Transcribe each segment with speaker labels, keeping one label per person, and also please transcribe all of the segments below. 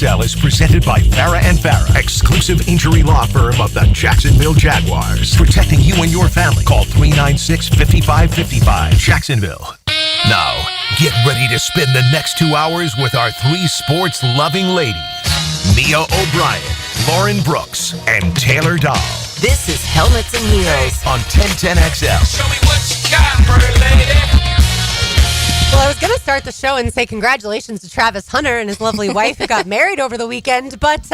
Speaker 1: XL is presented by Farah and Farah, exclusive injury law firm of the Jacksonville Jaguars. Protecting you and your family. Call 396-5555, Jacksonville. Now, get ready to spend the next 2 hours with our three sports-loving ladies, Mia O'Brien, Lauren Brooks, and Taylor Dahl.
Speaker 2: This is Helmets and Heels
Speaker 1: on 1010XL.
Speaker 3: Show me what you got, pretty lady.
Speaker 4: Well, I was going to start the show and say congratulations to Travis Hunter and his lovely wife who got married over the weekend, but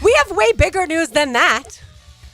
Speaker 4: we have way bigger news than that.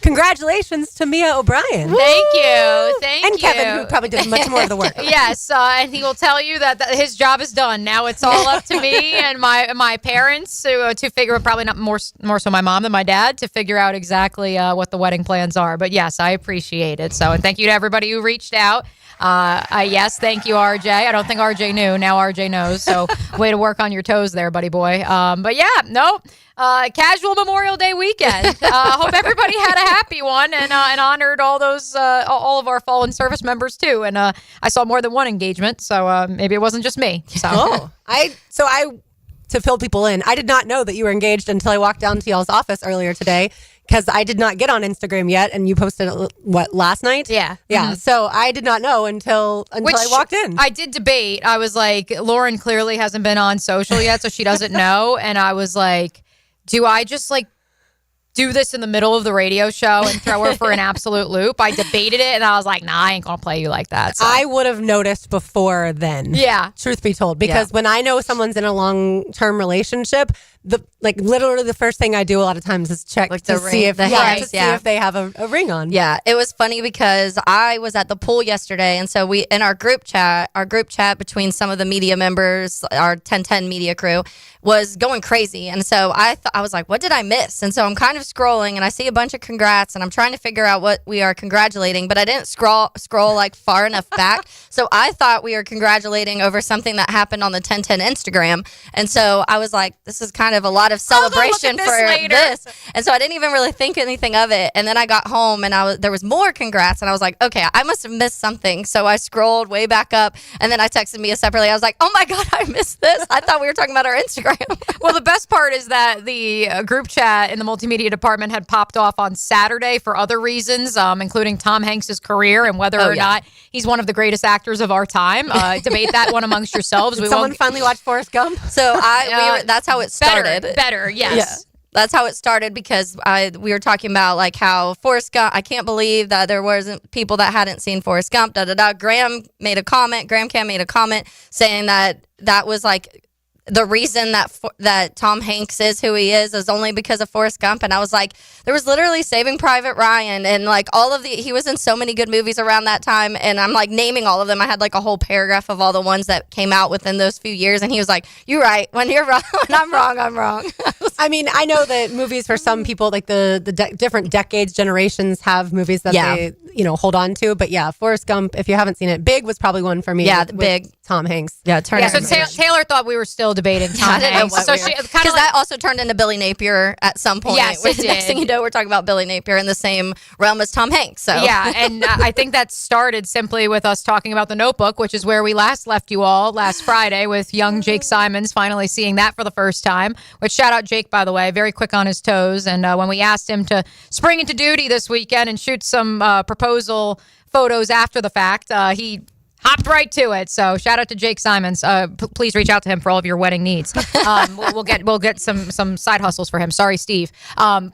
Speaker 4: Congratulations to Mia O'Brien.
Speaker 5: Thank you.
Speaker 4: And Kevin, who probably did much more of the work.
Speaker 5: Yes, and he will tell you that his job is done. Now it's all up to me and my parents to figure, probably not more so my mom than my dad, to figure out exactly what the wedding plans are. But yes, I appreciate it. So, and thank you to everybody who reached out. Yes, thank you, RJ. I don't think RJ knew. Now RJ knows. So way to work on your toes there, buddy boy. But yeah, no. Casual Memorial Day weekend. Hope everybody had a happy one and honored all those all of our fallen service members too. And I saw more than one engagement, so maybe it wasn't just me. So
Speaker 4: To fill people in, I did not know that you were engaged until I walked down to y'all's office earlier today, because I did not get on Instagram yet, and you posted it, last night?
Speaker 5: Yeah.
Speaker 4: Mm-hmm. So I did not know until I walked in.
Speaker 5: I did debate. I was like, Lauren clearly hasn't been on social yet, so she doesn't know. And I was like, do I just do this in the middle of the radio show and throw her for an absolute loop? I debated it, and I was like, nah, I ain't gonna play you like that. So.
Speaker 4: I would have noticed before then.
Speaker 5: Yeah.
Speaker 4: Truth be told. Because when I know someone's in a long-term relationship, literally the first thing I do a lot of times is check to see if they have a ring on.
Speaker 2: Yeah, it was funny because I was at the pool yesterday, and so we in our group chat between some of the media members, our 1010 media crew, was going crazy. And so I was like, what did I miss? And so I'm kind of scrolling, and I see a bunch of congrats, and I'm trying to figure out what we are congratulating, but I didn't scroll far enough back. So I thought we were congratulating over something that happened on the 1010 Instagram. And so I was like, this is kind of a lot of celebration for this. And so I didn't even really think anything of it. And then I got home, and there was more congrats, and I was like, okay, I must have missed something. So I scrolled way back up, and then I texted Mia separately. I was like, oh my God, I missed this. I thought we were talking about our Instagram.
Speaker 5: Well, the best part is that the group chat in the multimedia department had popped off on Saturday for other reasons, including Tom Hanks' career and whether or not he's one of the greatest actors of our time. Debate that one amongst yourselves.
Speaker 4: Did someone finally watch Forrest Gump?
Speaker 2: So that's how it started.
Speaker 5: Better, yes.
Speaker 2: Yeah. That's how it started, because we were talking about how Forrest Gump, I can't believe that there wasn't people that hadn't seen Forrest Gump, Graham Cam made a comment saying that was the reason that Tom Hanks is who he is only because of Forrest Gump. And I was like, there was literally Saving Private Ryan and he was in so many good movies around that time. And I'm naming all of them. I had a whole paragraph of all the ones that came out within those few years. And he was like, you're right. When you're wrong, when I'm wrong, I'm wrong.
Speaker 4: I mean, I know that movies for some people, the different decades, generations have movies that they, hold on to. But yeah, Forrest Gump, if you haven't seen it, Big was probably one for me.
Speaker 2: Yeah, Big.
Speaker 4: Tom Hanks.
Speaker 2: Yeah,
Speaker 5: so Taylor thought we were still debating Tom Hanks. So
Speaker 2: because that also turned into Billy Napier at some point.
Speaker 5: Yes, it did.
Speaker 2: Next thing you know, we're talking about Billy Napier in the same realm as Tom Hanks. So
Speaker 5: yeah, and I think that started simply with us talking about The Notebook, which is where we last left you all last Friday with young Jake Simons finally seeing that for the first time. Which, shout out Jake, by the way, very quick on his toes. And when we asked him to spring into duty this weekend and shoot some proposal photos after the fact, he hopped right to it. So shout out to Jake Simons. Please reach out to him for all of your wedding needs. We'll get some side hustles for him. Sorry, Steve.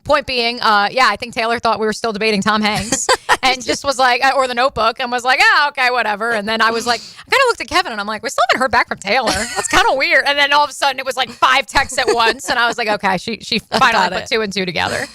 Speaker 5: Point being, I think Taylor thought we were still debating Tom Hanks and just was like, or The Notebook, and was like, okay, whatever. And then I was like, I kind of looked at Kevin and I'm like, we still haven't heard back from Taylor. That's kind of weird. And then all of a sudden it was 5 texts at once, and I was like, okay, she finally put 2 and 2 together.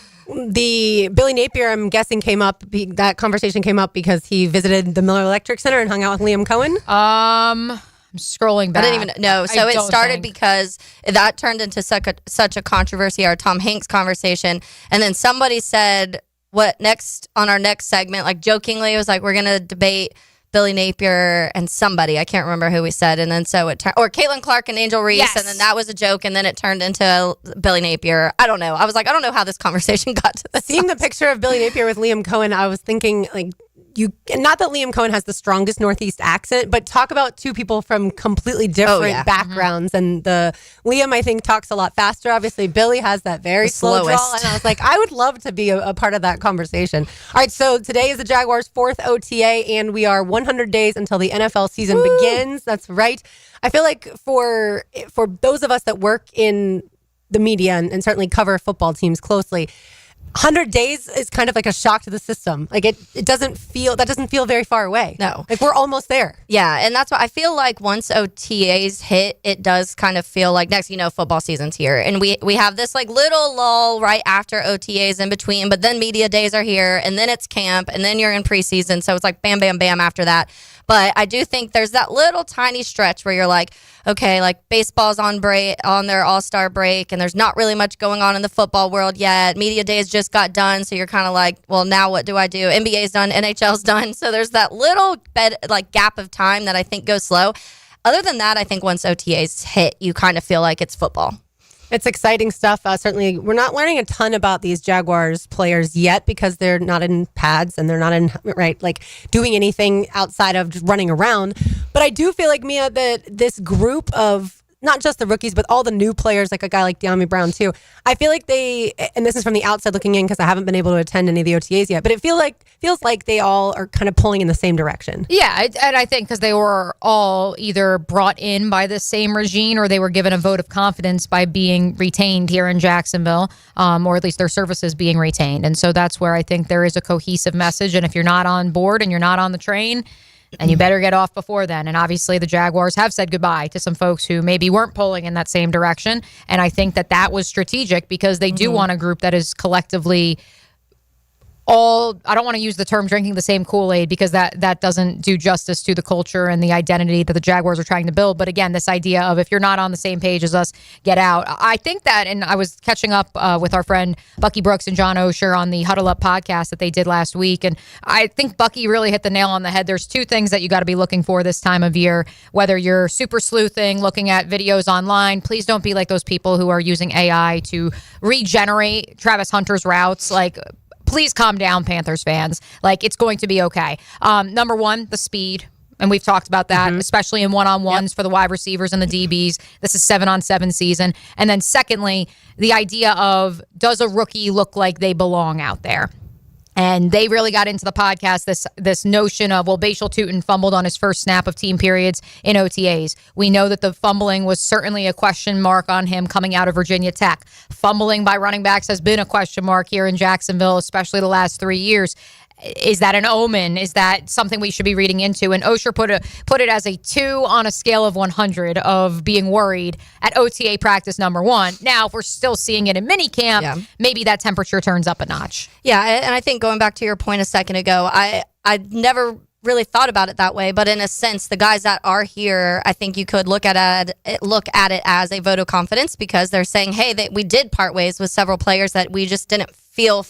Speaker 4: The Billy Napier, I'm guessing, came up. That conversation came up because he visited the Miller Electric Center and hung out with Liam Cohen.
Speaker 5: I'm scrolling back.
Speaker 2: I didn't even know. So it started because that turned into such a controversy, our Tom Hanks conversation, and then somebody said, "What next on our next segment?" Jokingly, it was we're gonna debate Billy Napier and somebody, I can't remember who we said, and then so it turned, or Caitlin Clark and Angel Reese, yes. And then that was a joke, and then it turned into Billy Napier. I don't know. I was like, I don't know how this conversation got to this.
Speaker 4: Seeing the picture of Billy Napier with Liam Cohen, I was thinking, not that Liam Cohen has the strongest Northeast accent, but talk about two people from completely different backgrounds. And Liam, I think, talks a lot faster. Obviously, Billy has that very slow drawl. And I was like, I would love to be a part of that conversation. All right, so today is the Jaguars' 4th OTA, and we are 100 days until the NFL season begins. That's right. I feel like for those of us that work in the media and certainly cover football teams closely, 100 days is kind of like a shock to the system. Like it doesn't feel very far away.
Speaker 2: No.
Speaker 4: Like we're almost there.
Speaker 2: Yeah, and that's what I feel like once OTAs hit, it does kind of feel like next, football season's here. And we have this like little lull right after OTAs in between, but then media days are here and then it's camp and then you're in preseason. So it's like bam, bam, bam after that. But I do think there's that little tiny stretch where you're like, okay, like baseball's on their all-star break, and there's not really much going on in the football world yet. Media days just got done, so you're kind of like, well, now what do I do? NBA's done, NHL's done. So there's that little gap of time that I think goes slow. Other than that, I think once OTAs hit, you kind of feel like it's football.
Speaker 4: It's exciting stuff. Certainly, we're not learning a ton about these Jaguars players yet because they're not in pads and they're not in doing anything outside of just running around. But I do feel like, Mia, that this group of not just the rookies, but all the new players, like a guy like De'Ami Brown too, I feel like and this is from the outside looking in because I haven't been able to attend any of the OTAs yet, but it feels like they all are kind of pulling in the same direction.
Speaker 5: Yeah, and I think because they were all either brought in by the same regime or they were given a vote of confidence by being retained here in Jacksonville, or at least their services being retained. And so that's where I think there is a cohesive message. And if you're not on board and you're not on the train, and you better get off before then. And obviously the Jaguars have said goodbye to some folks who maybe weren't pulling in that same direction. And I think that was strategic because they do want a group that is collectively I don't want to use the term drinking the same Kool-Aid because that doesn't do justice to the culture and the identity that the Jaguars are trying to build. But again, this idea of if you're not on the same page as us, get out. I think that, and I was catching up with our friend Bucky Brooks and John Osher on the Huddle Up podcast that they did last week. And I think Bucky really hit the nail on the head. There's two things that you got to be looking for this time of year, whether you're super sleuthing, looking at videos online. Please don't be like those people who are using AI to regenerate Travis Hunter's routes. Please calm down, Panthers fans. It's going to be okay. Number one, the speed. And we've talked about that, especially in one-on-ones for the wide receivers and the DBs. This is 7-on-7 season. And then secondly, the idea of, does a rookie look like they belong out there? And they really got into the podcast, this notion of, Bashal Tutin fumbled on his first snap of team periods in OTAs. We know that the fumbling was certainly a question mark on him coming out of Virginia Tech. Fumbling by running backs has been a question mark here in Jacksonville, especially the last 3 years. Is that an omen? Is that something we should be reading into? And Osher put it as a 2 on a scale of 100 of being worried at OTA practice number 1. Now, if we're still seeing it in minicamp, maybe that temperature turns up a notch.
Speaker 2: Yeah, and I think going back to your point a second ago, I never really thought about it that way, but in a sense, the guys that are here, I think you could look at it as a vote of confidence because they're saying, hey, we did part ways with several players that we just didn't feel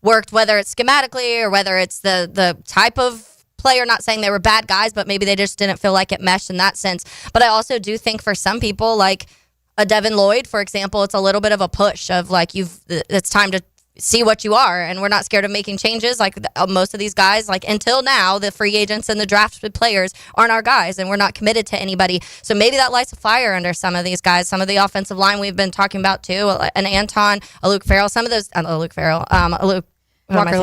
Speaker 2: worked, whether it's schematically or whether it's the type of player. Not saying they were bad guys, but maybe they just didn't feel like it meshed in that sense. But I also do think for some people, like a Devin Lloyd, for example, it's a little bit of a push of it's time to see what you are, and we're not scared of making changes. Most of these guys, until now, the free agents and the drafted players aren't our guys, and we're not committed to anybody. So maybe that lights a fire under some of these guys. Some of the offensive line we've been talking about too, an Anton, a Luke Farrell, some of those, a Luke Farrell, a Luke Walker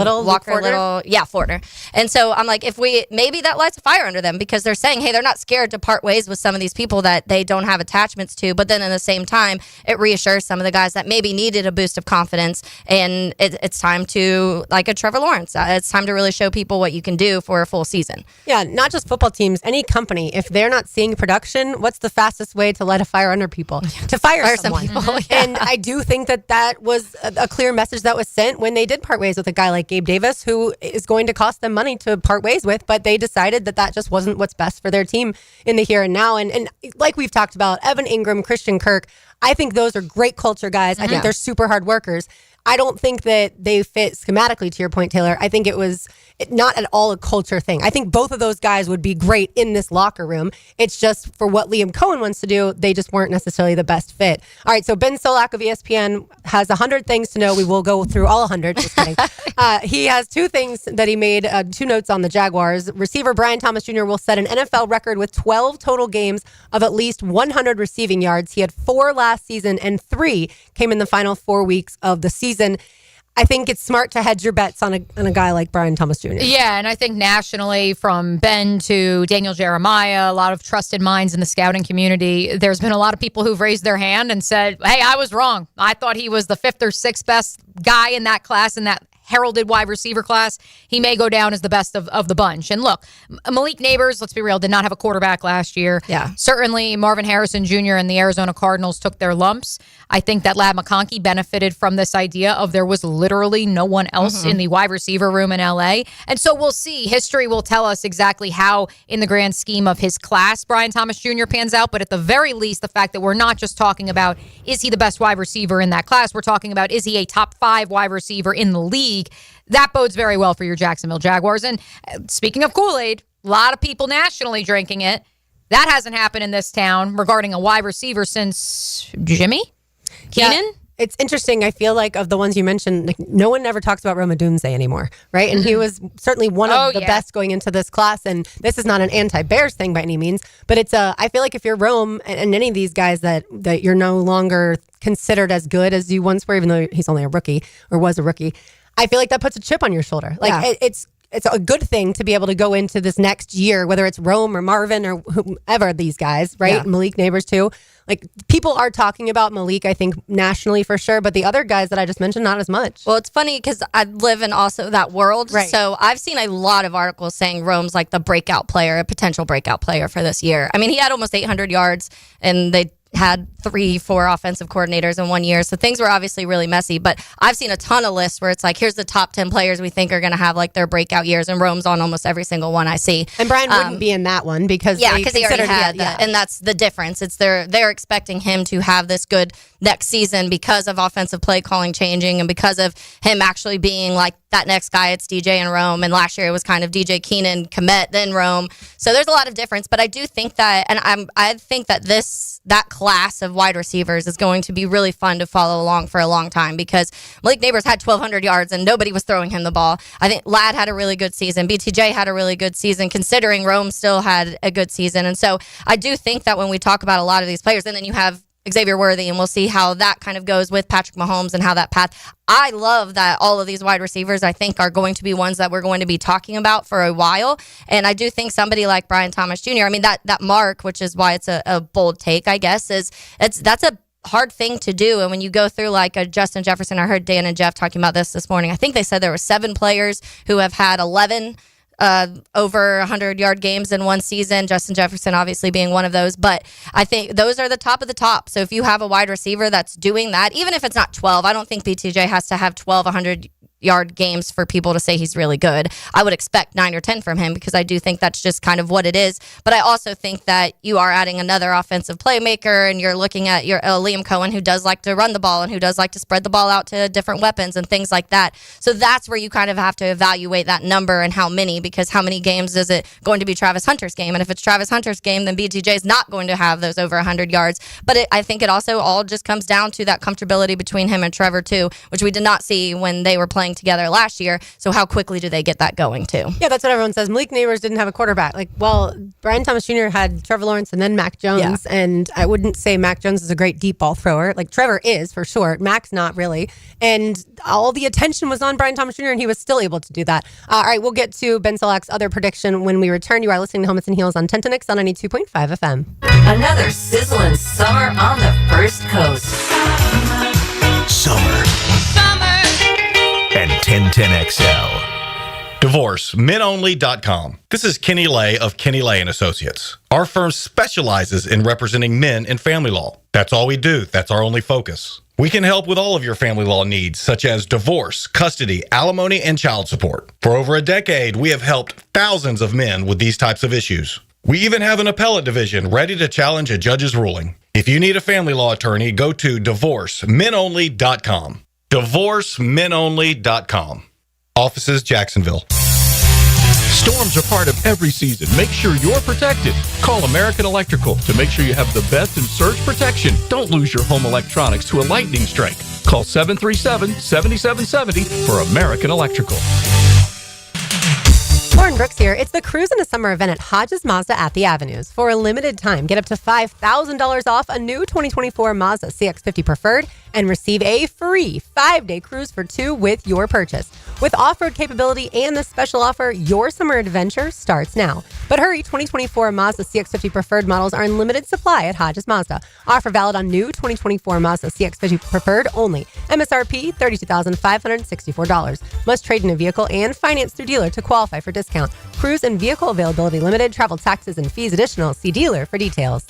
Speaker 2: Little. Yeah, Fortner. And so I'm like, maybe that lights a fire under them because they're saying, hey, they're not scared to part ways with some of these people that they don't have attachments to. But then at the same time, it reassures some of the guys that maybe needed a boost of confidence. And it's time to, like a Trevor Lawrence, it's time to really show people what you can do for a full season.
Speaker 4: Yeah, not just football teams, any company. If they're not seeing production, what's the fastest way to light a fire under people? To fire someone.
Speaker 2: Some people. Yeah.
Speaker 4: And I do think that was a clear message that was sent when they did part ways with a guy like Gabe Davis, who is going to cost them money to part ways with, but they decided that just wasn't what's best for their team in the here and now. And like we've talked about, Evan Ingram, Christian Kirk, I think those are great culture guys. I think they're super hard workers. I don't think that they fit schematically, to your point, Taylor. I think it was not at all a culture thing. I think both of those guys would be great in this locker room. It's just for what Liam Cohen wants to do, they just weren't necessarily the best fit. All right, so Ben Solak of ESPN has 100 things to know. We will go through all 100. Just kidding. He has 2 things that he made, 2 notes on the Jaguars. Receiver Brian Thomas Jr. will set an NFL record with 12 total games of at least 100 receiving yards. He had 4 last season, and 3 came in the final 4 weeks of the season. I think it's smart to hedge your bets on a guy like Brian Thomas Jr.
Speaker 5: Yeah, and I think nationally, from Ben to Daniel Jeremiah, a lot of trusted minds in the scouting community, there's been a lot of people who've raised their hand and said, hey, I was wrong. I thought he was the 5th or 6th best guy in that class, in that heralded wide receiver class. He may go down as the best of the bunch. And look, Malik Neighbors, let's be real, did not have a quarterback last year.
Speaker 2: Yeah.
Speaker 5: Certainly Marvin Harrison Jr. and the Arizona Cardinals took their lumps. I think that Ladd McConkey benefited from this idea of there was literally no one else in the wide receiver room in LA. And so we'll see. History will tell us exactly how, in the grand scheme of his class, Brian Thomas Jr. pans out. But at the very least, the fact that we're not just talking about, is he the best wide receiver in that class? We're talking about, is he a top 5 wide receiver in the league? That bodes very well for your Jacksonville Jaguars. And speaking of Kool-Aid, a lot of people nationally drinking it. That hasn't happened in this town regarding a wide receiver since Jimmy Keenan.
Speaker 4: Yeah. It's interesting. I feel like of the ones you mentioned, like, no one ever talks about Rome Odunze anymore, right? And he was certainly one of the best going into this class. And this is not an anti-Bears thing by any means, but it's I feel like if you're Rome and any of these guys that you're no longer considered as good as you once were, even though he's only a rookie or was a rookie, I feel like that puts a chip on your shoulder. Like it's a good thing to be able to go into this next year, whether it's Rome or Marvin or whoever these guys, right? Yeah. Malik Neighbors too. Like, people are talking about Malik, I think, nationally for sure, but the other guys that I just mentioned, not as much.
Speaker 2: Well, it's funny because I live in also that world.
Speaker 4: Right.
Speaker 2: So I've seen a lot of articles saying Rome's like the breakout player, a potential breakout player for this year. I mean, he had almost 800 yards, and they had 3-4 offensive coordinators in 1 year. So things were obviously really messy. But I've seen a ton of lists where it's like, here's the top 10 players we think are going to have like their breakout years. And Rome's on almost every single one I see.
Speaker 4: And Brian wouldn't be in that one because
Speaker 2: he already had that. And that's the difference. It's they're expecting him to have this good next season because of offensive play calling changing and because of him actually being like that next guy. It's DJ and Rome. And last year it was kind of DJ Keenan, Komet, then Rome. So there's a lot of difference. But I do think that, and I think that that class of wide receivers is going to be really fun to follow along for a long time because Malik Neighbors had 1,200 yards and nobody was throwing him the ball. I think Ladd had a really good season. BTJ had a really good season considering Rome still had a good season. And so I do think that when we talk about a lot of these players, and then you have Xavier Worthy, and we'll see how that kind of goes with Patrick Mahomes and how that path. I love that all of these wide receivers, I think, are going to be ones that we're going to be talking about for a while. And I do think somebody like Brian Thomas Jr., I mean, that mark, which is why it's a bold take, I guess, that's a hard thing to do. And when you go through like a Justin Jefferson, I heard Dan and Jeff talking about this morning. I think they said there were 7 players who have had 11 over 100-yard games in one season, Justin Jefferson obviously being one of those. But I think those are the top of the top. So if you have a wide receiver that's doing that, even if it's not 12, I don't think BTJ has to have 12 100-yard games for people to say he's really good. I would expect 9 or 10 from him because I do think that's just kind of what it is. But I also think that you are adding another offensive playmaker, and you're looking at your Liam Cohen, who does like to run the ball and who does like to spread the ball out to different weapons and things like that. So that's where you kind of have to evaluate that number and how many, because how many games is it going to be Travis Hunter's game? And if it's Travis Hunter's game, then BTJ is not going to have those over 100 yards. But I think it also all just comes down to that comfortability between him and Trevor too, which we did not see when they were playing together last year. So how quickly do they get that going too?
Speaker 4: Yeah, that's what everyone says. Malik Neighbors didn't have a quarterback. Like, well, Brian Thomas Jr. had Trevor Lawrence and then Mac Jones. Yeah. And I wouldn't say Mac Jones is a great deep ball thrower. Like, Trevor is for sure. Mac's not really. And all the attention was on Brian Thomas Jr. and he was still able to do that. All right, we'll get to Ben Solak's other prediction when we return. You are listening to Helmets and Heels on Tentonix on 92.5 FM.
Speaker 6: Another sizzling summer on the First Coast.
Speaker 1: Summer. And 1010XL.
Speaker 7: DivorceMenOnly.com. This is Kenny Lay of Kenny Lay & Associates. Our firm specializes in representing men in family law. That's all we do. That's our only focus. We can help with all of your family law needs, such as divorce, custody, alimony, and child support. For over a decade, we have helped thousands of men with these types of issues. We even have an appellate division ready to challenge a judge's ruling. If you need a family law attorney, go to DivorceMenOnly.com. DivorceMenOnly.com. Offices, Jacksonville.
Speaker 8: Storms are part of every season. Make sure you're protected. Call American Electrical to make sure you have the best in surge protection. Don't lose your home electronics to a lightning strike. Call 737-7770 for American Electrical.
Speaker 4: Lauren Brooks here. It's the Cruise in a Summer event at Hodges Mazda at the Avenues. For a limited time, get up to $5,000 off a new 2024 Mazda CX-50 Preferred and receive a free 5-day cruise for 2 with your purchase. With off-road capability and this special offer, your summer adventure starts now. But hurry, 2024 Mazda CX-50 Preferred models are in limited supply at Hodges Mazda. Offer valid on new 2024 Mazda CX-50 Preferred only. MSRP $32,564. Must trade in a vehicle and finance through dealer to qualify for discount. Cruise and vehicle availability limited. Travel taxes and fees additional. See dealer for details.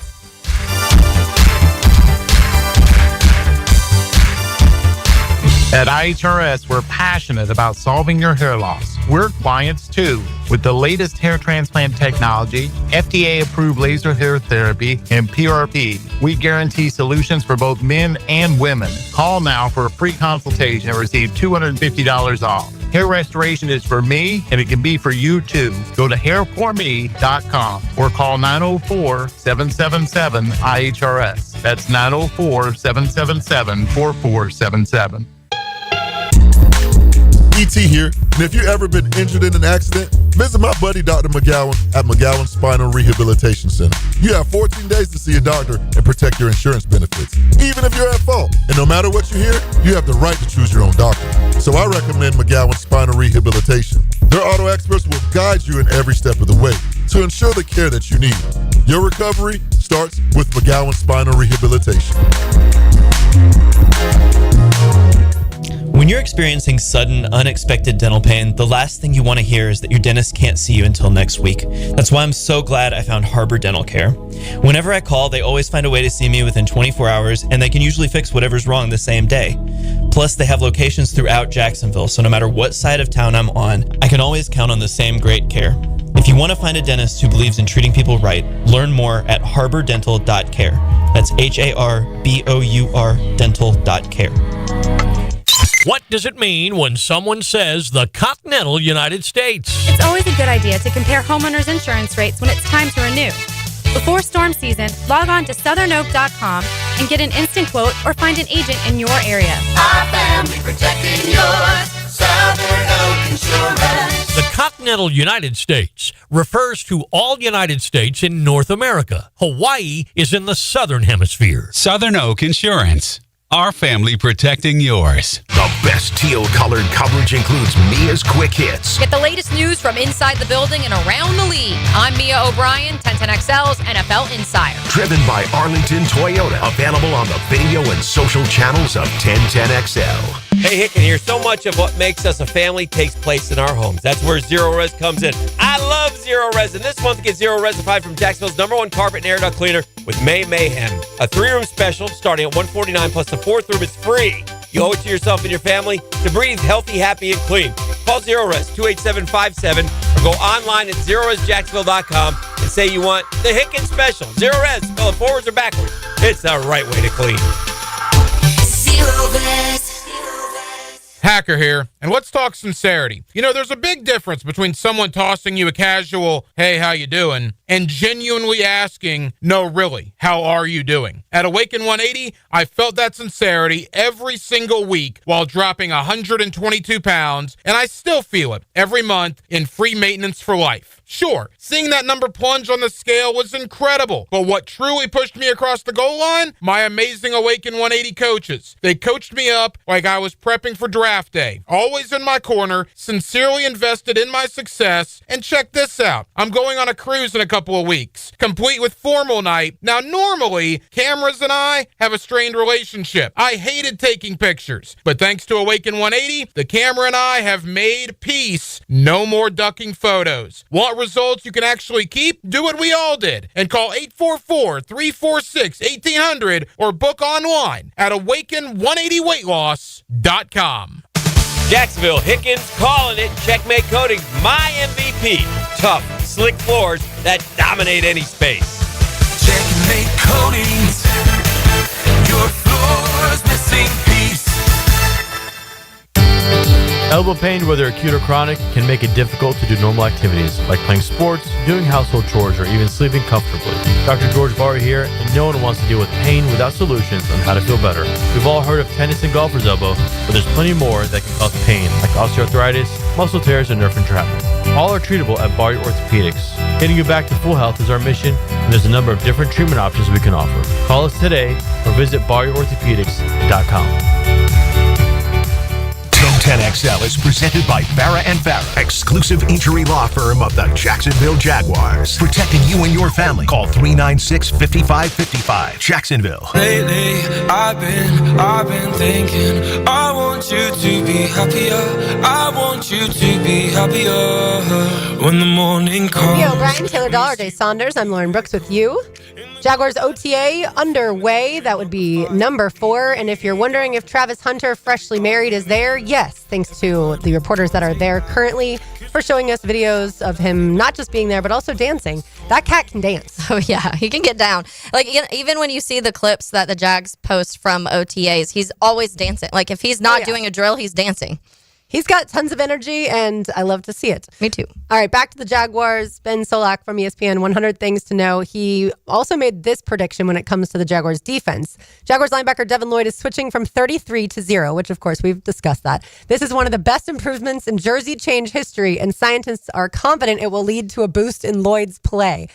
Speaker 9: At IHRS, we're passionate about solving your hair loss. We're clients too. With the latest hair transplant technology, FDA-approved laser hair therapy, and PRP, we guarantee solutions for both men and women. Call now for a free consultation and receive $250 off. Hair restoration is for me, and it can be for you too. Go to hairforme.com or call 904-777-IHRS. That's 904-777-4477.
Speaker 10: ET here, and if you've ever been injured in an accident, visit my buddy Dr. McGowan at McGowan Spinal Rehabilitation Center. You have 14 days to see a doctor and protect your insurance benefits, even if you're at fault. And no matter what you hear, you have the right to choose your own doctor. So I recommend McGowan Spinal Rehabilitation. Their auto experts will guide you in every step of the way to ensure the care that you need. Your recovery starts with McGowan Spinal Rehabilitation.
Speaker 11: When you're experiencing sudden, unexpected dental pain, the last thing you want to hear is that your dentist can't see you until next week. That's why I'm so glad I found Harbor Dental Care. Whenever I call, they always find a way to see me within 24 hours, and they can usually fix whatever's wrong the same day. Plus, they have locations throughout Jacksonville, so no matter what side of town I'm on, I can always count on the same great care. If you want to find a dentist who believes in treating people right, learn more at harbordental.care. That's HARBOUR dental.care.
Speaker 12: What does it mean when someone says the Continental United States?
Speaker 13: It's always a good idea to compare homeowners' insurance rates when it's time to renew. Before storm season, log on to southernoak.com and get an instant quote or find an agent in your area.
Speaker 3: Our family protecting yours. Southern Oak Insurance.
Speaker 12: The Continental United States refers to all United States in North America. Hawaii is in the Southern Hemisphere.
Speaker 14: Southern Oak Insurance. Our family protecting yours.
Speaker 1: The best teal-colored coverage includes Mia's Quick Hits.
Speaker 5: Get the latest news from inside the building and around the league. I'm Mia O'Brien, 1010XL's NFL Insider.
Speaker 1: Driven by Arlington Toyota. Available on the video and social channels of 1010XL.
Speaker 15: Hey, Hicken here. So much of what makes us a family takes place in our homes. That's where Zero Res comes in. I love Zero Res, and this month get Zero Resified from Jacksonville's #1 carpet and air duct cleaner with May Mayhem. A 3-room special starting at $149 plus the 4th room is free. You owe it to yourself and your family to breathe healthy, happy, and clean. Call Zero Res 28757 or go online at ZeroResJacksonville.com and say you want the Hicken special. Zero Res, spell it forwards or backwards. It's the right way to clean.
Speaker 3: Zero Res.
Speaker 16: Hacker here, and let's talk sincerity. You know, there's a big difference between someone tossing you a casual, hey, how you doing, and genuinely asking, no, really, how are you doing? At Awaken 180, I felt that sincerity every single week while dropping 122 pounds, and I still feel it every month in free maintenance for life. Sure, seeing that number plunge on the scale was incredible, but what truly pushed me across the goal line? My amazing Awaken 180 coaches. They coached me up like I was prepping for draft day, always in my corner, sincerely invested in my success, and check this out. I'm going on a cruise in a couple of weeks, complete with formal night. Now, normally, cameras and I have a strained relationship. I hated taking pictures, but thanks to Awaken 180, the camera and I have made peace. No more ducking photos. Want results you can actually keep? Do what we all did and call 844-346-1800 or book online at awaken180weightloss.com.
Speaker 15: Jacksonville, Hickens calling it. Checkmate Coatings, my MVP. Tough, slick floors that dominate any space.
Speaker 3: Checkmate Coatings. Your floor's missing piece.
Speaker 17: Elbow pain, whether acute or chronic, can make it difficult to do normal activities like playing sports, doing household chores, or even sleeping comfortably. Dr. George Barry here, and no one wants to deal with pain without solutions on how to feel better. We've all heard of tennis and golfer's elbow, but there's plenty more that can cause pain, like osteoarthritis, muscle tears, and nerve entrapment. All are treatable at Barry Orthopedics. Getting you back to full health is our mission, and there's a number of different treatment options we can offer. Call us today or visit BarryOrthopedics.com.
Speaker 1: 10XL is presented by Farah and Farah, exclusive injury law firm of the Jacksonville Jaguars. Protecting you and your family. Call 396-5555. Jacksonville.
Speaker 3: Lately, I've been thinking, I want you to be happier. I want you to be happier when the morning comes.
Speaker 4: Yo, Brian, Taylor Dollar, Jay Saunders. I'm Lauren Brooks with you. Jaguars OTA underway. That would be number 4. And if you're wondering if Travis Hunter, freshly married, is there, yes, thanks to the reporters that are there currently for showing us videos of him not just being there, but also dancing. That cat can dance.
Speaker 2: Oh, yeah. He can get down. Like, even when you see the clips that the Jags post from OTAs, he's always dancing. Like, if he's not doing a drill, he's dancing.
Speaker 4: He's got tons of energy, and I love to see it.
Speaker 2: Me too.
Speaker 4: All right, back to the Jaguars. Ben Solak from ESPN, 100 Things to Know. He also made this prediction when it comes to the Jaguars defense. Jaguars linebacker Devin Lloyd is switching from 33 to 0, which, of course, we've discussed that. This is one of the best improvements in jersey change history, and scientists are confident it will lead to a boost in Lloyd's play.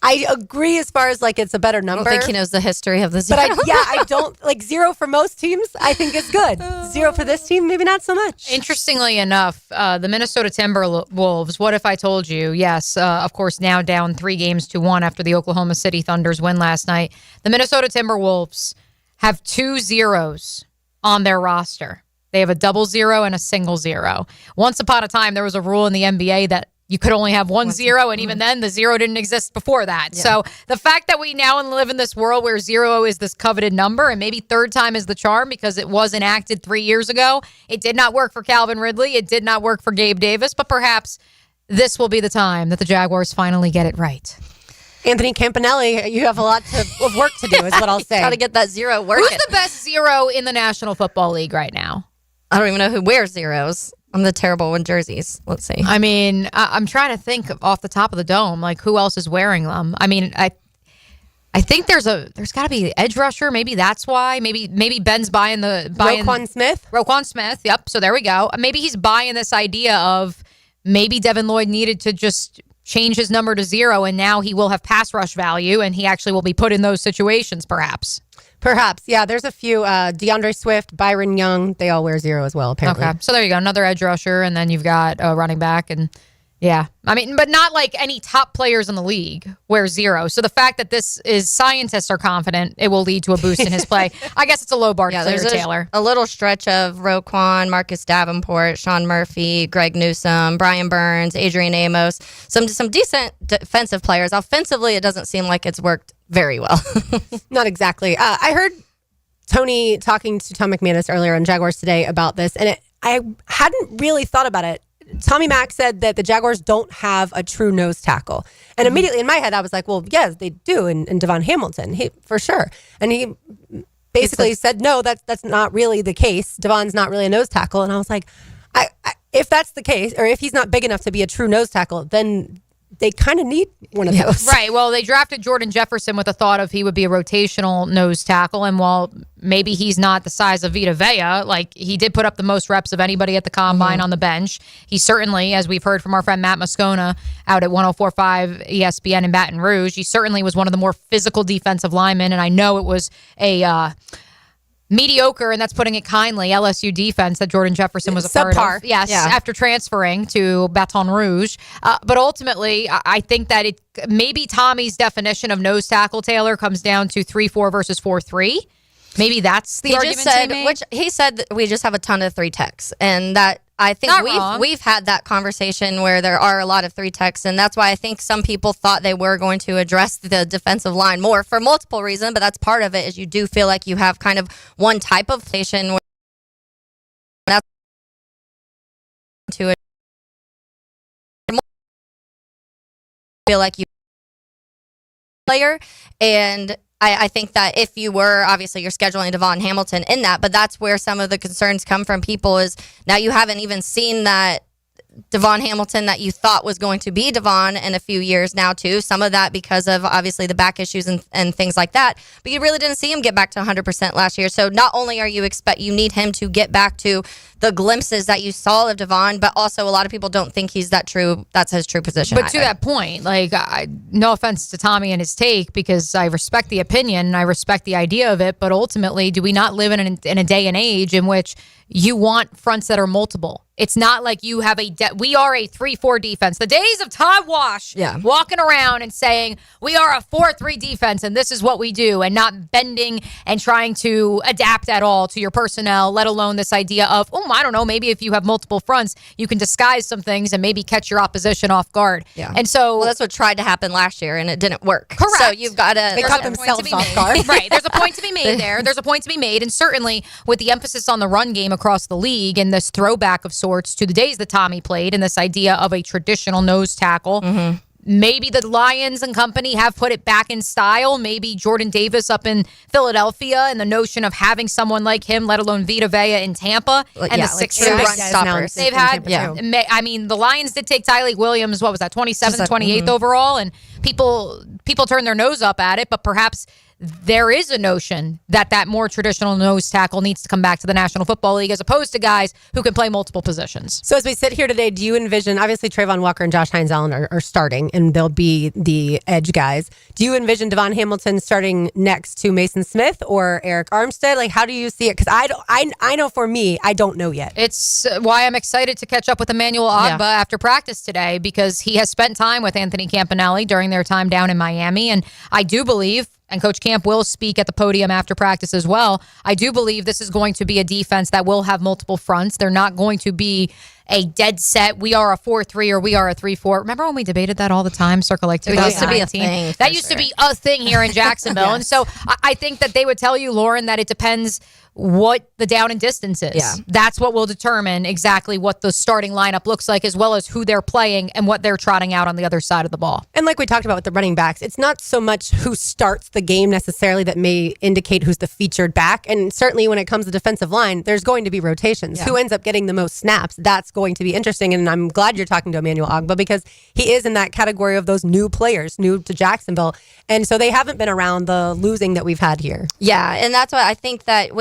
Speaker 4: I agree as far as, like, it's a better number.
Speaker 2: I don't think he knows the history of the 0.
Speaker 4: But I don't, like, 0 for most teams, I think is good. 0 for this team, maybe not so much.
Speaker 5: Interestingly enough, the Minnesota Timberwolves, what if I told you? Yes, of course, now down 3-1 after the Oklahoma City Thunder's win last night. The Minnesota Timberwolves have 2 zeros on their roster. They have a double 0 and a single 0. Once upon a time, there was a rule in the NBA that you could only have 1 0, and even then, the 0 didn't exist before that. Yeah. So the fact that we now live in this world where 0 is this coveted number, and maybe third time is the charm because it was enacted 3 years ago. It did not work for Calvin Ridley. It did not work for Gabe Davis, but perhaps this will be the time that the Jaguars finally get it right.
Speaker 4: Anthony Campanelli, you have a lot of work to do, is what I'll say.
Speaker 2: Got to get that 0 working.
Speaker 5: Who's the best 0 in the National Football League right now?
Speaker 2: I don't even know who wears 0s. I'm the terrible one jerseys. Let's see.
Speaker 5: I mean, I'm trying to think off the top of the dome, like who else is wearing them. I mean, I think there's got to be an edge rusher. Maybe that's why. Maybe Ben's buying
Speaker 4: Roquan Smith.
Speaker 5: Roquan Smith. Yep. So there we go. Maybe he's buying this idea of maybe Devin Lloyd needed to just change his number to 0, and now he will have pass rush value, and he actually will be put in those situations, perhaps.
Speaker 4: Perhaps, yeah. There's a few. DeAndre Swift, Byron Young, they all wear 0 as well, apparently.
Speaker 5: Okay, so there you go. Another edge rusher, and then you've got a running back, and yeah. I mean, but not like any top players in the league wear 0. So the fact that this is scientists are confident it will lead to a boost in his play, I guess it's a low bar to clear, Taylor.
Speaker 2: A little stretch of Roquan, Marcus Davenport, Sean Murphy, Greg Newsome, Brian Burns, Adrian Amos, some decent defensive players. Offensively, it doesn't seem like it's worked very well.
Speaker 4: Not exactly. I heard Tony talking to Tom McManus earlier on Jaguars Today about this, and I hadn't really thought about it. Tommy Mack said that the Jaguars don't have a true nose tackle. And immediately in my head, I was like, well, yes, they do in Devon Hamilton, for sure. And he basically said, no, that's not really the case. Devon's not really a nose tackle. And I was like, if that's the case, or if he's not big enough to be a true nose tackle, then they kind of need one of those.
Speaker 5: Right. Well, they drafted Jordan Jefferson with the thought of he would be a rotational nose tackle. And while maybe he's not the size of Vita Vea, like he did put up the most reps of anybody at the combine on the bench. He certainly, as we've heard from our friend Matt Moscona out at 104.5 ESPN in Baton Rouge, he certainly was one of the more physical defensive linemen. And I know it was a mediocre, and that's putting it kindly, LSU defense that Jordan Jefferson was a part of. Yes, after transferring to Baton Rouge. But ultimately, I think that maybe Tommy's definition of nose tackle, Taylor, comes down to 3-4 versus 4-3. Maybe that's the argument.
Speaker 2: Which he said that we just have a ton of 3 techs, and that I think we've had that conversation where there are a lot of 3 techs, and that's why I think some people thought they were going to address the defensive line more for multiple reasons, but that's part of it is you do feel like you have kind of one type of station where that's to it. Feel like you player, and I think that if you were, obviously you're scheduling Devon Hamilton in that, but that's where some of the concerns come from people is now you haven't even seen that Devon Hamilton that you thought was going to be Devon in a few years now too. Some of that because of obviously the back issues and things like that. But you really didn't see him get back to 100% last year. So not only are you you need him to get back to the glimpses that you saw of Devon, but also a lot of people don't think he's that's his true position.
Speaker 5: But to that point, no offense to Tommy and his take, because I respect the opinion, I respect the idea of it, but ultimately, do we not live in a day and age in which you want fronts that are multiple? It's not like you have we are a 3-4 defense. The days of Todd Wash walking around and saying we are a 4-3 defense and this is what we do, and not bending and trying to adapt at all to your personnel, let alone this idea of, I don't know, maybe if you have multiple fronts, you can disguise some things and maybe catch your opposition off guard.
Speaker 2: Yeah.
Speaker 5: And so
Speaker 2: that's what tried to happen last year and it didn't work.
Speaker 5: Correct.
Speaker 2: So you've got to...
Speaker 4: They caught themselves off guard.
Speaker 5: Right. There's a point to be made there. There's a point to be made. And certainly with the emphasis on the run game across the league and this throwback of sorts to the days that Tommy played and this idea of a traditional nose tackle, maybe the Lions and company have put it back in style. Maybe Jordan Davis up in Philadelphia and the notion of having someone like him, let alone Vita Vea in Tampa, and the six
Speaker 2: run stoppers
Speaker 5: they've had. I mean, the Lions did take Tyleik Williams, what was that, 27th, 28th overall, and people turn their nose up at it, but perhaps there is a notion that more traditional nose tackle needs to come back to the National Football League as opposed to guys who can play multiple positions.
Speaker 4: So as we sit here today, do you envision, obviously Trayvon Walker and Josh Hines-Allen are starting and they'll be the edge guys. Do you envision Devon Hamilton starting next to Mason Smith or Eric Armstead? Like, how do you see it? Because I know for me, I don't know yet.
Speaker 5: It's why I'm excited to catch up with Emmanuel Ogbah after practice today, because he has spent time with Anthony Campanelli during their time down in Miami. And I do believe, and Coach Camp will speak at the podium after practice as well, I do believe this is going to be a defense that will have multiple fronts. They're not going to be a dead set, we are a 4-3 or we are a 3-4. Remember when we debated that all the time, circa like 2019?
Speaker 2: It used to be a thing.
Speaker 5: That used to be a thing here in Jacksonville.
Speaker 2: Yes.
Speaker 5: And so I think that they would tell you, Lauren, that it depends what the down and distance is.
Speaker 2: Yeah.
Speaker 5: That's what will determine exactly what the starting lineup looks like, as well as who they're playing and what they're trotting out on the other side of the ball.
Speaker 4: And like we talked about with the running backs, it's not so much who starts the game necessarily that may indicate who's the featured back. And certainly when it comes to defensive line, there's going to be rotations.
Speaker 2: Yeah.
Speaker 4: Who ends up getting the most snaps? That's going to be interesting. And I'm glad you're talking to Emmanuel Ogbah, because he is in that category of those new players, new to Jacksonville. And so they haven't been around the losing that we've had here.
Speaker 2: Yeah, and that's why I think that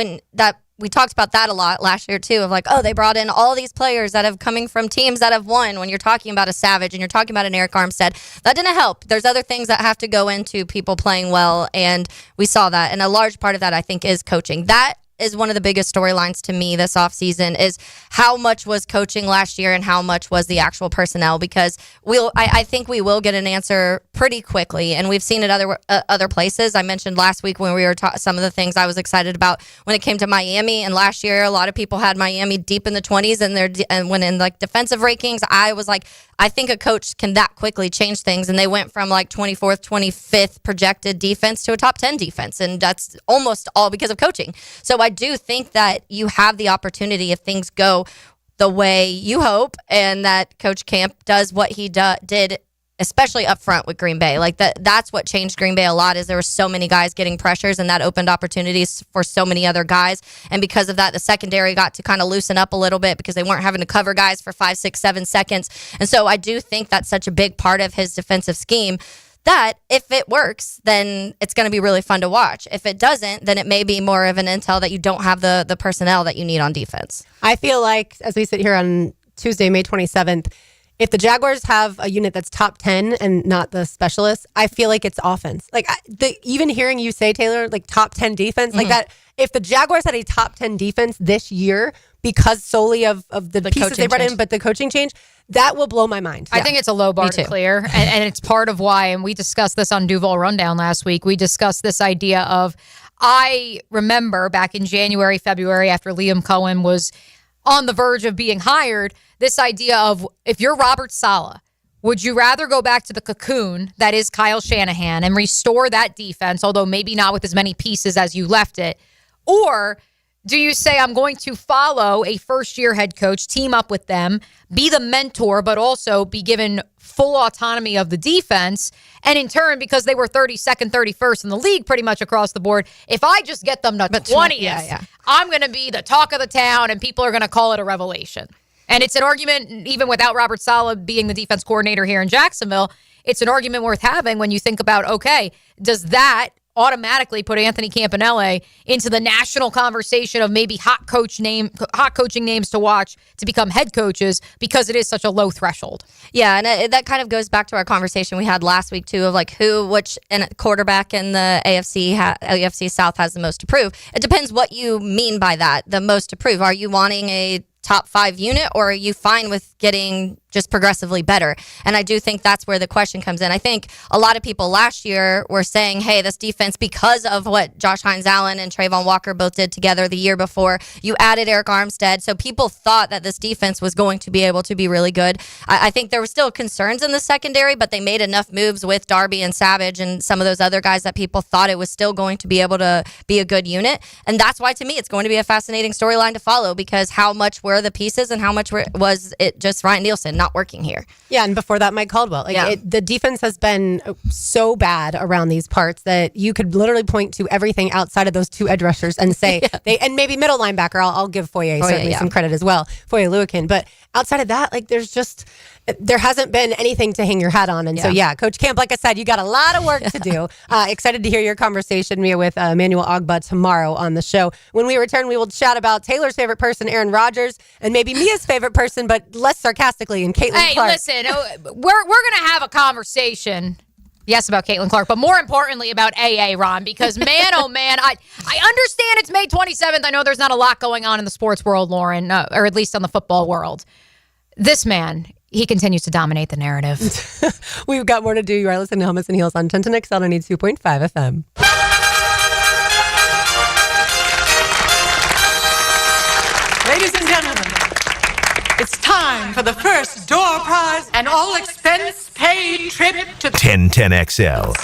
Speaker 2: we talked about that a lot last year too, of like, oh, they brought in all these players that have coming from teams that have won. When you're talking about a Savage and you're talking about an Eric Armstead, that didn't help. There's other things that have to go into people playing well, and we saw that. And a large part of that, I think, is coaching. That is one of the biggest storylines to me this offseason, is how much was coaching last year and how much was the actual personnel, because I think we will get an answer pretty quickly, and we've seen it other places. I mentioned last week when we were some of the things I was excited about when it came to Miami, and last year a lot of people had Miami deep in the 20s, and when in like defensive rankings, I was like, I think a coach can that quickly change things, and they went from like 24th, 25th projected defense to a top 10 defense, and that's almost all because of coaching. So I do think that you have the opportunity, if things go the way you hope, and that Coach Camp does what he did, especially up front with Green Bay. Like that's what changed Green Bay a lot, is there were so many guys getting pressures, and that opened opportunities for so many other guys. And because of that, the secondary got to kind of loosen up a little bit, because they weren't having to cover guys for 5, 6, 7 seconds. And so I do think that's such a big part of his defensive scheme, that if it works, then it's going to be really fun to watch. If it doesn't, then it may be more of an intel that you don't have the personnel that you need on defense.
Speaker 4: I feel like, as we sit here on Tuesday, May 27th, if the Jaguars have a unit that's top 10 and not the specialists, I feel like it's offense. Like even hearing you say, Taylor, like top 10 defense, like that, if the Jaguars had a top 10 defense this year because solely of the pieces they brought in, but the coaching change, that will blow my mind.
Speaker 5: I think it's a low bar to clear. And it's part of why, and we discussed this on Duval Rundown last week, we discussed this idea of, I remember back in January, February, after Liam Cohen was on the verge of being hired, this idea of, if you're Robert Saleh, would you rather go back to the cocoon that is Kyle Shanahan and restore that defense, although maybe not with as many pieces as you left it, or Do you say, I'm going to follow a first-year head coach, team up with them, be the mentor, but also be given full autonomy of the defense, and in turn, because they were 32nd, 31st in the league pretty much across the board, if I just get them to 20th, I'm going to be the talk of the town, and people are going to call it a revelation. And it's an argument, even without Robert Saleh being the defense coordinator here in Jacksonville, it's an argument worth having when you think about, okay, does that automatically put Anthony Campanella into the national conversation of maybe hot coaching names to watch to become head coaches because it is such a low threshold.
Speaker 2: Yeah, and that kind of goes back to our conversation we had last week too of like which quarterback in the AFC South has the most to prove. It depends what you mean by that, the most to prove. Are you wanting a top 5 unit, or are you fine with getting just progressively better? And I do think that's where the question comes in. I think a lot of people last year were saying, hey, this defense, because of what Josh Hines-Allen and Trayvon Walker both did together the year before, you added Eric Armstead. So people thought that this defense was going to be able to be really good. I think there were still concerns in the secondary, but they made enough moves with Darby and Savage and some of those other guys that people thought it was still going to be able to be a good unit. And that's why, to me, it's going to be a fascinating storyline to follow, because how much were the pieces and how much was it just Ryan Nielsen not working here?
Speaker 4: Yeah, and before that, Mike Caldwell. The defense has been so bad around these parts that you could literally point to everything outside of those 2 edge rushers and say, and maybe middle linebacker, I'll give Foye certainly some credit as well, Foye Luakin. But outside of that, there hasn't been anything to hang your hat on. And so, Coach Camp, like I said, you got a lot of work to do. Excited to hear your conversation, Mia, with Emmanuel Ogba tomorrow on the show. When we return, we will chat about Taylor's favorite person, Aaron Rodgers, and maybe Mia's favorite person, but less sarcastically, and Caitlin Clark.
Speaker 5: Hey, listen, we're going to have a conversation. Yes, about Caitlin Clark, but more importantly about AA, Ron, because man, oh man, I understand it's May 27th. I know there's not a lot going on in the sports world, Lauren, or at least on the football world. This man, he continues to dominate the narrative.
Speaker 4: We've got more to do. You are listening to Hummus and Heels on 1010XL 92.5 FM.
Speaker 18: Ladies and gentlemen, it's time for the first door prize and all expense paid trip to
Speaker 1: 1010XL.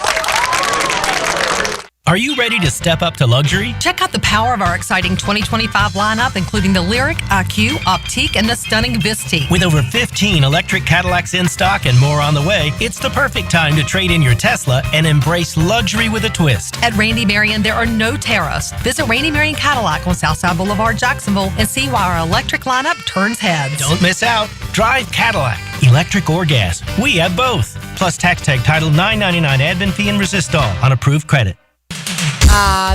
Speaker 19: Are you ready to step up to luxury?
Speaker 20: Check out the power of our exciting 2025 lineup, including the Lyric, IQ, Optique, and the stunning Vistique.
Speaker 19: With over 15 electric Cadillacs in stock and more on the way, it's the perfect time to trade in your Tesla and embrace luxury with a twist.
Speaker 20: At Randy Marion, there are no tariffs. Visit Randy Marion Cadillac on Southside Boulevard, Jacksonville, and see why our electric lineup turns heads.
Speaker 19: Don't miss out. Drive Cadillac, electric or gas. We have both. Plus tax tag title $9.99 admin fee and resistol on approved credit.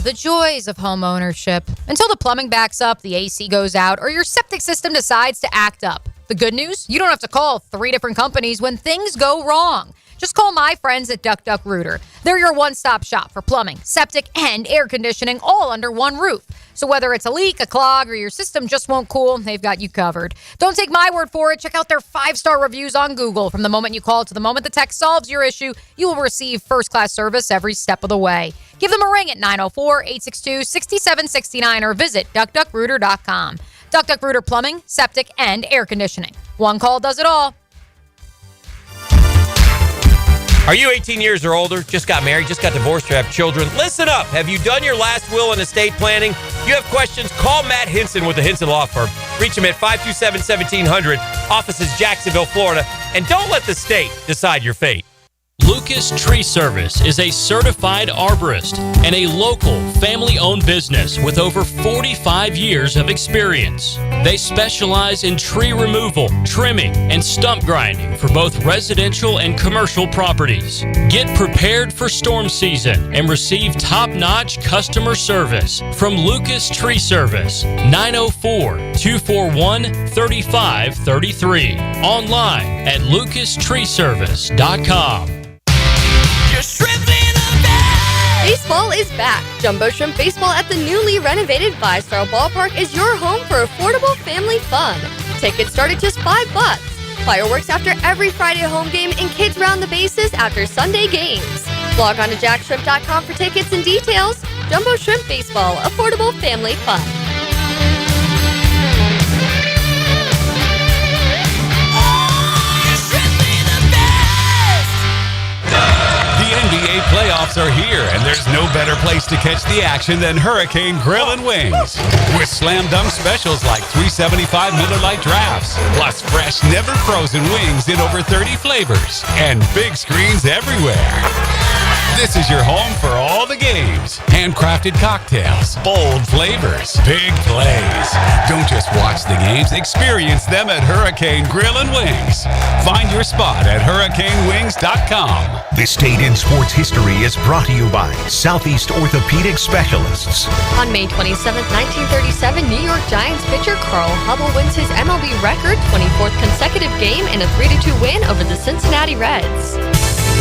Speaker 5: The joys of home ownership. Until the plumbing backs up, the AC goes out, or your septic system decides to act up. The good news? You don't have to call 3 different companies when things go wrong. Just call my friends at Duck Duck Rooter. They're your one-stop shop for plumbing, septic, and air conditioning all under one roof. So whether it's a leak, a clog, or your system just won't cool, they've got you covered. Don't take my word for it. Check out their 5-star reviews on Google. From the moment you call to the moment the tech solves your issue, you will receive first-class service every step of the way. Give them a ring at 904-862-6769 or visit duckduckrooter.com. Duck Duck Rooter Plumbing, Septic, and Air Conditioning. One call does it all.
Speaker 15: Are you 18 years or older, just got married, just got divorced, or have children? Listen up. Have you done your last will and estate planning? You have questions? Call Matt Hinson with the Hinson Law Firm. Reach him at 527-1700, offices Jacksonville, Florida. And don't let the state decide your fate.
Speaker 12: Lucas Tree Service is a certified arborist and a local family-owned business with over 45 years of experience. They specialize in tree removal, trimming, and stump grinding for both residential and commercial properties. Get prepared for storm season and receive top-notch customer service from Lucas Tree Service, 904-241-3533. Online at lucastreeservice.com.
Speaker 21: Baseball is back. Jumbo Shrimp Baseball at the newly renovated 5-Star Ballpark is your home for affordable family fun. Tickets start at just $5. Fireworks after every Friday home game and kids round the bases after Sunday games. Log on to jackshrimp.com for tickets and details. Jumbo Shrimp Baseball, affordable family fun.
Speaker 14: The NBA playoffs are here, and there's no better place to catch the action than Hurricane Grill and Wings. With slam dunk specials like $3.75 Miller Lite drafts, plus fresh, never frozen wings in over 30 flavors, and big screens everywhere. This is your home for all the games. Handcrafted cocktails, bold flavors, big plays. Don't just watch the games, experience them at Hurricane Grill and Wings. Find your spot at hurricanewings.com.
Speaker 1: This Day in Sports History is brought to you by Southeast Orthopedic Specialists.
Speaker 21: On May 27, 1937, New York Giants pitcher Carl Hubble wins his MLB record 24th consecutive game in a 3-2 win over the Cincinnati Reds.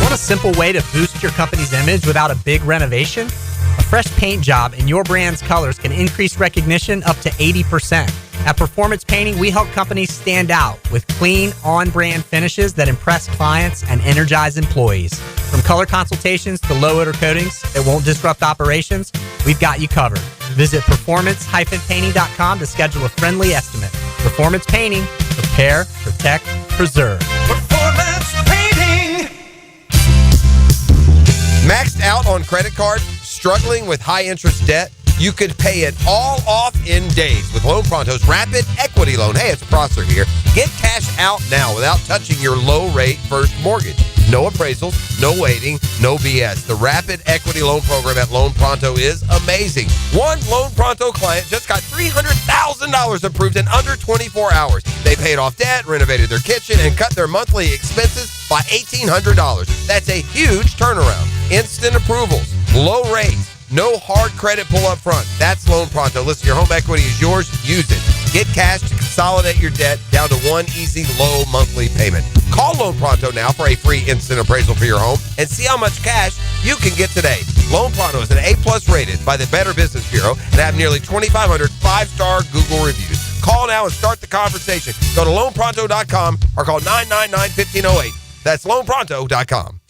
Speaker 6: Want a simple way to boost your company's image without a big renovation? A fresh paint job in your brand's colors can increase recognition up to 80%. At Performance Painting, we help companies stand out with clean, on-brand finishes that impress clients and energize employees. From color consultations to low-odor coatings that won't disrupt operations, we've got you covered. Visit performance-painting.com to schedule a friendly estimate. Performance Painting. Repair, protect, preserve.
Speaker 22: Performance Painting.
Speaker 23: Maxed out on credit cards, struggling with high-interest debt? You could pay it all off in days with Loan Pronto's Rapid Equity Loan. Hey, it's Prosser here. Get cash out now without touching your low-rate first mortgage. No appraisals, no waiting, no BS. The Rapid Equity Loan Program at Loan Pronto is amazing. One Loan Pronto client just got $300,000 approved in under 24 hours. They paid off debt, renovated their kitchen, and cut their monthly expenses by $1,800. That's a huge turnaround. Instant approvals, low rates, no hard credit pull up front. That's Loan Pronto. Listen, your home equity is yours. Use it. Get cash to consolidate your debt down to one easy, low monthly payment. Call Loan Pronto now for a free instant appraisal for your home and see how much cash you can get today. Loan Pronto is an A+ rated by the Better Business Bureau and have nearly 2,500 5-star Google reviews. Call now and start the conversation. Go to loanpronto.com or call 999-1508. That's loanpronto.com.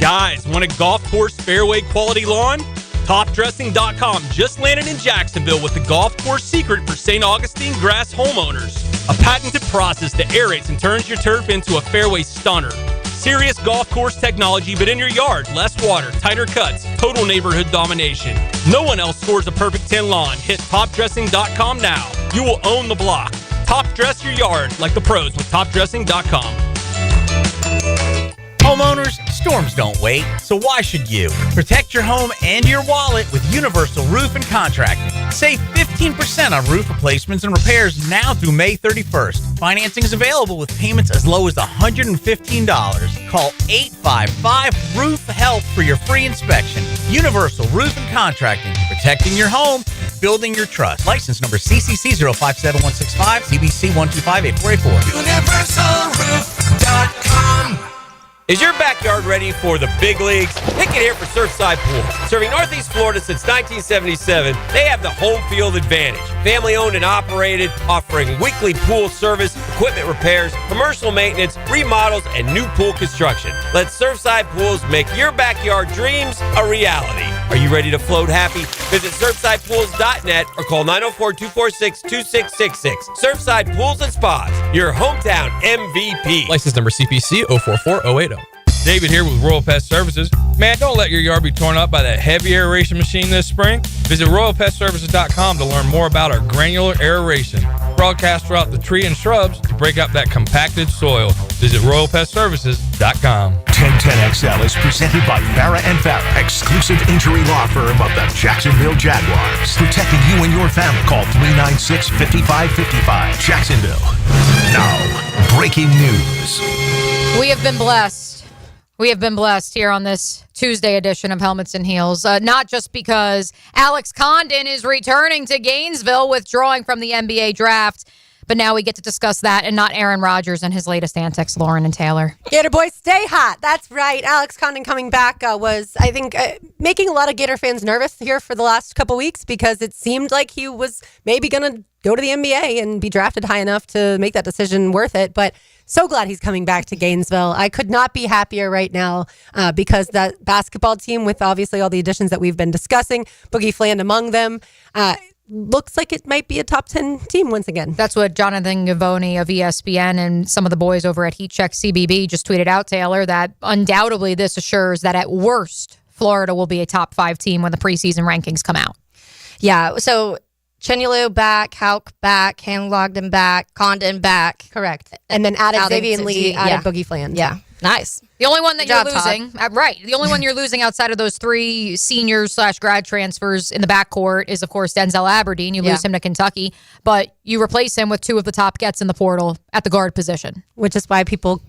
Speaker 24: Guys, want a golf course fairway quality lawn? Topdressing.com just landed in Jacksonville with the golf course secret for St. Augustine grass homeowners. A patented process that aerates and turns your turf into a fairway stunner. Serious golf course technology, but in your yard. Less water, tighter cuts, total neighborhood domination. No one else scores a perfect 10 lawn. Hit topdressing.com now. You will own the block. Top dress your yard like the pros with topdressing.com.
Speaker 6: Homeowners, storms don't wait, so why should you? Protect your home and your wallet with Universal Roof and Contracting. Save 15% on roof replacements and repairs now through May 31st. Financing is available with payments as low as $115. Call 855-ROOF-HELP for your free inspection. Universal Roof and Contracting. Protecting your home, building your trust. License number CCC 057165, CBC 1258484.
Speaker 22: UniversalRoof.com.
Speaker 15: Is your backyard ready for the big leagues? Pick it here for Surfside Pools. Serving Northeast Florida since 1977, they have the home field advantage. Family owned and operated, offering weekly pool service, equipment repairs, commercial maintenance, remodels, and new pool construction. Let Surfside Pools make your backyard dreams a reality. Are you ready to float happy? Visit surfsidepools.net or call 904-246-2666. Surfside Pools and Spas, your hometown MVP.
Speaker 25: License number CPC 044080.
Speaker 24: David here with Royal Pest Services. Man, don't let your yard be torn up by that heavy aeration machine this spring. Visit RoyalPestServices.com to learn more about our granular aeration. Broadcast throughout the tree and shrubs to break up that compacted soil. Visit RoyalPestServices.com.
Speaker 1: 1010XL is presented by Farah & Farah, exclusive injury law firm of the Jacksonville Jaguars. Protecting you and your family. Call 396-5555. Jacksonville. Now, breaking news.
Speaker 5: We have been blessed. We have been blessed here on this Tuesday edition of Helmets and Heels, not just because Alex Condon is returning to Gainesville, withdrawing from the NBA draft, but now we get to discuss that and not Aaron Rodgers and his latest antics, Lauren and Taylor.
Speaker 4: Gator boys, stay hot. That's right. Alex Condon coming back was, I think, making a lot of Gator fans nervous here for the last couple weeks because it seemed like he was maybe going to go to the NBA and be drafted high enough to make that decision worth it. But so glad he's coming back to Gainesville. I could not be happier right now because that basketball team, with obviously all the additions that we've been discussing, Boogie Fland among them, looks like it might be a top 10 team once again.
Speaker 5: That's what Jonathan Givony of ESPN and some of the boys over at Heat Check CBB just tweeted out, Taylor, that undoubtedly this assures that at worst, Florida will be a top 5 team when the preseason rankings come out.
Speaker 2: Yeah, so Chenulu back, Hauk back, Hanlogden back, Condon back.
Speaker 4: Correct. And then added Xavier Lee, added Boogie Fland.
Speaker 2: Yeah, nice.
Speaker 5: The only one that
Speaker 2: Good
Speaker 5: you're
Speaker 2: job,
Speaker 5: losing, right? The only one you're losing outside of those 3 seniors/grad transfers in the backcourt is, of course, Denzel Aberdeen. You lose him to Kentucky, but you replace him with 2 of the top gets in the portal at the guard position,
Speaker 4: which is why people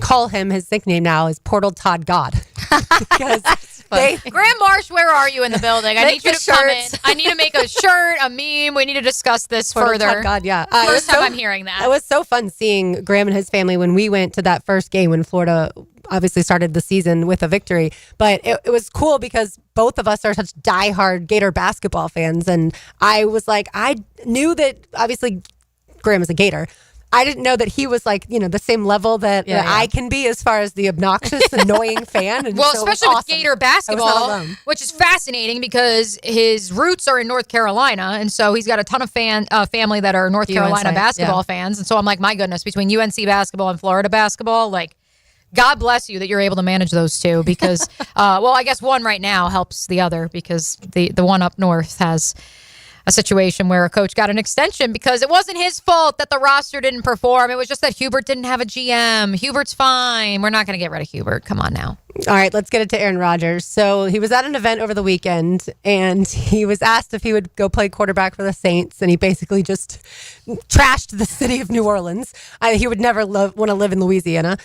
Speaker 4: call him, his nickname now is Portal Todd God. Because
Speaker 5: Graham Marsh, where are you in the building? I need you to come in. I need to make a shirt, a meme. We need to discuss this
Speaker 4: Portal
Speaker 5: further.
Speaker 4: Todd God, yeah.
Speaker 5: First time I'm hearing that.
Speaker 4: It was so fun seeing Graham and his family when we went to that first game when Florida obviously started the season with a victory. But it was cool because both of us are such diehard Gator basketball fans. And I was like, I knew that obviously Graham is a Gator. I didn't know that he was like, the same level that I can be as far as the obnoxious, annoying fan. And
Speaker 5: well,
Speaker 4: so
Speaker 5: especially with Gator basketball,
Speaker 4: which
Speaker 5: is fascinating because his roots are in North Carolina. And so he's got a ton of family that are North Carolina basketball fans. And so I'm like, my goodness, between UNC basketball and Florida basketball, like, God bless you that you're able to manage those two because, I guess one right now helps the other because the one up north has a situation where a coach got an extension because it wasn't his fault that the roster didn't perform. It was just that Hubert didn't have a GM. Hubert's fine. We're not going to get rid of Hubert. Come on now.
Speaker 4: All right, let's get it to Aaron Rodgers. So he was at an event over the weekend, and he was asked if he would go play quarterback for the Saints, and he basically just trashed the city of New Orleans. He would never want to live in Louisiana.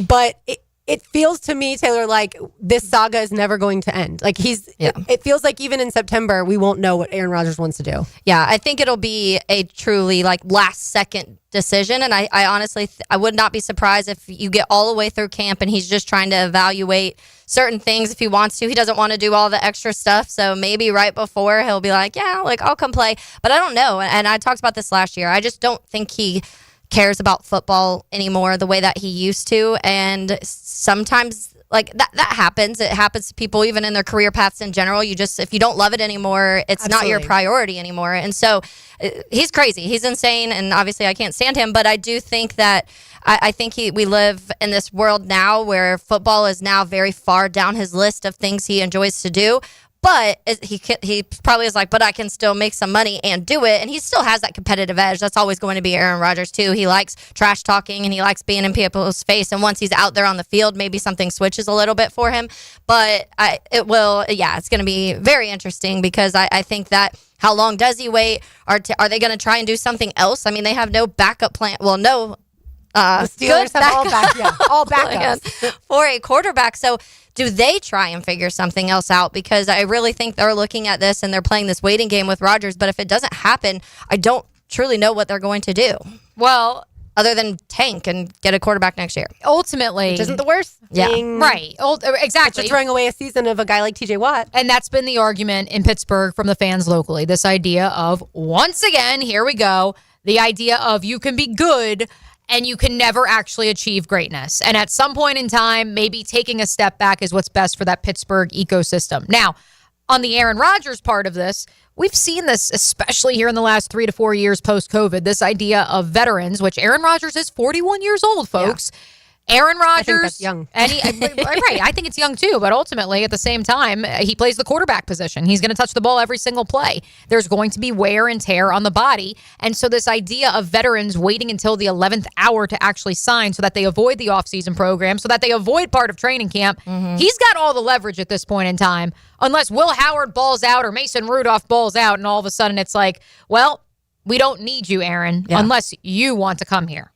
Speaker 4: But it feels to me, Taylor, like this saga is never going to end. Like it feels like even in September, we won't know what Aaron Rodgers wants to do.
Speaker 2: Yeah, I think it'll be a truly last second decision. And I honestly, I would not be surprised if you get all the way through camp and he's just trying to evaluate certain things if he wants to. He doesn't want to do all the extra stuff. So maybe right before he'll be like, I'll come play. But I don't know. And I talked about this last year. I just don't think he cares about football anymore the way that he used to. And sometimes that happens. It happens to people even in their career paths in general. If you don't love it anymore, it's not your priority anymore. And so he's crazy. He's insane. And obviously I can't stand him, but I do think that I think we live in this world now where football is now very far down his list of things he enjoys to do. But he probably is like, but I can still make some money and do it. And he still has that competitive edge. That's always going to be Aaron Rodgers, too. He likes trash talking and he likes being in people's face. And once he's out there on the field, maybe something switches a little bit for him. But it's going to be very interesting because I think that how long does he wait? Are they going to try and do something else? I mean, they have no backup plan. Well, no.
Speaker 4: The Steelers have all backups
Speaker 2: for a quarterback. So do they try and figure something else out? Because I really think they're looking at this and they're playing this waiting game with Rodgers. But if it doesn't happen, I don't truly know what they're going to do.
Speaker 5: Well,
Speaker 2: other than tank and get a quarterback next year.
Speaker 5: Ultimately.
Speaker 4: Which isn't the worst thing.
Speaker 5: Right. Exactly.
Speaker 4: You're throwing away a season of a guy like TJ Watt.
Speaker 5: And that's been the argument in Pittsburgh from the fans locally. This idea of, once again, here we go, the idea of you can be good and you can never actually achieve greatness. And at some point in time, maybe taking a step back is what's best for that Pittsburgh ecosystem. Now, on the Aaron Rodgers part of this, we've seen this, especially here in the last 3 to 4 years post-COVID, this idea of veterans, which Aaron Rodgers is 41 years old, folks. Yeah. Aaron Rodgers,
Speaker 4: I think that's young.
Speaker 5: Right, I think it's young too, but ultimately at the same time, he plays the quarterback position. He's going to touch the ball every single play. There's going to be wear and tear on the body. And so this idea of veterans waiting until the 11th hour to actually sign so that they avoid the offseason program, so that they avoid part of training camp, he's got all the leverage at this point in time, unless Will Howard balls out or Mason Rudolph balls out, and all of a sudden it's like, well, we don't need you, Aaron, unless you want to come here.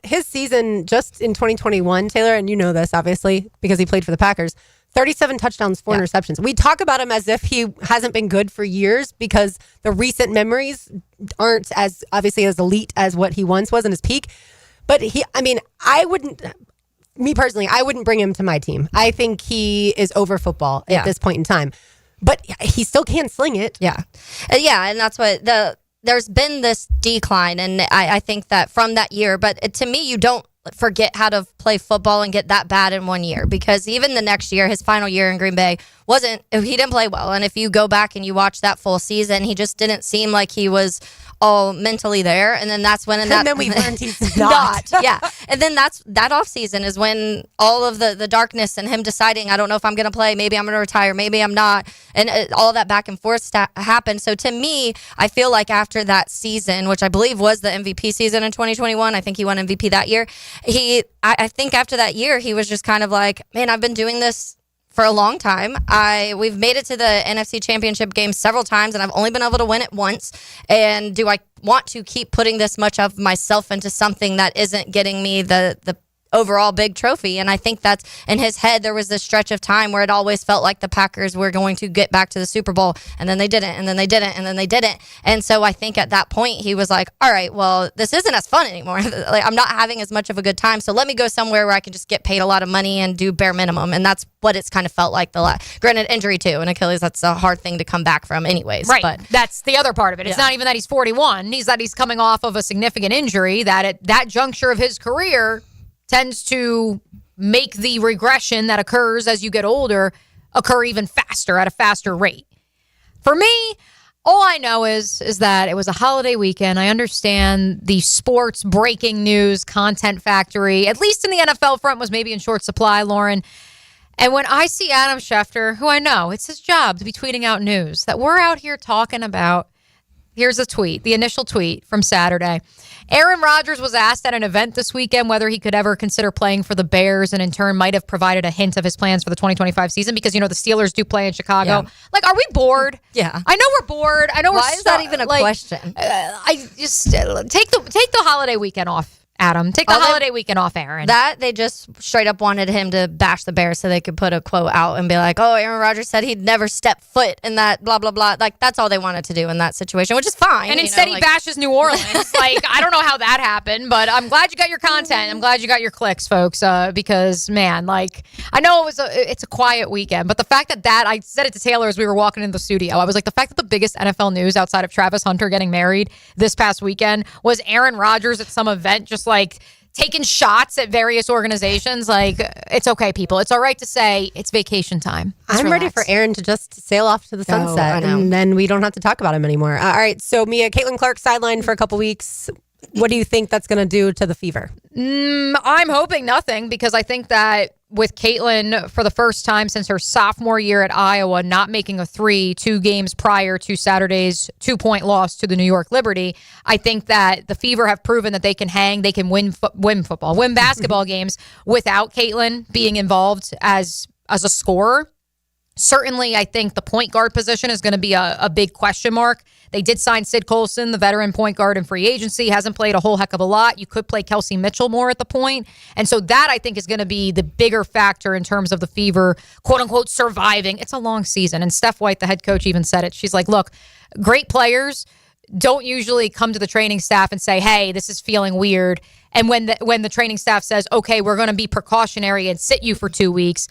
Speaker 4: His season just in 2021, Taylor, and you know this obviously because he played for the Packers, 37 touchdowns, 4 interceptions. We talk about him as if he hasn't been good for years because the recent memories aren't as obviously as elite as what he once was in his peak. But I wouldn't bring him to my team. I think he is over football at this point in time. But he still can sling it.
Speaker 2: Yeah. And that's what there's been this decline, and I think that from that year, but to me, you don't, forget how to play football and get that bad in 1 year, because even the next year, his final year in Green Bay, he didn't play well. And if you go back and you watch that full season, he just didn't seem like he was all mentally there. And then that's when,
Speaker 4: and then we learned he's not.
Speaker 2: Yeah. And then that off season is when all of the darkness and him deciding, I don't know if I'm going to play, maybe I'm going to retire, maybe I'm not. And all that back and forth happened. So to me, I feel like after that season, which I believe was the MVP season in 2021, I think he won MVP that year. I think after that year, he was just kind of like, man, I've been doing this for a long time. We've made it to the NFC Championship game several times, and I've only been able to win it once. And do I want to keep putting this much of myself into something that isn't getting me the overall big trophy? And I think that's in his head. There was this stretch of time where it always felt like the Packers were going to get back to the Super Bowl, and then they didn't, and then they didn't, and then they didn't. And so I think at that point he was like, all right, well, this isn't as fun anymore. Like, I'm not having as much of a good time, so let me go somewhere where I can just get paid a lot of money and do bare minimum. And that's what it's kind of felt like granted, injury too, and Achilles, that's a hard thing to come back from anyways.
Speaker 5: Right.
Speaker 2: But
Speaker 5: that's the other part of it. It's not even that he's 41. He's coming off of a significant injury that at that juncture of his career tends to make the regression that occurs as you get older occur even faster, at a faster rate. For me, all I know is that it was a holiday weekend. I understand the sports breaking news content factory, at least in the NFL front, was maybe in short supply, Lauren. And when I see Adam Schefter, who I know, it's his job to be tweeting out news that we're out here talking about. Here's a tweet, the initial tweet from Saturday. Aaron Rodgers was asked at an event this weekend whether he could ever consider playing for the Bears, and in turn might have provided a hint of his plans for the 2025 season, because, the Steelers do play in Chicago.
Speaker 2: Yeah.
Speaker 5: Like, are we bored?
Speaker 2: Yeah.
Speaker 5: I know we're bored. I know
Speaker 2: Why is that even a question?
Speaker 5: I just take the holiday weekend off, Adam. Take the holiday weekend off, Aaron.
Speaker 2: That they just straight up wanted him to bash the Bears so they could put a quote out and be like, oh, Aaron Rodgers said he'd never step foot in that blah, blah, blah. Like, that's all they wanted to do in that situation, which is fine.
Speaker 5: And instead he bashes New Orleans. Like, I don't know how that happened, but I'm glad you got your content. I'm glad you got your clicks, folks, because, man, like, I know it's a quiet weekend, but the fact that I said it to Taylor as we were walking into the studio. I was like, the fact that the biggest NFL news outside of Travis Hunter getting married this past weekend was Aaron Rodgers at some event just like taking shots at various organizations. Like, it's okay, people. It's all right to say it's vacation time.
Speaker 4: I'm ready for Aaron to just sail off to the sunset, and then we don't have to talk about him anymore. All right, so Mia, Caitlin Clark sidelined for a couple weeks. What do you think that's going to do to the Fever?
Speaker 5: I'm hoping nothing, because I think that with Caitlin, for the first time since her sophomore year at Iowa, not making a 2 games prior to Saturday's 2-point loss to the New York Liberty, I think that the Fever have proven that they can hang, they can win basketball games without Caitlin being involved as a scorer. Certainly, I think the point guard position is going to be a big question mark. They did sign Sid Colson, the veteran point guard in free agency. Hasn't played a whole heck of a lot. You could play Kelsey Mitchell more at the point. And so that, I think, is going to be the bigger factor in terms of the Fever, quote-unquote, surviving. It's a long season. And Steph White, the head coach, even said it. She's like, look, great players don't usually come to the training staff and say, hey, this is feeling weird. And when the training staff says, okay, we're going to be precautionary and sit you for 2 weeks,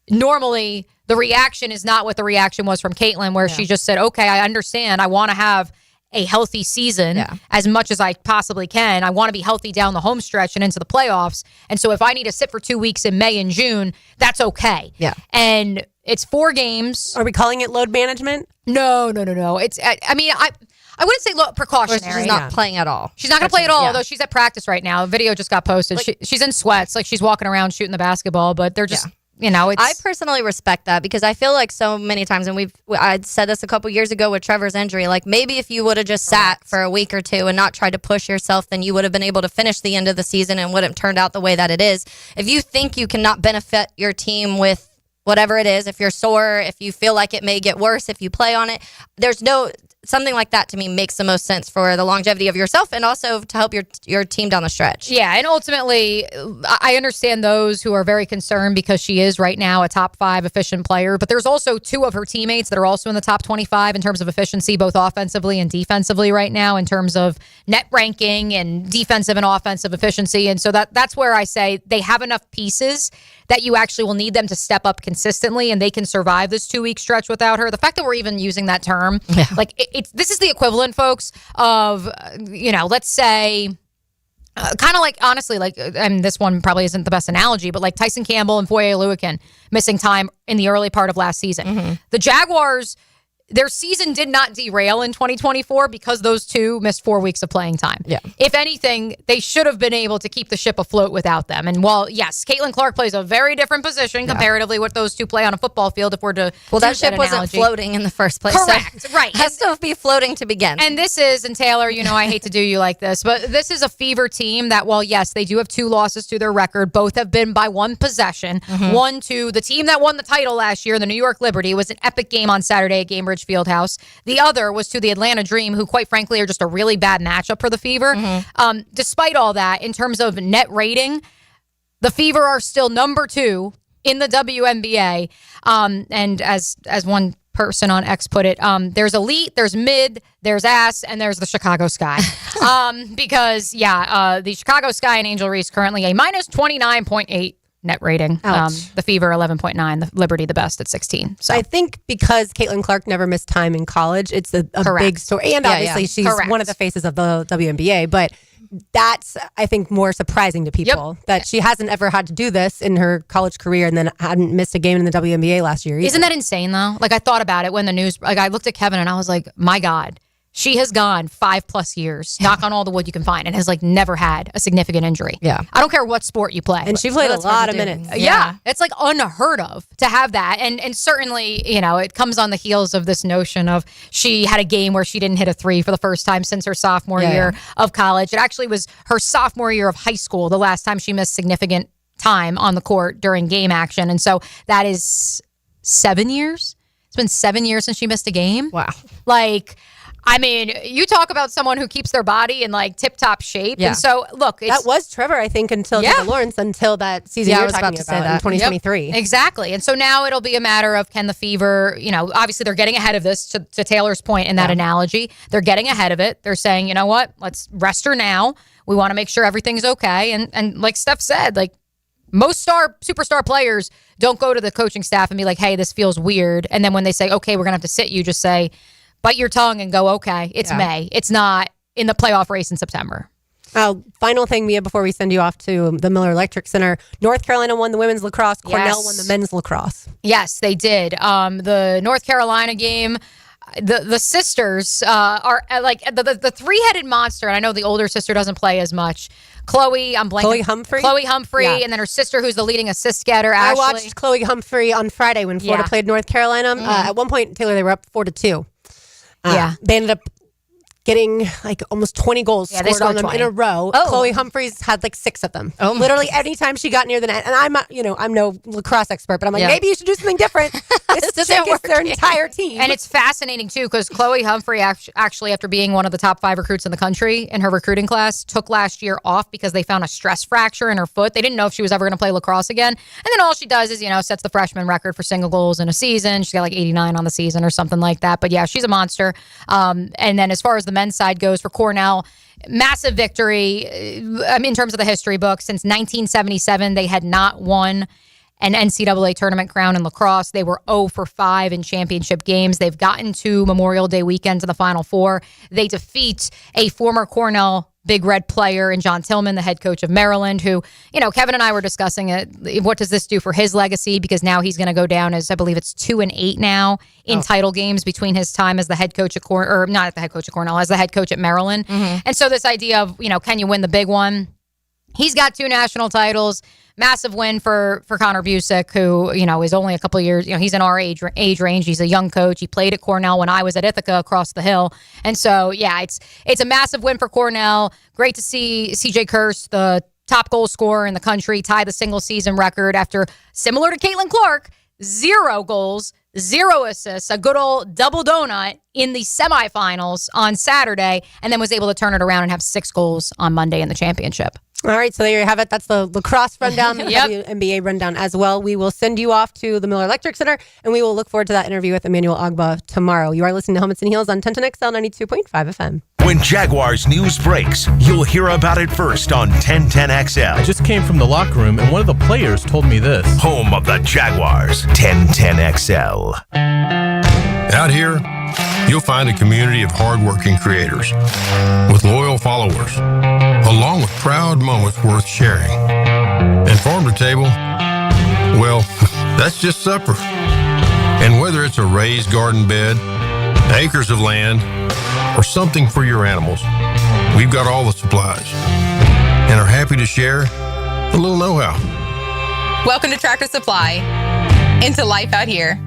Speaker 5: normally the reaction is not what the reaction was from Caitlin, where she just said, okay, I understand. I want to have a healthy season as much as I possibly can. I want to be healthy down the home stretch and into the playoffs. And so if I need to sit for 2 weeks in May and June, that's okay.
Speaker 2: Yeah.
Speaker 5: And it's 4 games.
Speaker 4: Are we calling it load management?
Speaker 5: No. It's, I mean, I wouldn't say precautionary.
Speaker 2: She's not playing at all.
Speaker 5: She's not going to play at all, although she's at practice right now. A video just got posted. She's in sweats, like she's walking around shooting the basketball, but they're just...
Speaker 2: I personally respect that, because I feel like so many times, and I said this a couple years ago with Trevor's injury, like maybe if you would have just sat for a week or two and not tried to push yourself, then you would have been able to finish the end of the season and wouldn't have turned out the way that it is. If you think you cannot benefit your team with whatever it is, if you're sore, if you feel like it may get worse if you play on it, something like that to me makes the most sense for the longevity of yourself and also to help your team down the stretch.
Speaker 5: Yeah, and ultimately, I understand those who are very concerned because she is right now a top 5 efficient player, but there's also 2 of her teammates that are also in the top 25 in terms of efficiency, both offensively and defensively right now in terms of net ranking and defensive and offensive efficiency. And so that's where I say they have enough pieces that you actually will need them to step up consistently, and they can survive this 2-week stretch without her. The fact that we're even using that term, this is the equivalent, folks, of, let's say, Kind of like, honestly, like, and this one probably isn't the best analogy, but like Tyson Campbell and Foye Oluokun missing time in the early part of last season. The Jaguars, their season did not derail in 2024 because those two missed 4 weeks of playing time.
Speaker 2: Yeah.
Speaker 5: If anything, they should have been able to keep the ship afloat without them. And while, yes, Caitlin Clark plays a very different position comparatively what those two play on a football field, if we're to
Speaker 2: that ship wasn't floating in the first place.
Speaker 5: Correct.
Speaker 2: So
Speaker 5: Right.
Speaker 2: Has to be floating to begin.
Speaker 5: And this is, and Taylor, you know, I hate to do you like this, but this is a Fever team that, while yes, they do have 2 losses to their record, both have been by 1 possession. One to the team that won the title last year, the New York Liberty. It was an epic game on Saturday at Gainbridge Fieldhouse. The other was to the Atlanta Dream, who quite frankly are just a really bad matchup for the Fever. Despite all that, in terms of net rating, the Fever are still number 2 in the WNBA. And as one person on X put it, there's elite, there's mid, there's ass, and there's the Chicago Sky. Because, the Chicago Sky and Angel Reese currently a minus 29.8 net rating. The Fever 11.9, the Liberty the best at 16. So
Speaker 4: I think because Caitlin Clark never missed time in college, it's a big story. And obviously she's one of the faces of the WNBA, but that's, I think, more surprising to people that she hasn't ever had to do this in her college career and then hadn't missed a game in the WNBA last year either.
Speaker 5: Isn't that insane though? Like, I thought about it when the news, like, I looked at Kevin and I was like, my God. She has gone 5+ years, knock on all the wood you can find, and has like never had a significant injury.
Speaker 2: Yeah.
Speaker 5: I don't care what sport you play.
Speaker 4: And she played a lot of minutes.
Speaker 5: Yeah. It's like unheard of to have that. And certainly, you know, it comes on the heels of this notion of she had a game where she didn't hit a 3 for the first time since her sophomore year of college. It actually was her sophomore year of high school, the last time she missed significant time on the court during game action. And so that is 7 years. It's been 7 years since she missed a game.
Speaker 2: Wow.
Speaker 5: Like, I mean, you talk about someone who keeps their body in like tip-top shape.
Speaker 2: Yeah.
Speaker 5: And so, look,
Speaker 4: that was Trevor, I think, until Trevor Lawrence, until that season
Speaker 2: I
Speaker 4: you're
Speaker 2: was
Speaker 4: talking
Speaker 2: about to say
Speaker 4: in
Speaker 2: that.
Speaker 4: 2023.
Speaker 5: Exactly. And so now it'll be a matter of, can the Fever, you know, obviously they're getting ahead of this, to Taylor's point in that analogy. They're getting ahead of it. They're saying, you know what, let's rest her now. We want to make sure everything's okay. And like Steph said, like, most superstar players don't go to the coaching staff and be like, hey, this feels weird. And then when they say, okay, we're going to have to sit you, just say, bite your tongue and go, okay, it's May. It's not in the playoff race in September.
Speaker 4: Final thing, Mia, before we send you off to the Miller Electric Center. North Carolina won the women's lacrosse. Cornell won the men's lacrosse.
Speaker 5: Yes, they did. The North Carolina game, the sisters are like the 3-headed monster. And I know the older sister doesn't play as much. Chloe Humphrey, and then her sister, who's the leading assist getter, Ashley.
Speaker 4: I watched Chloe Humphrey on Friday when Florida played North Carolina. At one point, Taylor, they were up 4-2. They ended up getting like almost 20 goals scored on them 20 in a row. Chloe Humphreys had like 6 of them. Literally anytime she got near the net. And I'm no lacrosse expert, but I'm like, maybe you should do something different. It's their entire team.
Speaker 5: And it's fascinating too, because Chloe Humphrey actually, after being one of the top 5 recruits in the country in her recruiting class, took last year off because they found a stress fracture in her foot. They didn't know if she was ever going to play lacrosse again. And then all she does is, sets the freshman record for single goals in a season. She's got like 89 on the season or something like that. But yeah, she's a monster. And then as far as the men's side goes for Cornell, massive victory. In terms of the history book, since 1977, they had not won an NCAA tournament crown in lacrosse. They were 0-5 in championship games. They've gotten to Memorial Day weekend to the Final Four. They defeat a former Cornell Big Red player in John Tillman, the head coach of Maryland, who, Kevin and I were discussing it. What does this do for his legacy? Because now he's going to go down as, I believe it's 2-8 now in title games between his time as the head coach at not the head coach at Cornell, as the head coach at Maryland. And so this idea of, can you win the big one? He's got 2 national titles. Massive win for Connor Busick, who, is only a couple of years, he's in our age range. He's a young coach. He played at Cornell when I was at Ithaca across the hill. And so, it's a massive win for Cornell. Great to see CJ Kirst, the top goal scorer in the country, tie the single season record after, similar to Caitlin Clark, 0 goals, 0 assists, a good old double donut in the semifinals on Saturday, and then was able to turn it around and have 6 goals on Monday in the championship.
Speaker 4: All right, so there you have it. That's the lacrosse rundown, the WNBA rundown as well. We will send you off to the Miller Electric Center, and we will look forward to that interview with Emmanuel Ogba tomorrow. You are listening to Helmets and Heels on 1010XL 92.5 FM.
Speaker 1: When Jaguars news breaks, you'll hear about it first on 1010XL.
Speaker 17: I just came from the locker room, and one of the players told me this.
Speaker 1: Home of the Jaguars, 1010XL.
Speaker 7: Out here, you'll find a community of hardworking creators with loyal loyal followers, along with proud moments worth sharing. And farm to table, well, that's just supper. And whether it's a raised garden bed, acres of land, or something for your animals, we've got all the supplies and are happy to share a little know-how.
Speaker 8: Welcome to Tractor Supply. Into life out here.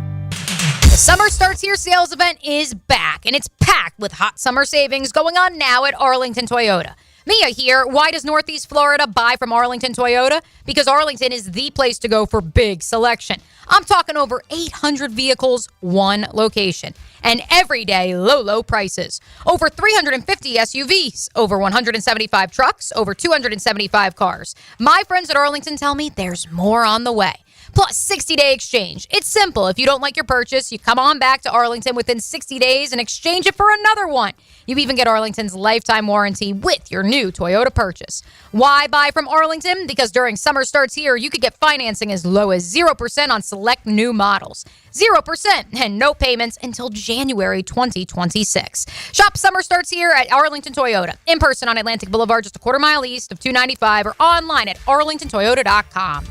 Speaker 5: The Summer Starts Here sales event is back, and it's packed with hot summer savings going on now at Arlington Toyota. Mia here. Why does Northeast Florida buy from Arlington Toyota? Because Arlington is the place to go for big selection. I'm talking over 800 vehicles, one location. And everyday low prices. Over 350 SUVs, over 175 trucks, over 275 cars. My friends at Arlington tell me there's more on the way. Plus 60-day exchange. It's simple. If you don't like your purchase, you come on back to Arlington within 60 days and exchange it for another one. You even get Arlington's lifetime warranty with your new Toyota purchase. Why buy from Arlington? Because during Summer Starts Here, you could get financing as low as 0% on select new models. 0% and no payments until January 2026. Shop Summer Starts Here at Arlington Toyota. In person on Atlantic Boulevard, just a quarter mile east of 295, or online at arlingtontoyota.com.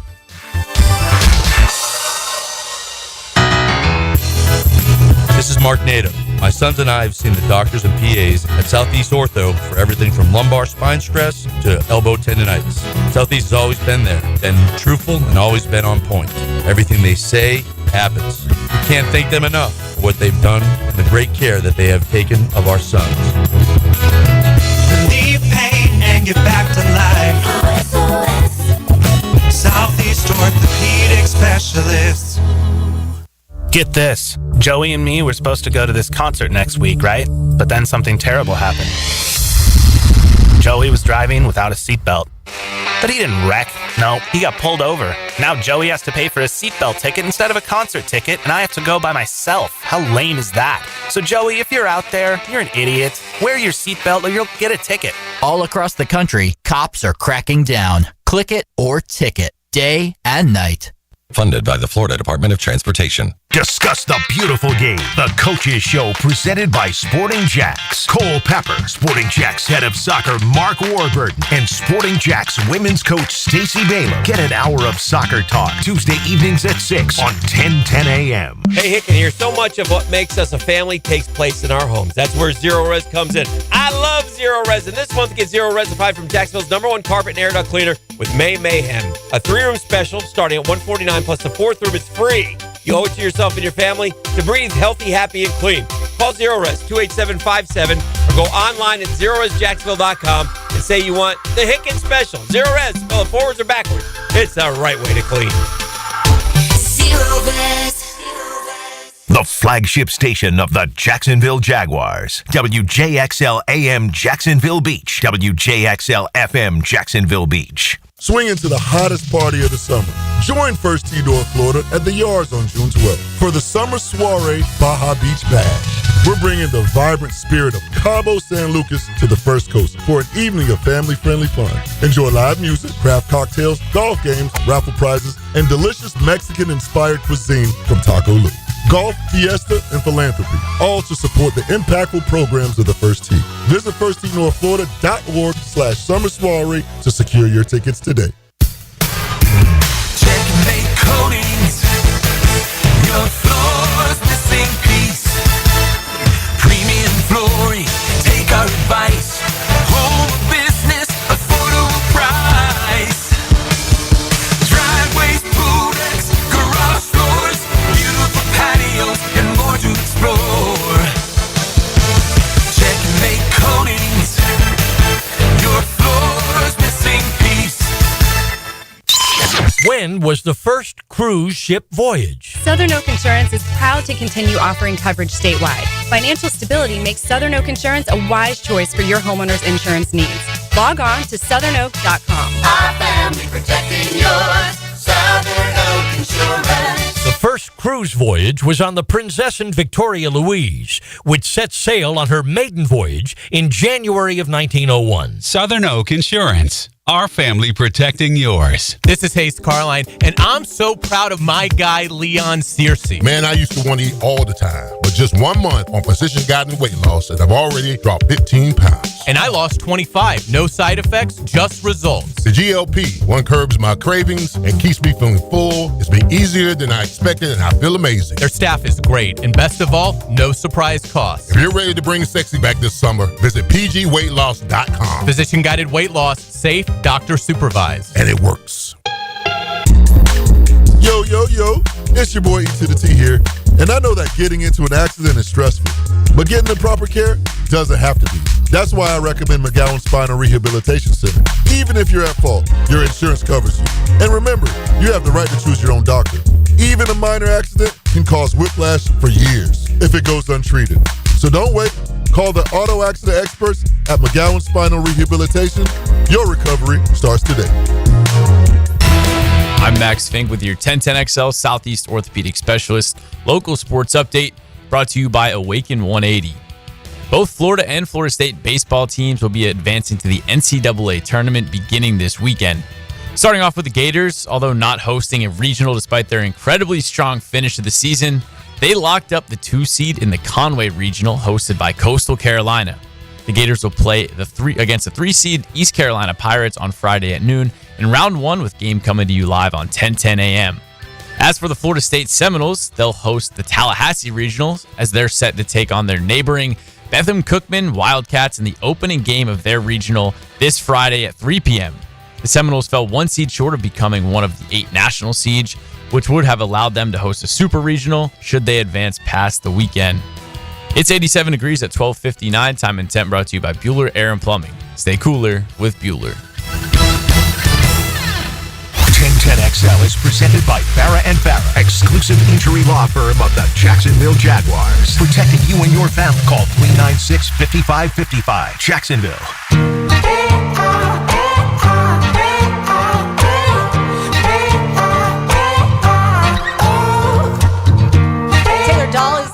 Speaker 9: This is Mark Nato. My sons and I have seen the doctors and PAs at Southeast Ortho for everything from lumbar spine stress to elbow tendonitis. Southeast has always been there, been truthful, and always been on point. Everything they say happens. We can't thank them enough for what they've done and the great care that they have taken of our sons.
Speaker 22: Relieve pain and get back to life. Southeast Orthopedic Specialists.
Speaker 10: Get this. Joey and me were supposed to go to this concert next week, right? But then something terrible happened. Joey was driving without a seatbelt. But he didn't wreck. No, he got pulled over. Now Joey has to pay for a seatbelt ticket instead of a concert ticket, and I have to go by myself. How lame is that? So Joey, if you're out there, you're an idiot. Wear your seatbelt or you'll get a ticket.
Speaker 11: All across the country, cops are cracking down. Click it or ticket, day and night.
Speaker 26: Funded by the Florida Department of Transportation.
Speaker 1: Discuss the beautiful game. The Coaches Show presented by Sporting Jacks. Cole Pepper, Sporting Jacks head of soccer Mark Warburton, and Sporting Jacks women's coach Stacey Baylor. Get an hour of soccer talk Tuesday evenings at 6 on 1010 a.m.
Speaker 15: Hey, Hicken here. So much of what makes us a family takes place in our homes. That's where Zero Res comes in. I love Zero Res, and this month get Zero Res applied from Jacksonville's #1 carpet and air duct cleaner with May Mayhem. A 3-room special starting at $149 plus the 4th room is free. You owe it to yourself and your family to breathe healthy, happy, and clean. Call Zero Res 28757 or go online at zeroresjacksonville.com and say you want the Hicken special. Zero Res, spell it forwards or backwards. It's the right way to clean.
Speaker 22: Zero Res.
Speaker 1: The flagship station of the Jacksonville Jaguars. WJXL AM Jacksonville Beach. WJXL FM Jacksonville Beach.
Speaker 27: Swing into the hottest party of the summer. Join First Tee Door Florida at the Yards on June 12th for the Summer Soiree Baja Beach Bash. We're bringing the vibrant spirit of Cabo San Lucas to the First Coast for an evening of family-friendly fun. Enjoy live music, craft cocktails, golf games, raffle prizes, and delicious Mexican-inspired cuisine from Taco Lu. Golf, fiesta, and philanthropy, all to support the impactful programs of the First Tee. Visit firstteenorthflorida.org/summer soiree to secure your tickets today.
Speaker 22: Checkmate Coatings. Your floor's missing piece. Premium flooring. Take our advice. Home business, affordable price. Driveways, pool decks, garage doors, beautiful patios, and more to explore. Checkmate Coatings. Your floor's missing piece.
Speaker 28: When was the first cruise ship voyage?
Speaker 13: Southern Oak Insurance is proud to continue offering coverage statewide. Financial stability makes Southern Oak Insurance a wise choice for your homeowner's insurance needs. Log on to southernoak.com.
Speaker 22: Our family protecting yours. Southern Oak Insurance.
Speaker 28: The first cruise voyage was on the Princess and Victoria Louise, which set sail on her maiden voyage in January of 1901.
Speaker 14: Southern Oak Insurance. our family protecting yours.
Speaker 3: This is Hayes Carline, and I'm so proud of my guy, Leon Searcy.
Speaker 27: Man, I used to want to eat all the time, but just 1 month on Precision Guided Weight Loss, and I've already dropped 15 pounds.
Speaker 3: And I lost 25. No side effects, just results.
Speaker 27: The GLP, one curbs my cravings and keeps me feeling full. It's been easier than I expected, and I feel amazing.
Speaker 3: Their staff is great, and best of all, no surprise costs.
Speaker 27: If you're ready to bring sexy back this summer, visit pgweightloss.com.
Speaker 3: Physician Guided Weight Loss, safe, doctor supervised.
Speaker 27: And it works. Yo, it's your boy E to the T here, and I know that getting into an accident is stressful, but getting the proper care doesn't have to be. That's why I recommend McGowan Spinal Rehabilitation Center. Even if you're at fault, your insurance covers you. And remember, you have the right to choose your own doctor. Even a minor accident can cause whiplash for years if it goes untreated. So don't wait. Call the auto accident experts at McGowan Spinal Rehabilitation. Your recovery starts today.
Speaker 12: I'm Max Fink with your 1010XL Southeast Orthopedic Specialist local sports update brought to you by Awaken 180. Both Florida and Florida State baseball teams will be advancing to the NCAA tournament beginning this weekend. Starting off with the Gators, although not hosting a regional despite their incredibly strong finish of the season, they locked up the 2 seed in the Conway Regional hosted by Coastal Carolina. The Gators will play against the 3 seed East Carolina Pirates on Friday at noon in round 1 with game coming to you live on 10:10 a.m. As for the Florida State Seminoles, they'll host the Tallahassee Regionals as they're set to take on their neighboring Bethlehem-Cookman Wildcats in the opening game of their regional this Friday at 3 p.m. The Seminoles fell 1 seed short of becoming one of the 8 national seeds, which would have allowed them to host a super regional should they advance past the weekend. It's 87 degrees at 12:59. Time and temp brought to you by Bueller Air and Plumbing. Stay cooler with Bueller.
Speaker 1: 1010XL is presented by Farah and Farah, exclusive injury law firm of the Jacksonville Jaguars. Protecting you and your family. Call 396-5555. Jacksonville.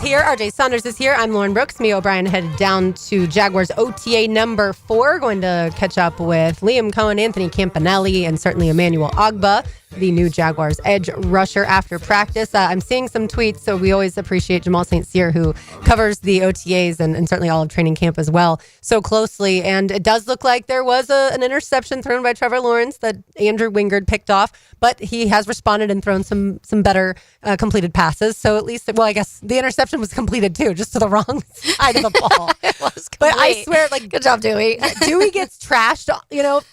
Speaker 4: Here, RJ Saunders is here. I'm Lauren Brooks. Me O'Brien headed down to Jaguars OTA number 4, going to catch up with Liam Cohen, Anthony Campanelli, and certainly Emmanuel Ogba, the new Jaguars edge rusher after practice. I'm seeing some tweets, so we always appreciate Jamal St. Cyr, who covers the OTAs and certainly all of training camp as well, so closely. And it does look like there was an interception thrown by Trevor Lawrence that Andrew Wingard picked off, but he has responded and thrown some better completed passes. So at least, well, I guess the interception was completed too, just to the wrong side of the ball.
Speaker 2: It was complete.
Speaker 4: But I swear, like,
Speaker 2: good job, Dewey.
Speaker 4: Dewey gets trashed,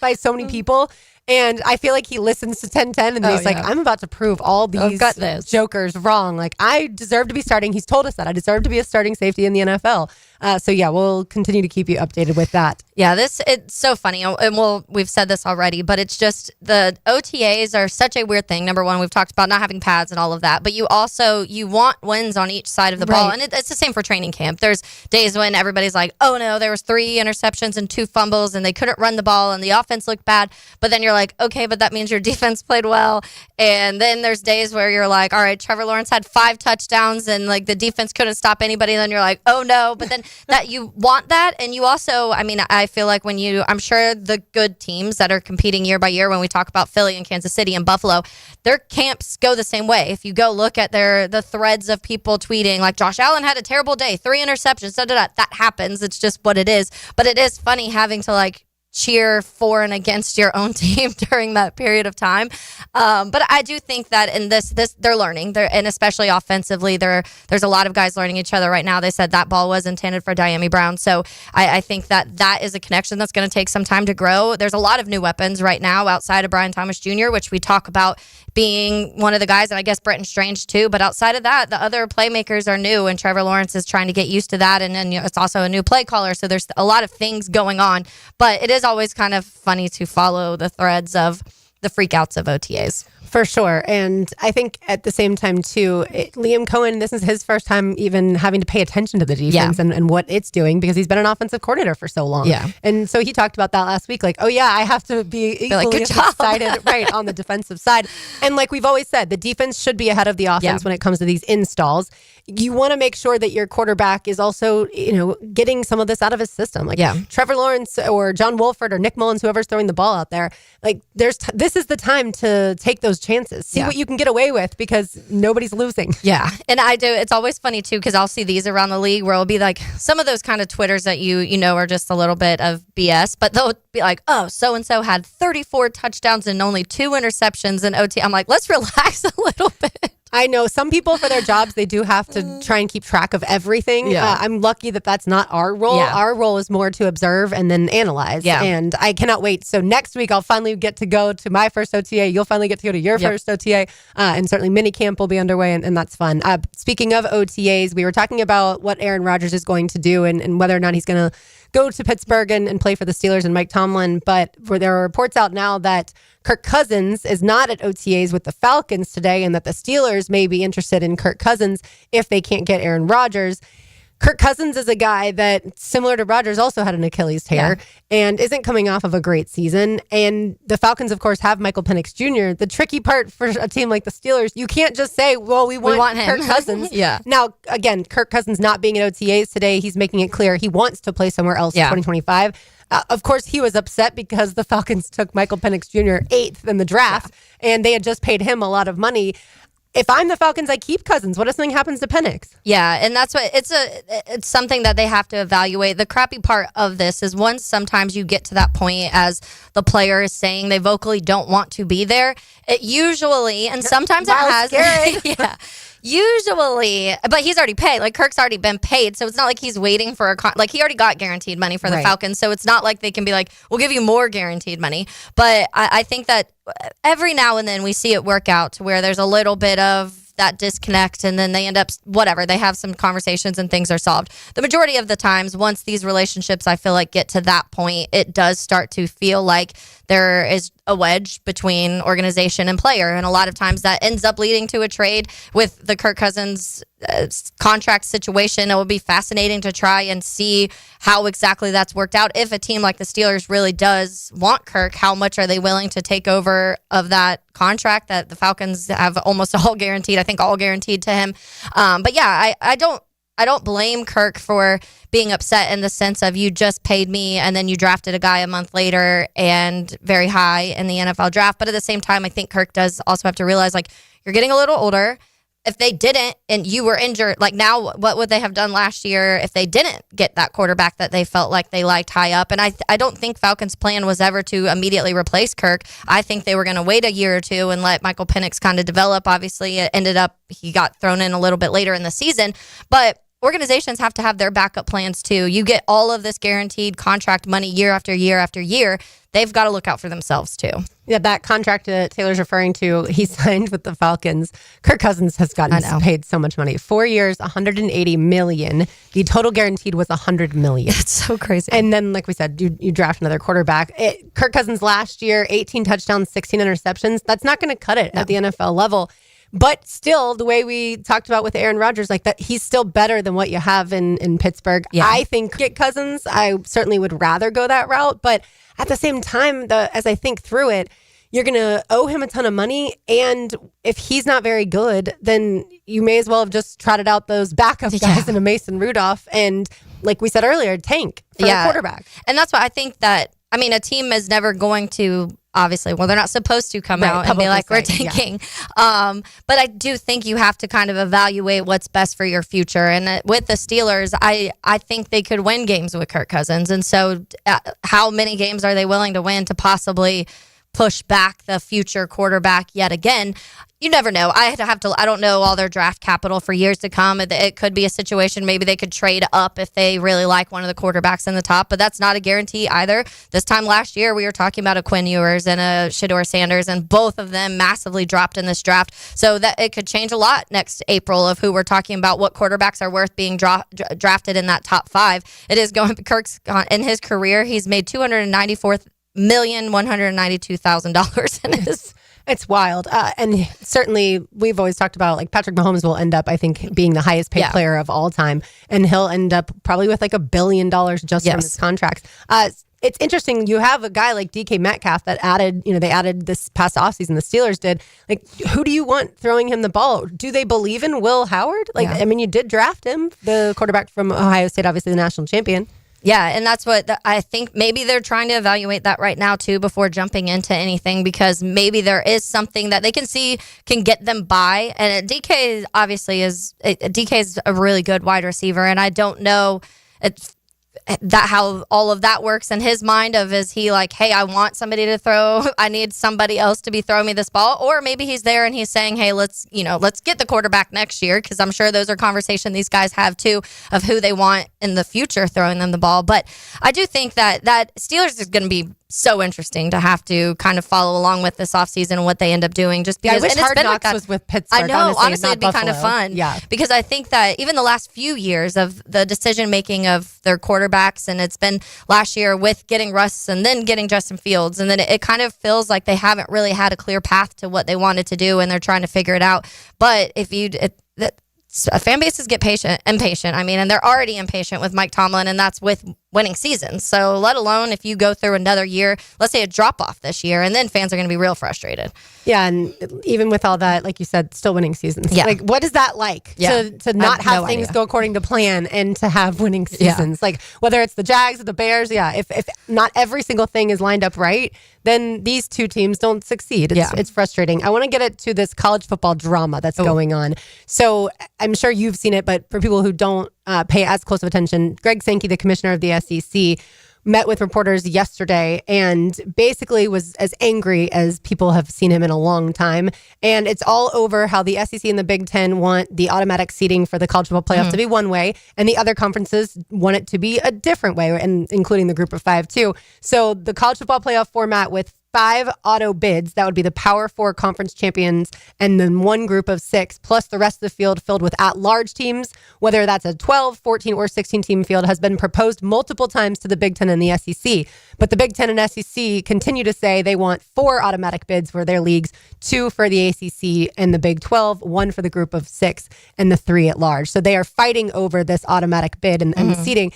Speaker 4: by so many people. And I feel like he listens to 1010 and he's like, I'm about to prove all these jokers wrong. Like, I deserve to be starting. He's told us that. I deserve to be a starting safety in the NFL. So, yeah, we'll continue to keep you updated with that.
Speaker 2: Yeah, it's so funny. And we've said this already, but it's just the OTAs are such a weird thing. Number one, we've talked about not having pads and all of that, but you want wins on each side of the ball. And it's the same for training camp. There's days when everybody's like, oh no, there was 3 interceptions and 2 fumbles and they couldn't run the ball and the offense looked bad. But then you're like, okay, but that means your defense played well. And then there's days where you're like, all right, Trevor Lawrence had 5 touchdowns and like the defense couldn't stop anybody. And then you're like, oh no. But then that you want that. And you also, I feel like I'm sure the good teams that are competing year by year, when we talk about Philly and Kansas City and Buffalo, their camps go the same way. If you go look at the threads of people tweeting like Josh Allen had a terrible day, 3 interceptions, that happens. It's just what it is. But it is funny having to cheer for and against your own team during that period of time. But I do think that in this they're learning, and especially offensively, there's a lot of guys learning each other right now. They said that ball was intended for Diami Brown. So I think that is a connection that's going to take some time to grow. There's a lot of new weapons right now outside of Brian Thomas Jr., which we talk about being one of the guys, and I guess Brenton Strange too. But outside of that, the other playmakers are new, and Trevor Lawrence is trying to get used to that. And then it's also a new play caller. So there's a lot of things going on. But it is always kind of funny to follow the threads of the freakouts of OTAs.
Speaker 4: For sure. And I think at the same time, too, Liam Cohen, this is his first time even having to pay attention to the defense and what it's doing because he's been an offensive coordinator for so long.
Speaker 2: Yeah.
Speaker 4: And so he talked about that last week, like, oh, yeah, I have to be equally
Speaker 2: good job.
Speaker 4: excited on the defensive side. And like we've always said, the defense should be ahead of the offense when it comes to these installs. You want to make sure that your quarterback is also, getting some of this out of his system. Like Trevor Lawrence or John Wolford or Nick Mullins, whoever's throwing the ball out there. Like this is the time to take those chances. See what you can get away with because nobody's losing.
Speaker 2: Yeah. And I do. It's always funny too because I'll see these around the league where it'll be like some of those kind of Twitters that you know are just a little bit of BS, but they'll be like, oh, so-and-so had 34 touchdowns and only 2 interceptions in OT. I'm like, let's relax a little bit.
Speaker 4: I know some people for their jobs, they do have to try and keep track of everything.
Speaker 2: Yeah.
Speaker 4: I'm lucky that that's not our role.
Speaker 2: Yeah.
Speaker 4: Our role is more to observe and then analyze.
Speaker 2: Yeah.
Speaker 4: And I cannot wait. So next week, I'll finally get to go to my first OTA. You'll finally get to go to your first OTA. And certainly minicamp will be underway and that's fun. Speaking of OTAs, we were talking about what Aaron Rodgers is going to do and whether or not he's going to go to Pittsburgh and play for the Steelers and Mike Tomlin. But there are reports out now that Kirk Cousins is not at OTAs with the Falcons today and that the Steelers may be interested in Kirk Cousins if they can't get Aaron Rodgers. Kirk Cousins is a guy that, similar to Rodgers, also had an Achilles tear and isn't coming off of a great season. And the Falcons, of course, have Michael Penix Jr. The tricky part for a team like the Steelers, you can't just say, well, we want
Speaker 2: him.
Speaker 4: Kirk Cousins. Now, again, Kirk Cousins not being at OTAs today, he's making it clear he wants to play somewhere else in 2025. Of course, he was upset because the Falcons took Michael Penix Jr. 8th in the draft, and they had just paid him a lot of money. If I'm the Falcons, I keep Cousins. What if something happens to Penix?
Speaker 2: Yeah, and that's what it's something that they have to evaluate. The crappy part of this is once sometimes you get to that point as the player is saying they vocally don't want to be there, it usually, and sometimes it has. Usually, but he's already paid. Like Kirk's already been paid, so it's not like he's waiting for like he already got guaranteed money for the Falcons. So it's not like they can be like, we'll give you more guaranteed money. But I think that every now and then we see it work out to where there's a little bit of that disconnect and then they end up they have some conversations and things are solved. The majority of the times once these relationships I feel like get to that point, it does start to feel like there is a wedge between organization and player, and a lot of times that ends up leading to a trade. With the Kirk Cousins contract situation, it will be fascinating to try and see how exactly that's worked out. If a team like the Steelers really does want Kirk, how much are they willing to take over of that contract that the Falcons have almost all guaranteed? I think all guaranteed to him. But yeah, I don't blame Kirk for being upset in the sense of you just paid me and then you drafted a guy a month later and very high in the NFL draft. But at the same time, I think Kirk does also have to realize like you're getting a little older. If they didn't and you were injured, like now what would they have done last year if they didn't get that quarterback that they felt like they liked high up? And I don't think Falcons' plan was ever to immediately replace Kirk. I think they were going to wait a year or two and let Michael Penix kind of develop. Obviously, it ended up he got thrown in a little bit later in the season. But organizations have to have their backup plans too. You get all of this guaranteed contract money year after year after year. They've got to look out for themselves too.
Speaker 4: Yeah, that contract that Taylor's referring to, he signed with the Falcons. Kirk Cousins has gotten paid so much money. 4 years, $180 million. The total guaranteed was $100 million.
Speaker 2: It's so crazy.
Speaker 4: And then, like we said, you draft another quarterback. Kirk Cousins last year, 18 touchdowns, 16 interceptions. That's not going to cut it at the NFL level. But still, the way we talked about with Aaron Rodgers, like that, he's still better than what you have in Pittsburgh. Yeah. I think get Cousins. I certainly would rather go that route. But at the same time, as I think through it, you're going to owe him a ton of money. And if he's not very good, then you may as well have just trotted out those backup guys in a Mason Rudolph. And like we said earlier, tank for a quarterback.
Speaker 2: And that's why I think that, I mean, a team is never going to, obviously, well, they're not supposed to come out and be like, we're tanking. Yeah. But I do think you have to kind of evaluate what's best for your future. And with the Steelers, I think they could win games with Kirk Cousins. And so how many games are they willing to win to possibly push back the future quarterback yet again? You never know. I don't know all their draft capital for years to come. It could be a situation, maybe they could trade up if they really like one of the quarterbacks in the top, but that's not a guarantee either. This time last year, we were talking about a Quinn Ewers and a Shedeur Sanders, and both of them massively dropped in this draft. So that it could change a lot next April of who we're talking about, what quarterbacks are worth being drafted in that top 5. It is going, Kirk's in his career, he's made $294,192,000 in his
Speaker 4: It's wild. And certainly we've always talked about like Patrick Mahomes will end up, I think, being the highest paid player of all time. And he'll end up probably with like $1 billion just from his contracts. It's interesting. You have a guy like DK Metcalf that they added this past offseason, the Steelers did. Like, who do you want throwing him the ball? Do they believe in Will Howard? Like, I mean, you did draft him, the quarterback from Ohio State, obviously the national champion.
Speaker 2: Yeah, and that's what I think maybe they're trying to evaluate that right now, too, before jumping into anything, because maybe there is something that they can see can get them by. And DK obviously is a really good wide receiver, and I don't know that how all of that works in his mind is he like, hey, I want somebody to throw, I need somebody else to be throwing me this ball, or maybe he's there and he's saying, hey, let's get the quarterback next year, because I'm sure those are conversations these guys have too of who they want in the future throwing them the ball. But I do think that Steelers is going to be so interesting to have to kind of follow along with this offseason and what they end up doing. Just because
Speaker 4: I wish Hard Knocks was with Pittsburgh.
Speaker 2: I know, honestly
Speaker 4: it'd
Speaker 2: be kind of fun.
Speaker 4: Yeah,
Speaker 2: because I think that even the last few years of the decision making of their quarterbacks, and it's been last year with getting Russ and then getting Justin Fields, and then it kind of feels like they haven't really had a clear path to what they wanted to do, and they're trying to figure it out. But fan bases get impatient. I mean, and they're already impatient with Mike Tomlin, and that's with winning seasons. So let alone if you go through another year, let's say a drop off this year, and then fans are going to be real frustrated.
Speaker 4: Yeah, and even with all that, like you said, still winning seasons.
Speaker 2: Yeah.
Speaker 4: Like, what is that like to not have things go according to plan and to have winning seasons? Like, whether it's the Jags or the Bears, if not every single thing is lined up right, then these two teams don't succeed. It's frustrating. I want to get it to this college football drama that's going on. So I'm sure you've seen it, but for people who don't pay as close of attention, Greg Sankey, the commissioner of the SEC, met with reporters yesterday and basically was as angry as people have seen him in a long time. And it's all over how the SEC and the Big Ten want the automatic seeding for the college football playoff to be one way, and the other conferences want it to be a different way, and including the group of five too. So the college football playoff format with 5 auto bids, that would be the Power 4 conference champions, and then one group of 6, plus the rest of the field filled with at-large teams, whether that's a 12, 14, or 16-team field, has been proposed multiple times to the Big Ten and the SEC. But the Big Ten and SEC continue to say they want 4 automatic bids for their leagues, 2 for the ACC and the Big 12, 1 for the group of 6, and the 3 at large. So they are fighting over this automatic bid and the seeding.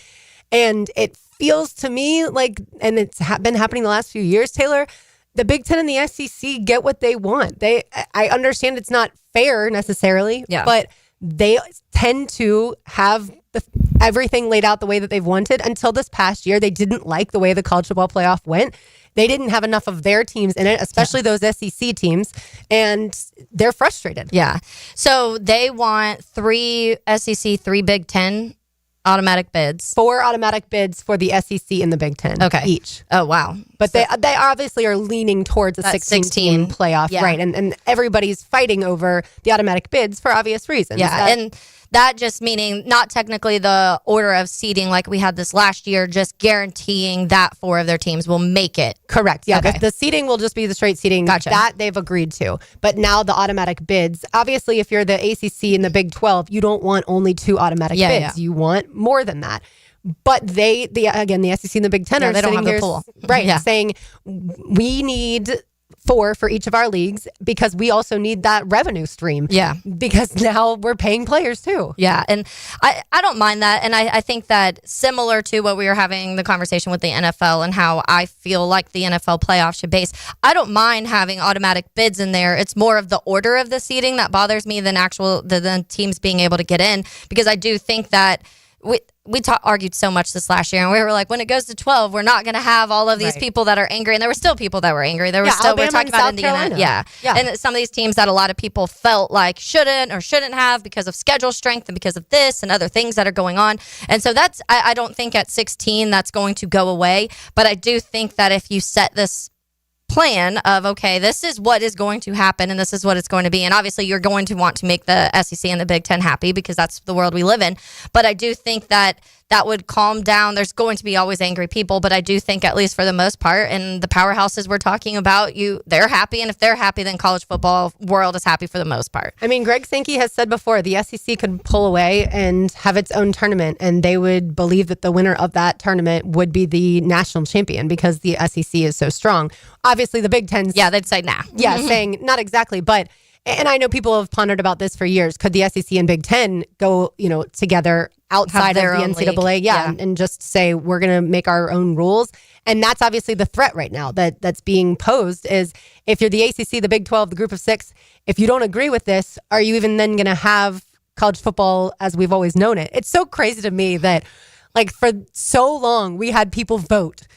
Speaker 4: And it feels to me like, and it's been happening the last few years, Taylor, the Big Ten and the SEC get what they want. I understand it's not fair necessarily, but they tend to have everything laid out the way that they've wanted. Until this past year, they didn't like the way the college football playoff went. They didn't have enough of their teams in it, especially those SEC teams, and they're frustrated.
Speaker 2: Yeah. So they want 3 SEC, 3 Big Ten automatic bids.
Speaker 4: 4 automatic bids for the SEC and the Big Ten each.
Speaker 2: Oh, wow.
Speaker 4: But they obviously are leaning towards a 16-team playoff, right? And everybody's fighting over the automatic bids for obvious reasons.
Speaker 2: Yeah, and that just meaning not technically the order of seeding like we had this last year, just guaranteeing that 4 of their teams will make it.
Speaker 4: Correct. Yeah, the seeding will just be the straight seeding.
Speaker 2: Gotcha.
Speaker 4: That they've agreed to. But now the automatic bids, obviously if you're the ACC and the Big 12, you don't want only 2 automatic bids. Yeah. You want more than that. But the SEC and the Big Ten are
Speaker 2: they don't
Speaker 4: sitting
Speaker 2: have
Speaker 4: here,
Speaker 2: the pool.
Speaker 4: right, saying we need 4 for each of our leagues because we also need that revenue stream.
Speaker 2: Yeah.
Speaker 4: Because now we're paying players too.
Speaker 2: Yeah. And I don't mind that. And I think that similar to what we were having the conversation with the NFL and how I feel like the NFL playoff should base, I don't mind having automatic bids in there. It's more of the order of the seeding that bothers me than than teams being able to get in, because I do think that we argued so much this last year, and we were like, when it goes to 12, we're not going to have all of these people that are angry, and there were still people that were angry. There were still,
Speaker 4: Alabama
Speaker 2: we're talking about Indiana,
Speaker 4: yeah,
Speaker 2: and some of these teams that a lot of people felt like shouldn't have because of schedule strength and because of this and other things that are going on. And so that's, I don't think at 16 that's going to go away, but I do think that if you set this plan of, okay, this is what is going to happen and this is what it's going to be, and obviously you're going to want to make the SEC and the Big Ten happy because that's the world we live in, but I do think that that would calm down. There's going to be always angry people, but I do think, at least for the most part, and the powerhouses we're talking about, they're happy, and if they're happy, then college football world is happy for the most part.
Speaker 4: I mean, Greg Sankey has said before, the SEC could pull away and have its own tournament, and they would believe that the winner of that tournament would be the national champion because the SEC is so strong. Obviously, the Big Ten's...
Speaker 2: Yeah, they'd say nah.
Speaker 4: Yeah, saying not exactly, but... And I know people have pondered about this for years. Could the SEC and Big Ten go, together outside of the NCAA?
Speaker 2: League.
Speaker 4: Yeah, and just say we're going to make our own rules. And that's obviously the threat right now that's being posed is if you're the ACC, the Big 12, the Group of Six, if you don't agree with this, are you even then going to have college football as we've always known it? It's so crazy to me that, for so long, we had people vote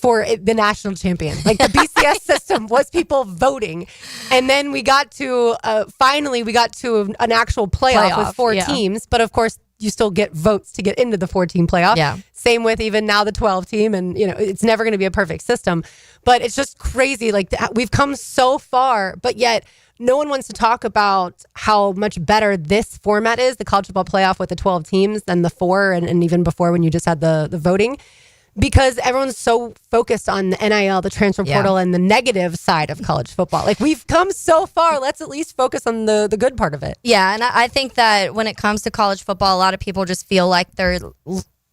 Speaker 4: for the national champion. The BCS system was people voting. And then we got to, finally, an actual playoff with four teams. But of course, you still get votes to get into the 4-team playoff.
Speaker 2: Yeah.
Speaker 4: Same with even now the 12-team. And, it's never going to be a perfect system. But it's just crazy. We've come so far, but yet no one wants to talk about how much better this format is, the college football playoff with the 12 teams than the 4 and even before when you just had the voting. Because everyone's so focused on the NIL, the transfer portal, and the negative side of college football. We've come so far. Let's at least focus on the good part of it.
Speaker 2: Yeah, and I think that when it comes to college football, a lot of people just feel like they're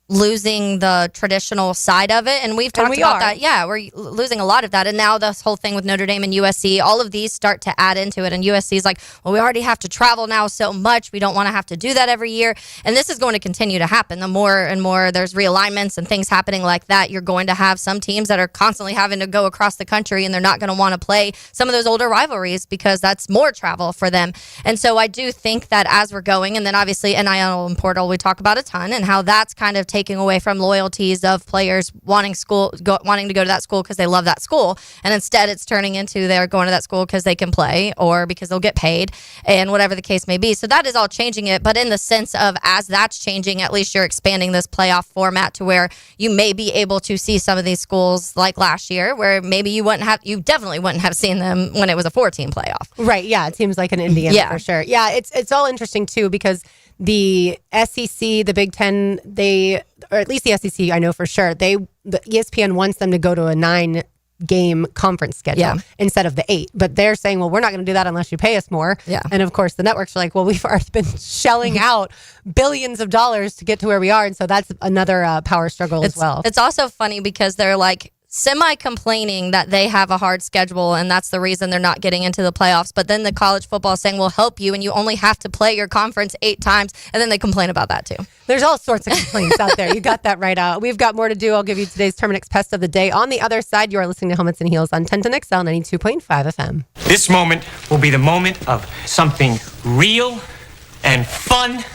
Speaker 2: losing the traditional side of it, and we've talked about that. Yeah, we're losing a lot of that, and now this whole thing with Notre Dame and USC, all of these start to add into it, and USC is like, well, we already have to travel now so much, we don't want to have to do that every year, and this is going to continue to happen. The more and more there's realignments and things happening like that, you're going to have some teams that are constantly having to go across the country, and they're not going to want to play some of those older rivalries because that's more travel for them. And so I do think that as we're going, and then obviously NIL and portal we talk about a ton, and how that's kind of taking away from loyalties of players wanting to go to that school because they love that school, and instead it's turning into they're going to that school because they can play or because they'll get paid and whatever the case may be. So that is all changing it, but in the sense of as that's changing, at least you're expanding this playoff format to where you may be able to see some of these schools like last year where maybe you definitely wouldn't have seen them when it was a 4-team playoff.
Speaker 4: Right, yeah, it seems like an Indiana for sure. Yeah, it's all interesting too because the SEC, the Big Ten, or at least the SEC, I know for sure, the ESPN wants them to go to a 9-game conference schedule instead of the 8. But they're saying, well, we're not going to do that unless you pay us more. Yeah. And of course, the networks are like, well, we've already been shelling out billions of dollars to get to where we are. And so that's another power struggle as well.
Speaker 2: It's also funny because they're like, semi-complaining that they have a hard schedule and that's the reason they're not getting into the playoffs. But then the college football is saying, we'll help you and you only have to play your conference 8 times. And then they complain about that too.
Speaker 4: There's all sorts of complaints out there. You got that right out. We've got more to do. I'll give you today's Terminix Pest of the Day. On the other side, you are listening to Helmets and Heels on 1010XL 92.5 FM.
Speaker 6: This moment will be the moment of something real and fun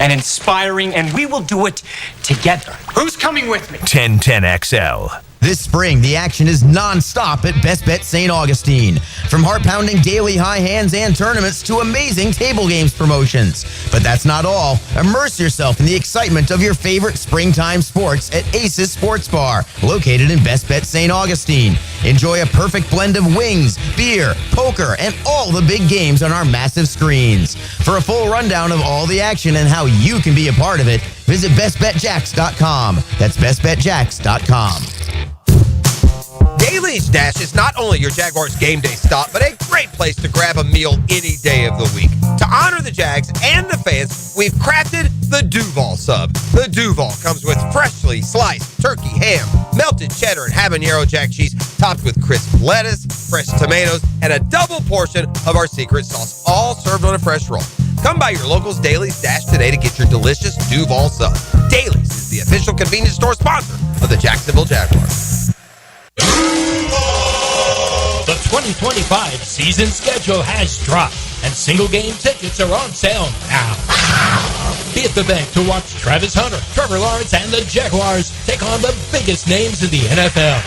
Speaker 6: and inspiring, and we will do it together. Who's coming with me?
Speaker 1: 1010XL.
Speaker 16: This spring, the action is non-stop at Best Bet St. Augustine. From heart-pounding daily high hands and tournaments to amazing table games promotions. But that's not all. Immerse yourself in the excitement of your favorite springtime sports at Aces Sports Bar, located in Best Bet St. Augustine. Enjoy a perfect blend of wings, beer, poker, and all the big games on our massive screens. For a full rundown of all the action and how you can be a part of it, visit bestbetjacks.com. That's bestbetjacks.com.
Speaker 18: Daly's Dash is not only your Jaguars game day stop, but a great place to grab a meal any day of the week. To honor the Jags and the fans, we've crafted the Duval Sub. The Duval comes with freshly sliced turkey, ham, melted cheddar, and habanero jack cheese, topped with crisp lettuce, fresh tomatoes, and a double portion of our secret sauce, all served on a fresh roll. Come by your local's Daly's Dash today to get your delicious Duval Sub. Daly's is the official convenience store sponsor of the Jacksonville Jaguars.
Speaker 28: The 2025 season schedule has dropped, and single-game tickets are on sale now. Be at the bank to watch Travis Hunter, Trevor Lawrence, and the Jaguars take on the biggest names in the NFL.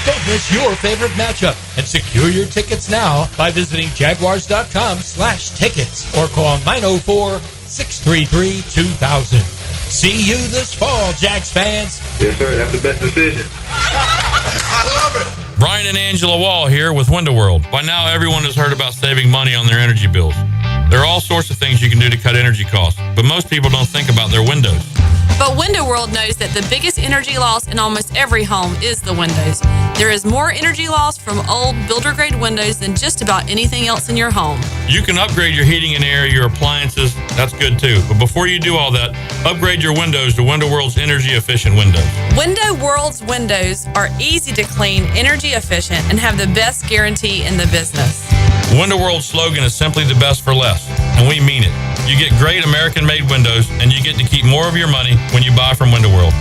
Speaker 28: Don't miss your favorite matchup and secure your tickets now by visiting jaguars.com/tickets or call 904-633-2000. See you this fall, Jags fans.
Speaker 19: Yes, sir. That's the best decision. I love it.
Speaker 20: Brian and Angela Wall here with Window World. By now, everyone has heard about saving money on their energy bills. There are all sorts of things you can do to cut energy costs, but most people don't think about their windows.
Speaker 5: But Window World knows that the biggest energy loss in almost every home is the windows. There is more energy loss from old builder-grade windows than just about anything else in your home.
Speaker 20: You can upgrade your heating and air, your appliances. That's good too. But before you do all that, upgrade your windows to Window World's energy-efficient windows.
Speaker 5: Window World's windows are easy to clean, energy efficient, and have the best guarantee in the business.
Speaker 20: Window World's slogan is simply the best for less, and we mean it. You get great American-made windows, and you get to keep more of your money when you buy from Window World.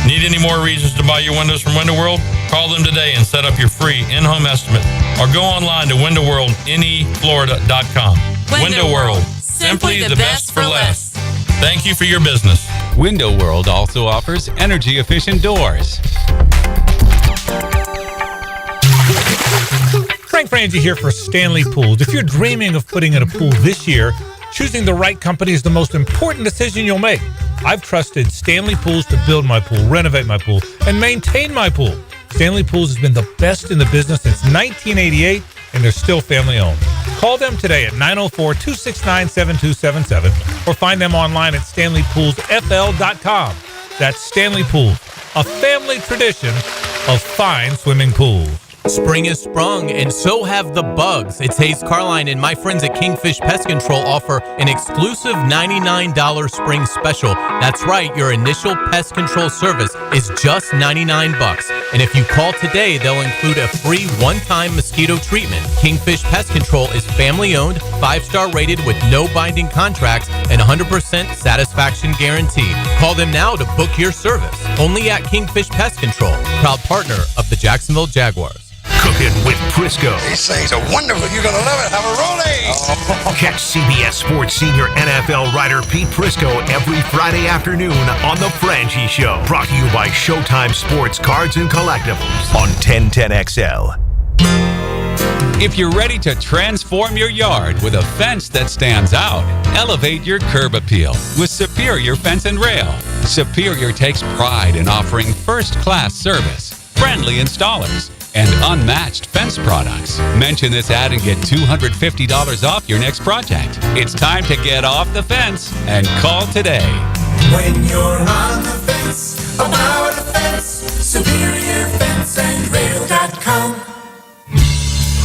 Speaker 20: Need any more reasons to buy your windows from Window World? Call them today and set up your free in-home estimate, or go online to windowworldneflorida.com.
Speaker 5: Window World,
Speaker 20: simply the best for less. Thank you for your business.
Speaker 14: Window World also offers energy-efficient doors.
Speaker 7: Frank Frangie here for Stanley Pools. If you're dreaming of putting in a pool this year, choosing the right company is the most important decision you'll make. I've trusted Stanley Pools to build my pool, renovate my pool, and maintain my pool. Stanley Pools has been the best in the business since 1988, and they're still family-owned. Call them today at 904-269-7277 or find them online at stanleypoolsfl.com. That's Stanley Pools, a family tradition of fine swimming pools.
Speaker 3: Spring has sprung, and so have the bugs. It's Hayes Carline and my friends at Kingfish Pest Control offer an exclusive $99 spring special. That's right, your initial pest control service is just $99. And if you call today, they'll include a free one-time mosquito treatment. Kingfish Pest Control is family-owned, 5-star rated with no binding contracts, and 100% satisfaction guarantee. Call them now to book your service. Only at Kingfish Pest Control, proud partner of the Jacksonville Jaguars.
Speaker 1: Cooking with Prisco.
Speaker 8: These things are wonderful. You're going to love it. Have a rollie.
Speaker 1: Catch CBS Sports senior NFL writer Pete Prisco every Friday afternoon on The Frangie Show. Brought to you by Showtime Sports Cards and Collectibles on 1010XL.
Speaker 14: If you're ready to transform your yard with a fence that stands out, elevate your curb appeal with Superior Fence and Rail. Superior takes pride in offering first-class service, friendly installers, and unmatched fence products. Mention this ad and get $250 off your next project. It's time to get off the fence and call today.
Speaker 22: When you're on the fence, about a fence, SuperiorFenceandRail.com.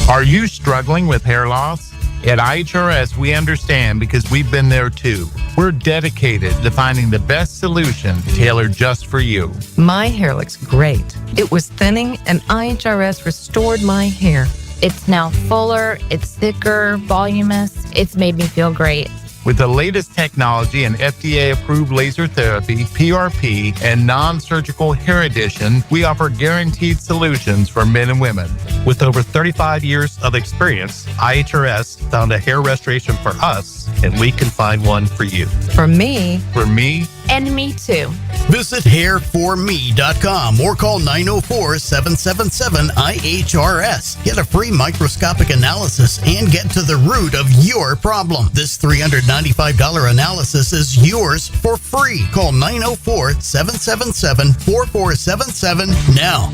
Speaker 17: Are you struggling with hair loss? At IHRS, we understand because we've been there too. We're dedicated to finding the best solution tailored just for you.
Speaker 21: My hair looks great. It was thinning, and IHRS restored my hair.
Speaker 23: It's now fuller, it's thicker, voluminous. It's made me feel great.
Speaker 17: With the latest technology and FDA-approved laser therapy, PRP, and non-surgical hair addition, we offer guaranteed solutions for men and women. With over 35 years of experience, IHRS found a hair restoration for us, and we can find one for you.
Speaker 21: For me.
Speaker 17: For me.
Speaker 23: And me too.
Speaker 24: Visit hairforme.com or call 904-777-IHRS. Get a free microscopic analysis and get to the root of your problem. This $395 analysis is yours for free. Call 904-777-4477 now.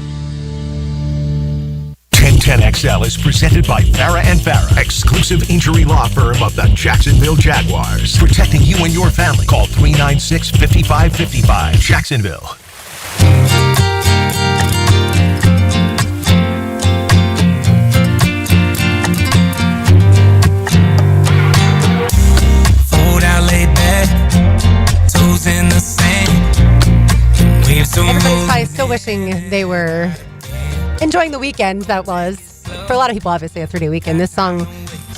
Speaker 1: 1010XL is presented by Farah and Farah, exclusive injury law firm of the Jacksonville Jaguars. Protecting you and your family. Call 396-5555. Jacksonville.
Speaker 22: Fold out, lay back, toes in the sand. Waves to
Speaker 4: Everybody's
Speaker 22: move.
Speaker 4: probably still wishing they were enjoying the weekend that was. For a lot of people, obviously, a 3-day weekend. This song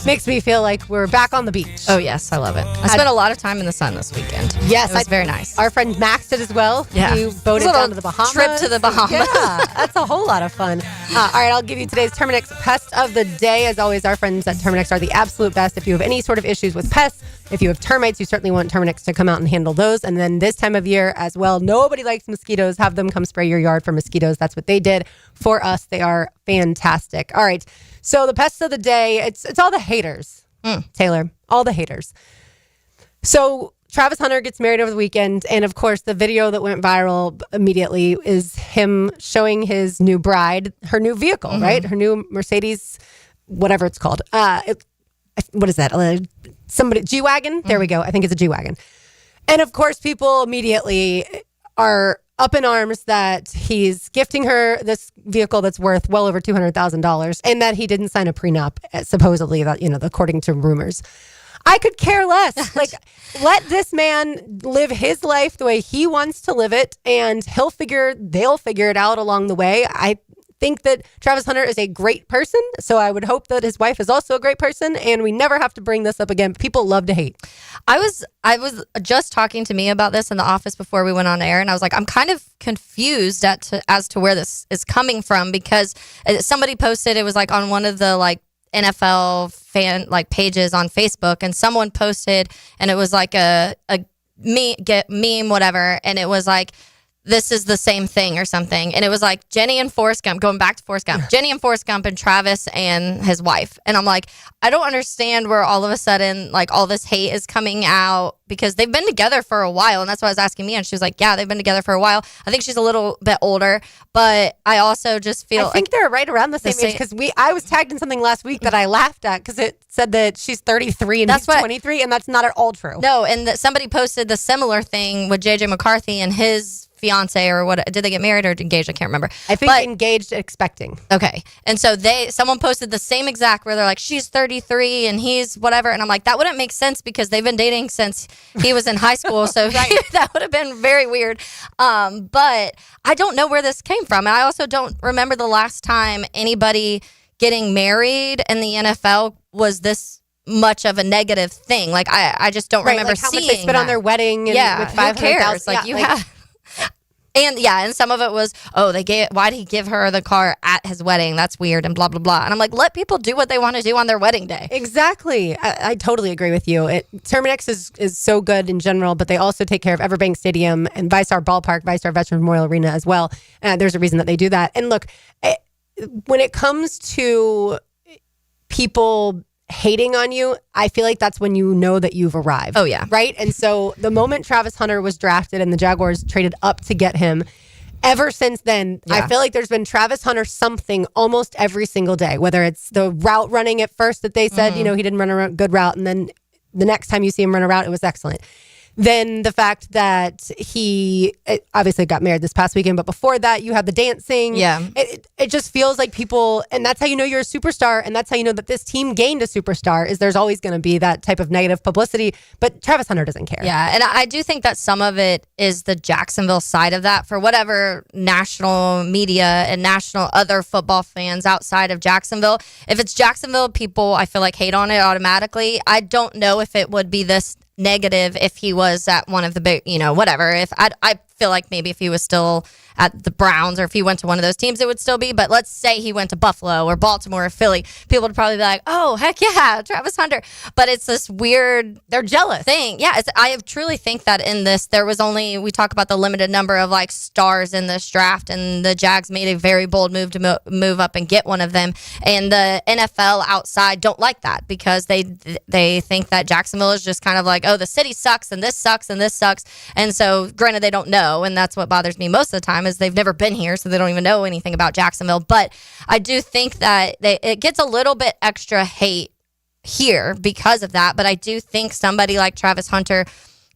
Speaker 4: makes me feel like we're back on the beach.
Speaker 2: Oh, yes. I love it. I spent a lot of time in the sun this weekend.
Speaker 4: Yes.
Speaker 2: It was very nice.
Speaker 4: Our friend Max did as well.
Speaker 2: Yeah.
Speaker 4: He boated
Speaker 2: It was a
Speaker 4: down to the Bahamas.
Speaker 2: trip to the Bahamas.
Speaker 4: Yeah, that's a whole lot of fun. All right, I'll give you today's Terminix Pest of the Day. As always, our friends at Terminix are the absolute best. If you have any sort of issues with pests, if you have termites, you certainly want Terminix to come out and handle those. And then this time of year as well, nobody likes mosquitoes. Have them come spray your yard for mosquitoes. That's what they did for us. They are fantastic. All right, so the pests of the day, it's all the haters. Taylor, all the haters. So Travis Hunter gets married over the weekend, and of course the video that went viral immediately is him showing his new bride her new vehicle, right? Her new Mercedes, whatever it's called. What is that? Somebody G-Wagon? There we go. I think it's a G-Wagon. And of course people immediately are up in arms that he's gifting her this vehicle that's worth well over $200,000 and that he didn't sign a prenup, supposedly, that, according to rumors. I could care less. Like, let this man live his life the way he wants to live it, and they'll figure it out along the way. I think that Travis Hunter is a great person, so I would hope that his wife is also a great person, and we never have to bring this up again. People love to hate.
Speaker 2: I was just talking to me about this in the office before we went on air, and I was like, I'm kind of confused as to where this is coming from, because somebody posted, it was like on one of the like NFL fan like pages on Facebook, and someone posted, and it was like a meme, whatever, and it was like, this is the same thing or something. And it was like Jenny and Forrest Gump, going back to Forrest Gump, Jenny and Forrest Gump and Travis and his wife. And I'm like, I don't understand where all of a sudden, like, all this hate is coming out, because they've been together for a while. And that's why I was asking me. And she was like, yeah, they've been together for a while. I think she's a little bit older, but I also just feel
Speaker 4: I think they're right around the same age, because I was tagged in something last week that I laughed at, because it said that she's 33 and he's 23, and that's not at all true.
Speaker 2: No, and somebody posted the similar thing with JJ McCarthy and his fiance, or what, did they get married or engaged? I can't remember.
Speaker 4: I think engaged, expecting.
Speaker 2: Okay. And so someone posted the same exact, where they're like, she's 33 and he's whatever. And I'm like, that wouldn't make sense, because they've been dating since he was in high school. So that would have been very weird. But I don't know where this came from. And I also don't remember the last time anybody getting married in the NFL was this much of a negative thing. Like, I just don't remember
Speaker 4: like how
Speaker 2: seeing
Speaker 4: much they spent on their wedding, and with 500,000.
Speaker 2: Like, you have. And some of it was, why did he give her the car at his wedding? That's weird, and blah, blah, blah. And I'm like, let people do what they want to do on their wedding day.
Speaker 4: Exactly. I totally agree with you. Terminix is so good in general, but they also take care of Everbank Stadium and ViStar Ballpark, ViStar Veterans Memorial Arena as well. There's a reason that they do that. And look, when it comes to people hating on you, I feel like that's when you know that you've arrived.
Speaker 2: Oh, yeah.
Speaker 4: Right? And so the moment Travis Hunter was drafted and the Jaguars traded up to get him, ever since then, I feel like there's been Travis Hunter something almost every single day, whether it's the route running at first that they said, he didn't run a good route, and then the next time you see him run a route, it was excellent. Then the fact that he obviously got married this past weekend, but before that, you had the dancing.
Speaker 2: Yeah.
Speaker 4: It just feels like people, and that's how you know you're a superstar, and that's how you know that this team gained a superstar, is there's always going to be that type of negative publicity, but Travis Hunter doesn't care.
Speaker 2: Yeah, and I do think that some of it is the Jacksonville side of that, for whatever national media and national other football fans outside of Jacksonville. If it's Jacksonville, people, I feel like, hate on it automatically. I don't know if it would be this negative if he was at one of the big, whatever. If I feel like maybe if he was still at the Browns, or if he went to one of those teams, it would still be. But let's say he went to Buffalo or Baltimore or Philly, people would probably be like, oh, heck yeah, Travis Hunter. But it's this weird,
Speaker 4: they're jealous
Speaker 2: thing. Yeah, I truly think that in this, there was only, we talk about the limited number of like stars in this draft, and the Jags made a very bold move to move up and get one of them. And the NFL outside don't like that, because they think that Jacksonville is just kind of like, oh, the city sucks and this sucks and this sucks. And so granted, they don't know. And that's what bothers me most of the time, is they've never been here, so they don't even know anything about Jacksonville. But I do think that it gets a little bit extra hate here because of that. But I do think somebody like Travis Hunter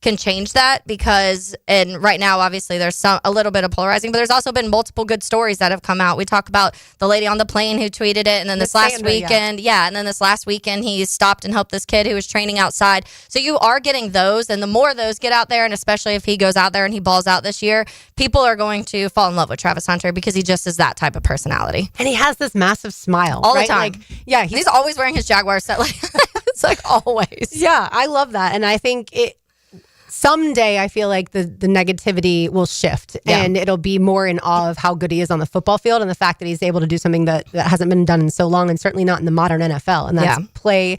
Speaker 2: can change that, because, and right now obviously there's a little bit of polarizing, but there's also been multiple good stories that have come out. We talk about the lady on the plane who tweeted it, and then this last weekend, and then this last weekend he stopped and helped this kid who was training outside. So you are getting those, and the more those get out there, and especially if he goes out there and he balls out this year, people are going to fall in love with Travis Hunter, because he just is that type of personality.
Speaker 4: And he has this massive smile
Speaker 2: all the time.
Speaker 4: Like,
Speaker 2: he's always wearing his Jaguars set. Like, it's like always.
Speaker 4: Yeah, I love that. And I think someday I feel like the negativity will shift, and it'll be more in awe of how good he is on the football field, and the fact that he's able to do something that hasn't been done in so long, and certainly not in the modern NFL. And that's play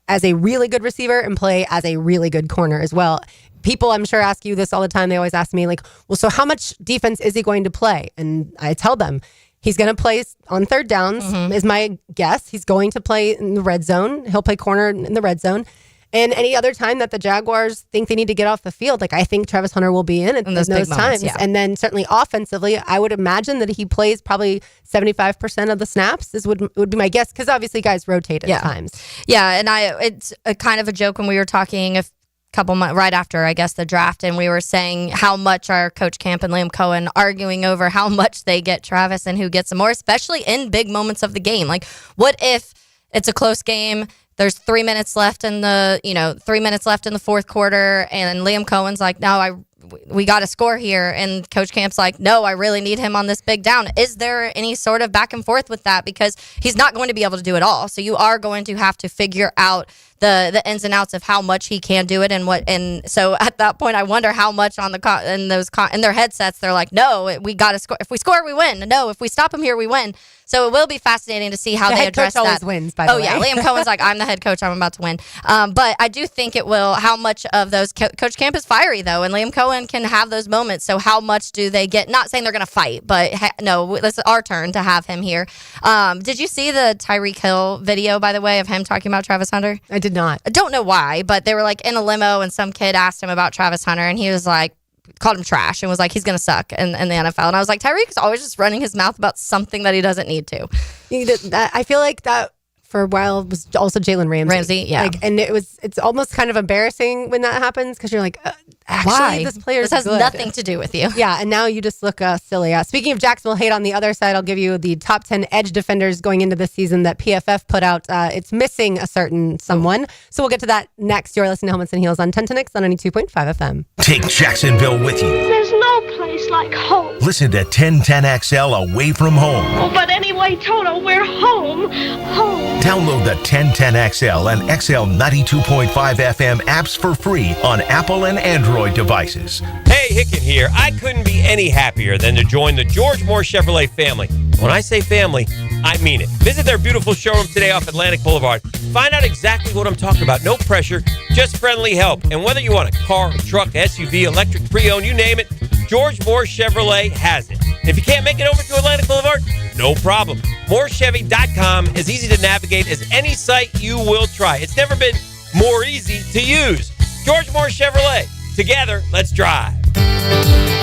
Speaker 4: as a really good receiver and play as a really good corner as well. People, I'm sure, ask you this all the time. They always ask me, like, well, so how much defense is he going to play? And I tell them, he's going to play on third downs, is my guess. He's going to play in the red zone. He'll play corner in the red zone. And any other time that the Jaguars think they need to get off the field, like, I think Travis Hunter will be in those times. And then certainly offensively, I would imagine that he plays probably 75% of the snaps would be my guess, because obviously guys rotate at times.
Speaker 2: Yeah, and it's a kind of a joke when we were talking, if couple months right after, I guess, the draft, and we were saying how much our Coach Camp and Liam Cohen arguing over how much they get Travis and who gets more, especially in big moments of the game. Like, what if it's a close game? There's 3 minutes left in the 3 minutes left in the fourth quarter, and Liam Cohen's like, no, we got to score here, and Coach Camp's like, no, I really need him on this big down. Is there any sort of back and forth with that? Because he's not going to be able to do it all. So you are going to have to figure out the ins and outs of how much he can do it and so at that point I wonder how much on the in their headsets they're like, no, we got to score. If we score, we win. No, if we stop him here, we win. So it will be fascinating to see how they address that.
Speaker 4: The head coach always wins, by the way.
Speaker 2: Oh yeah, Liam Cohen's like, I'm the head coach, I'm about to win. But I do think it will. How much of those Coach Camp is fiery though, and Liam Cohen can have those moments. So how much do they get? Not saying they're going to fight, but no, this is our turn to have him here. Did you see the Tyreek Hill video, by the way, of him talking about Travis Hunter?
Speaker 4: I did not.
Speaker 2: I don't know why, but they were like in a limo and some kid asked him about Travis Hunter and he was like, called him trash and was like, he's going to suck in the NFL. And I was like, Tyreek's always just running his mouth about something that he doesn't need to.
Speaker 4: I feel like that for a while was also Jalen Ramsey.
Speaker 2: Yeah.
Speaker 4: And it's almost kind of embarrassing when that happens because you're like, actually,
Speaker 2: why?
Speaker 4: This
Speaker 2: has
Speaker 4: good.
Speaker 2: Nothing to do with you.
Speaker 4: Yeah, and now you just look silly. Speaking of Jacksonville hate, on the other side, I'll give you the top 10 edge defenders going into this season that PFF put out. It's missing a certain someone. So we'll get to that next. You're listening to Helmets and Heels on 1010X on 92.5 FM.
Speaker 1: Take Jacksonville with you.
Speaker 9: There's no place like home.
Speaker 1: Listen to 1010XL away from home.
Speaker 9: Oh, but anyway, Toto, we're home. Home.
Speaker 1: Download the 1010XL and XL 92.5 FM apps for free on Apple and Android devices.
Speaker 18: Hey, Hicken here. I couldn't be any happier than to join the George Moore Chevrolet family. When I say family, I mean it. Visit their beautiful showroom today off Atlantic Boulevard. Find out exactly what I'm talking about. No pressure, just friendly help. And whether you want a car, a truck, SUV, electric, pre-owned, you name it, George Moore Chevrolet has it. If you can't make it over to Atlantic Boulevard, no problem. MooreChevy.com is easy to navigate as any site you will try. It's never been more easy to use. George Moore Chevrolet. Together, let's drive.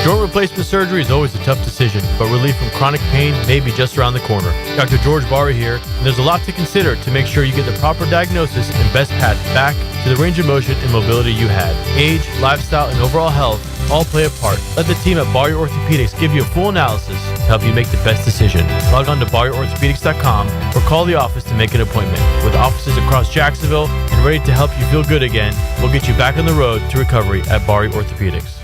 Speaker 10: Joint replacement surgery is always a tough decision, but relief from chronic pain may be just around the corner. Dr. George Barra here, and there's a lot to consider to make sure you get the proper diagnosis and best path back to the range of motion and mobility you had. Age, lifestyle, and overall health all play a part. Let the team at Barrier Orthopedics give you a full analysis to help you make the best decision. Log on to BarrierOrthopedics.com or call the office to make an appointment. With offices across Jacksonville and ready to help you feel good again, we'll get you back on the road to recovery at Barrier Orthopedics.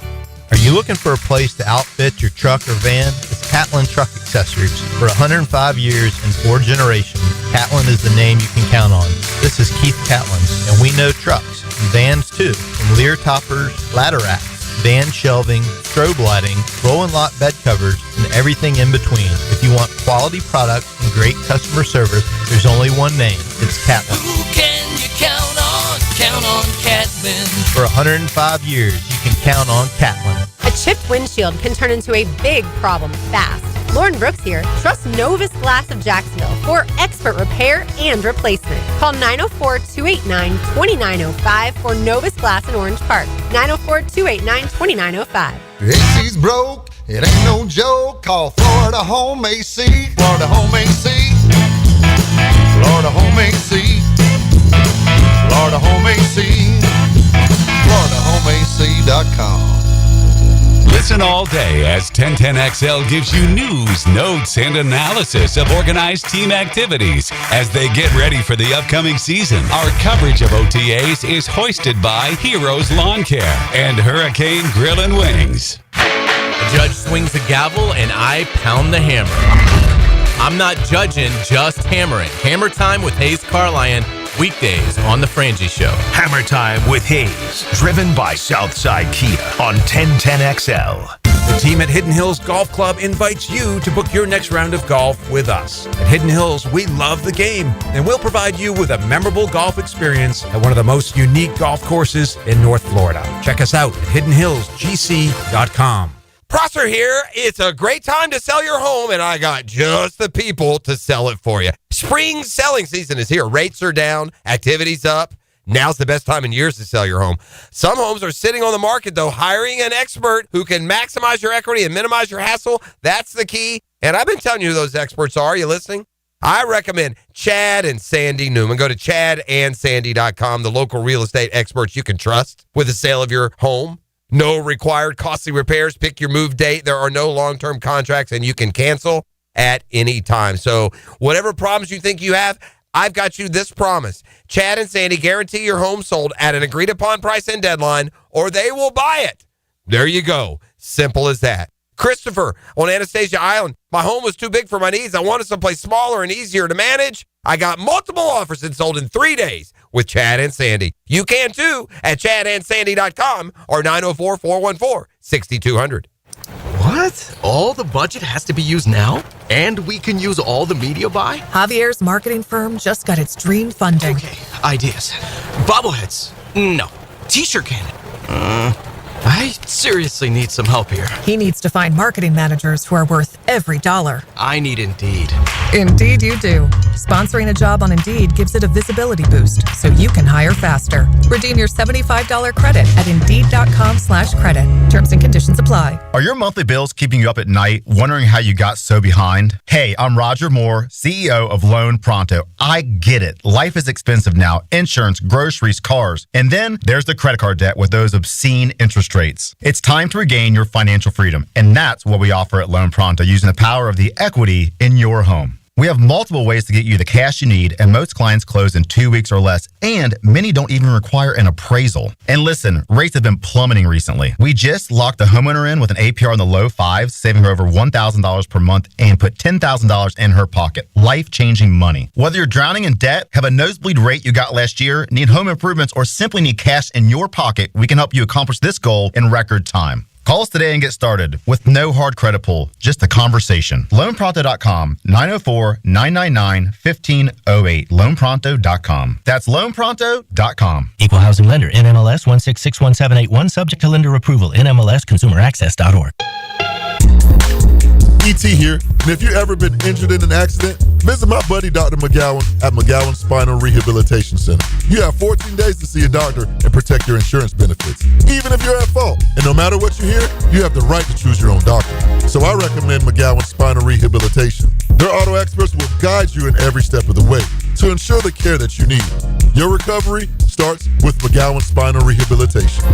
Speaker 17: Are you looking for a place to outfit your truck or van? It's Catlin Truck Accessories. For 105 years and 4 generations, Catlin is the name you can count on. This is Keith Catlin, and we know trucks and vans too. From Lear toppers, ladder racks, van shelving, strobe lighting, roll and lock bed covers, and everything in between. If you want quality products and great customer service, there's only one name. It's Catlin.
Speaker 22: Who can you count on? Count on Catlin.
Speaker 17: For 105 years, you can count on Catlin.
Speaker 4: A chipped windshield can turn into a big problem fast. Lauren Brooks here. Trust Novus Glass of Jacksonville for expert repair and replacement. Call 904-289-2905 for Novus Glass in Orange Park. 904-289-2905.
Speaker 8: Your AC's broke, it ain't no joke. Call Florida Home AC. Florida Home AC. Florida Home AC. Florida Home AC. FloridaHomeAC.com.
Speaker 14: Listen all day as 1010XL gives you news, notes, and analysis of organized team activities as they get ready for the upcoming season. Our coverage of OTAs is hoisted by Heroes Lawn Care and Hurricane Grill and Wings.
Speaker 3: The judge swings the gavel and I pound the hammer. I'm not judging, just hammering. Hammer Time with Hayes Carlyon, weekdays on The Frangie Show.
Speaker 1: Hammer Time with Hayes, driven by Southside Kia on 1010XL.
Speaker 11: The team at Hidden Hills Golf Club invites you to book your next round of golf with us. At Hidden Hills, we love the game, and we'll provide you with a memorable golf experience at one of the most unique golf courses in North Florida. Check us out at hiddenhillsgc.com.
Speaker 18: Prosser here. It's a great time to sell your home, and I got just the people to sell it for you. Spring selling season is here. Rates are down, activity's up. Now's the best time in years to sell your home. Some homes are sitting on the market, though. Hiring an expert who can maximize your equity and minimize your hassle, that's the key. And I've been telling you who those experts are. Are you listening? I recommend Chad and Sandy Newman. Go to chadandsandy.com, the local real estate experts you can trust with the sale of your home. No required costly repairs. Pick your move date. There are no long-term contracts, and you can cancel at any time. So whatever problems you think you have, I've got you this promise. Chad and Sandy guarantee your home sold at an agreed-upon price and deadline, or they will buy it. There you go. Simple as that. Christopher on Anastasia Island. My home was too big for my needs. I wanted someplace smaller and easier to manage. I got multiple offers and sold in 3 days with Chad and Sandy. You can too at chadandsandy.com or 904-414-6200.
Speaker 6: What? All the budget has to be used now? And we can use all the media buy?
Speaker 12: Javier's marketing firm just got its dream funding.
Speaker 6: Okay, ideas. Bobbleheads. No. T-shirt cannon. I seriously need some help here.
Speaker 12: He needs to find marketing managers who are worth every dollar.
Speaker 6: I need Indeed.
Speaker 12: Indeed you do. Sponsoring a job on Indeed gives it a visibility boost so you can hire faster. Redeem your $75 credit at Indeed.com/credit. Terms and conditions apply.
Speaker 13: Are your monthly bills keeping you up at night, wondering how you got so behind? Hey, I'm Roger Moore, CEO of Loan Pronto. I get it. Life is expensive now. Insurance, groceries, cars. And then there's the credit card debt with those obscene interest rates. It's time to regain your financial freedom, and that's what we offer at Loan Pronto using the power of the equity in your home. We have multiple ways to get you the cash you need, and most clients close in 2 weeks or less, and many don't even require an appraisal. And listen, rates have been plummeting recently. We just locked a homeowner in with an APR in the low fives, saving her over $1,000 per month, and put $10,000 in her pocket. Life-changing money. Whether you're drowning in debt, have a nosebleed rate you got last year, need home improvements, or simply need cash in your pocket, we can help you accomplish this goal in record time. Call us today and get started with no hard credit pull, just a conversation. LoanPronto.com, 904-999-1508. LoanPronto.com. That's LoanPronto.com.
Speaker 15: Equal housing lender, NMLS 1661781, subject to lender approval, NMLSconsumeraccess.org.
Speaker 16: ET here, and if you've ever been injured in an accident, visit my buddy Dr. McGowan at McGowan Spinal Rehabilitation Center. You have 14 days to see a doctor and protect your insurance benefits, even if you're at fault. And no matter what you hear, you have the right to choose your own doctor. So I recommend McGowan Spinal Rehabilitation. Their auto experts will guide you in every step of the way to ensure the care that you need. Your recovery starts with McGowan Spinal Rehabilitation.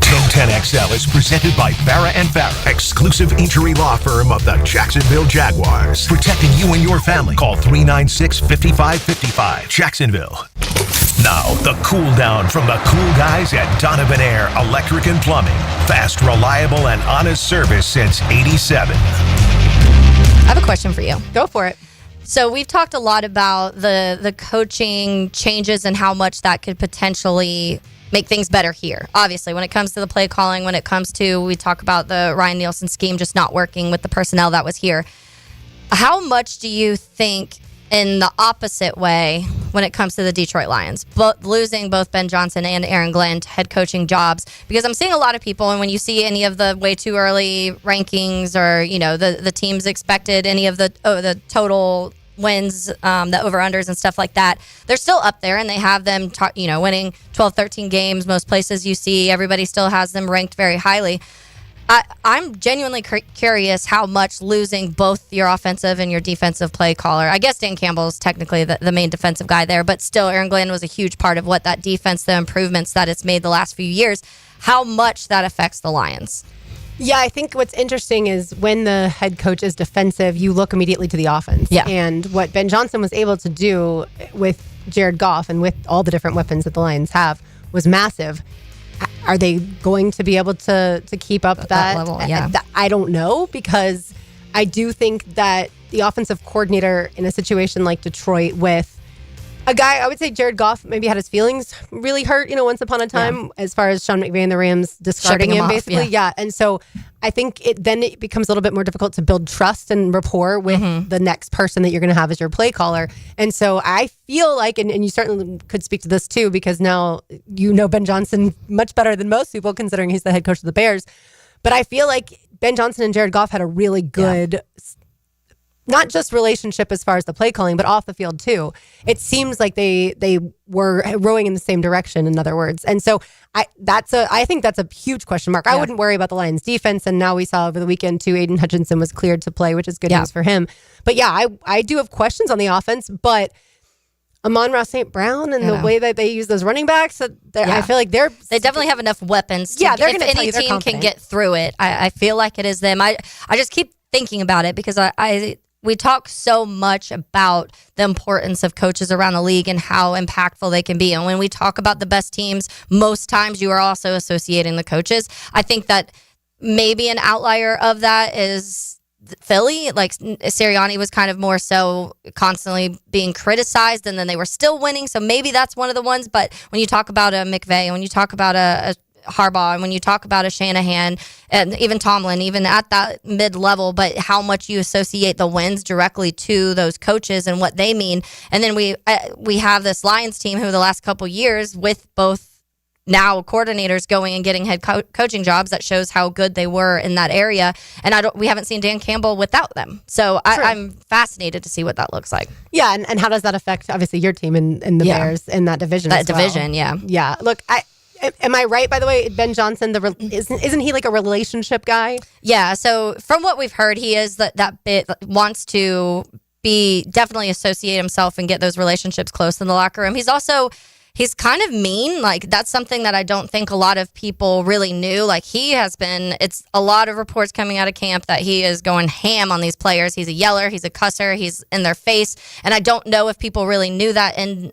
Speaker 1: Team 10XL is presented by Farah & Farah, exclusive injury law firm of the Jacksonville Jaguars. Protecting you and your family. Call 396-5555. Jacksonville. Now, the cool down from the cool guys at Donovan Air Electric and Plumbing. Fast, reliable, and honest service since '87.
Speaker 2: I have a question for you.
Speaker 4: Go for it.
Speaker 2: So we've talked a lot about the coaching changes and how much that could potentially make things better here. Obviously, when it comes to the play calling, when it comes to, we talk about the Ryan Nielsen scheme just not working with the personnel that was here. How much do you think in the opposite way when it comes to the Detroit Lions, losing both Ben Johnson and Aaron Glenn to head coaching jobs? Because I'm seeing a lot of people, and when you see any of the way too early rankings or, you know, the teams expected, any of the total wins, the over-unders and stuff like that, they're still up there, and they have them, winning 12, 13 games. Most places you see, everybody still has them ranked very highly. I'm genuinely curious how much losing both your offensive and your defensive play caller, I guess Dan Campbell is technically the main defensive guy there, but still Aaron Glenn was a huge part of what that defense, the improvements that it's made the last few years, how much that affects the Lions.
Speaker 4: Yeah, I think what's interesting is when the head coach is defensive, you look immediately to the offense.
Speaker 2: Yeah.
Speaker 4: And what Ben Johnson was able to do with Jared Goff and with all the different weapons that the Lions have was massive. Are they going to be able to keep up that
Speaker 2: level? Yeah.
Speaker 4: I don't know, because I do think that the offensive coordinator in a situation like Detroit with a guy, I would say Jared Goff maybe had his feelings really hurt, once upon a time, as far as Sean McVay and the Rams discarding him basically. Yeah. And so I think it becomes a little bit more difficult to build trust and rapport with the next person that you're going to have as your play caller. And so I feel like, and you certainly could speak to this too, because now you know Ben Johnson much better than most people, considering he's the head coach of the Bears. But I feel like Ben Johnson and Jared Goff had a really good not just relationship as far as the play calling, but off the field too. It seems like they were rowing in the same direction, in other words. And so I think that's a huge question mark. I wouldn't worry about the Lions defense. And now we saw over the weekend too, Aiden Hutchinson was cleared to play, which is good news for him. But yeah, I do have questions on the offense, but Amon-Ra St. Brown and the way that they use those running backs, I feel like they definitely
Speaker 2: have enough weapons.
Speaker 4: They're going
Speaker 2: if any team can get through it, I feel like it is them. I just keep thinking about it because we talk so much about the importance of coaches around the league and how impactful they can be. And when we talk about the best teams, most times you are also associating the coaches. I think that maybe an outlier of that is Philly. Like Sirianni was kind of more so constantly being criticized, and then they were still winning. So maybe that's one of the ones. But when you talk about a McVay, and when you talk about a Harbaugh, and when you talk about a Shanahan and even Tomlin, even at that mid-level, but how much you associate the wins directly to those coaches and what they mean. And then we have this Lions team who the last couple years with both now coordinators going and getting head coaching jobs, that shows how good they were in that area. And we haven't seen Dan Campbell without them. So I'm fascinated to see what that looks like.
Speaker 4: Yeah, and how does that affect, obviously, your team and the Bears in that division as well? Yeah. Look, am I right, by the way, Ben Johnson, isn't he like a relationship guy?
Speaker 2: Yeah, so from what we've heard, he is that bit wants to definitely associate himself and get those relationships close in the locker room. He's kind of mean. Like, that's something that I don't think a lot of people really knew. Like, it's a lot of reports coming out of camp that he is going ham on these players. He's a yeller, he's a cusser, he's in their face. And I don't know if people really knew that in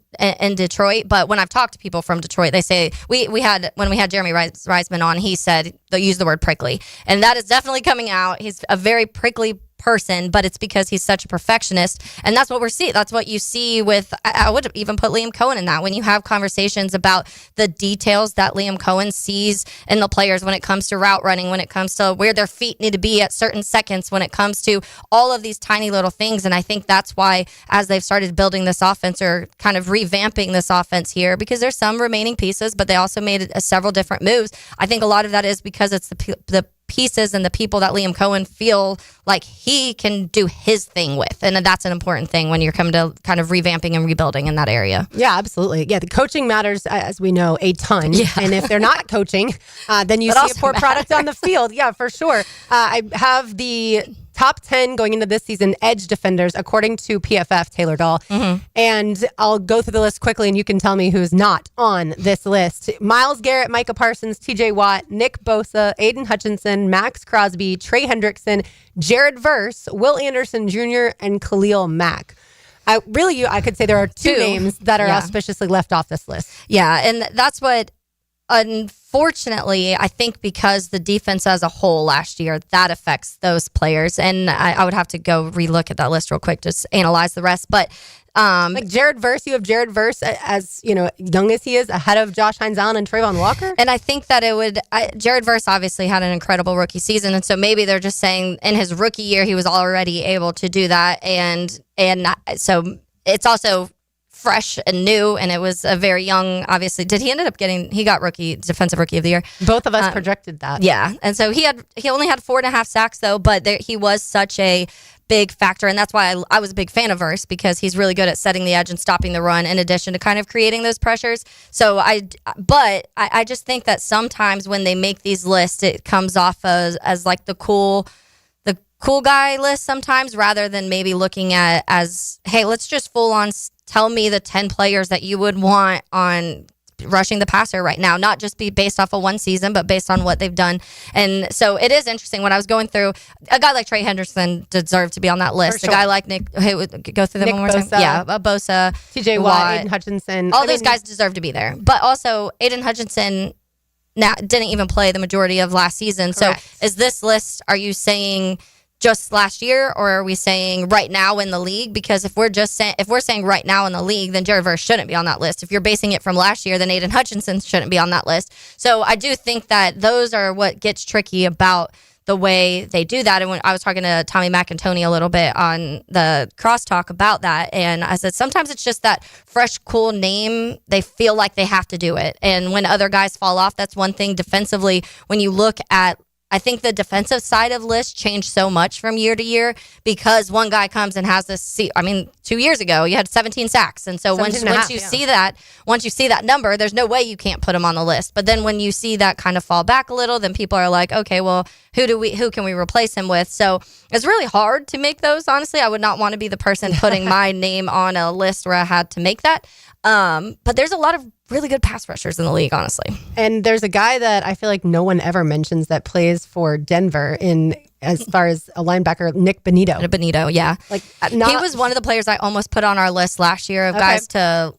Speaker 2: Detroit. But when I've talked to people from Detroit, they say, when we had Jeremy Reisman on, he said, they'll use the word prickly. And that is definitely coming out. He's a very prickly person, but it's because he's such a perfectionist, and that's what we're seeing. That's what you see with, I would even put Liam Cohen in that. When you have conversations about the details that Liam Cohen sees in the players when it comes to route running, when it comes to where their feet need to be at certain seconds, when it comes to all of these tiny little things. And I think that's why, as they've started building this offense or kind of revamping this offense here, because there's some remaining pieces, but they also made several different moves. I think a lot of that is because it's the pieces and the people that Liam Cohen feel like he can do his thing with. And that's an important thing when you're coming to kind of revamping and rebuilding in that area.
Speaker 4: Yeah, absolutely. Yeah, the coaching matters, as we know, a ton. Yeah. And if they're not coaching, then you see a poor product on the field. Yeah, for sure. I have the top 10 going into this season edge defenders, according to PFF, Taylor Dahl. Mm-hmm. And I'll go through the list quickly, and you can tell me who's not on this list. Myles Garrett, Micah Parsons, TJ Watt, Nick Bosa, Aiden Hutchinson, Max Crosby, Trey Hendrickson, Jared Verse, Will Anderson Jr., and Khalil Mack. I could say there are two names that are auspiciously left off this list.
Speaker 2: Yeah, and that's what, unfortunately, I think because the defense as a whole last year, that affects those players. And I would have to go relook at that list real quick, just analyze the rest. But
Speaker 4: like Jared Verse, you have Jared Verse as, young as he is, ahead of Josh Hines Allen and Trayvon Walker.
Speaker 2: And I think that Jared Verse obviously had an incredible rookie season. And so maybe they're just saying in his rookie year, he was already able to do that. And so it's also fresh and new, and it was a very young, obviously. He got defensive rookie of the year.
Speaker 4: Both of us projected that.
Speaker 2: Yeah. And so he only had 4.5 sacks though, but he was such a big factor. And that's why I was a big fan of Verse, because he's really good at setting the edge and stopping the run in addition to kind of creating those pressures. So I just think that sometimes when they make these lists, it comes off as like the cool guy list sometimes, rather than maybe looking at as, hey, let's just full on tell me the 10 players that you would want on rushing the passer right now, not just be based off of one season, but based on what they've done. And so it is interesting when I was going through, a guy like Trey Henderson deserved to be on that list.
Speaker 4: Sure.
Speaker 2: A guy like Nick, go through them one more time. Yeah, Bosa,
Speaker 4: TJ Watt, Aiden Hutchinson.
Speaker 2: All those guys deserve to be there. But also Aiden Hutchinson didn't even play the majority of last season. Correct. So is this list, are you saying just last year, or are we saying right now in the league? Because if we're saying right now in the league, then Jared Verse shouldn't be on that list. If you're basing it from last year, then Aiden Hutchinson shouldn't be on that list. So I do think that those are what gets tricky about the way they do that. And when I was talking to Tommy McIntoney a little bit on the crosstalk about that, and I said sometimes it's just that fresh, cool name. They feel like they have to do it. And when other guys fall off, that's one thing defensively. When you look at I think the defensive side of lists changed so much from year to year because one guy comes and has this. 2 years ago you had 17 sacks, and so once you see that number, there's no way you can't put him on the list. But then when you see that kind of fall back a little, then people are like, okay, well, who can we replace him with? So it's really hard to make those. Honestly, I would not want to be the person putting my name on a list where I had to make that. But there's a lot of really good pass rushers in the league, honestly.
Speaker 4: And there's a guy that I feel like no one ever mentions that plays for Denver as far as a linebacker, Nick Benito.
Speaker 2: Benito, yeah. He was one of the players I almost put on our list last year of guys to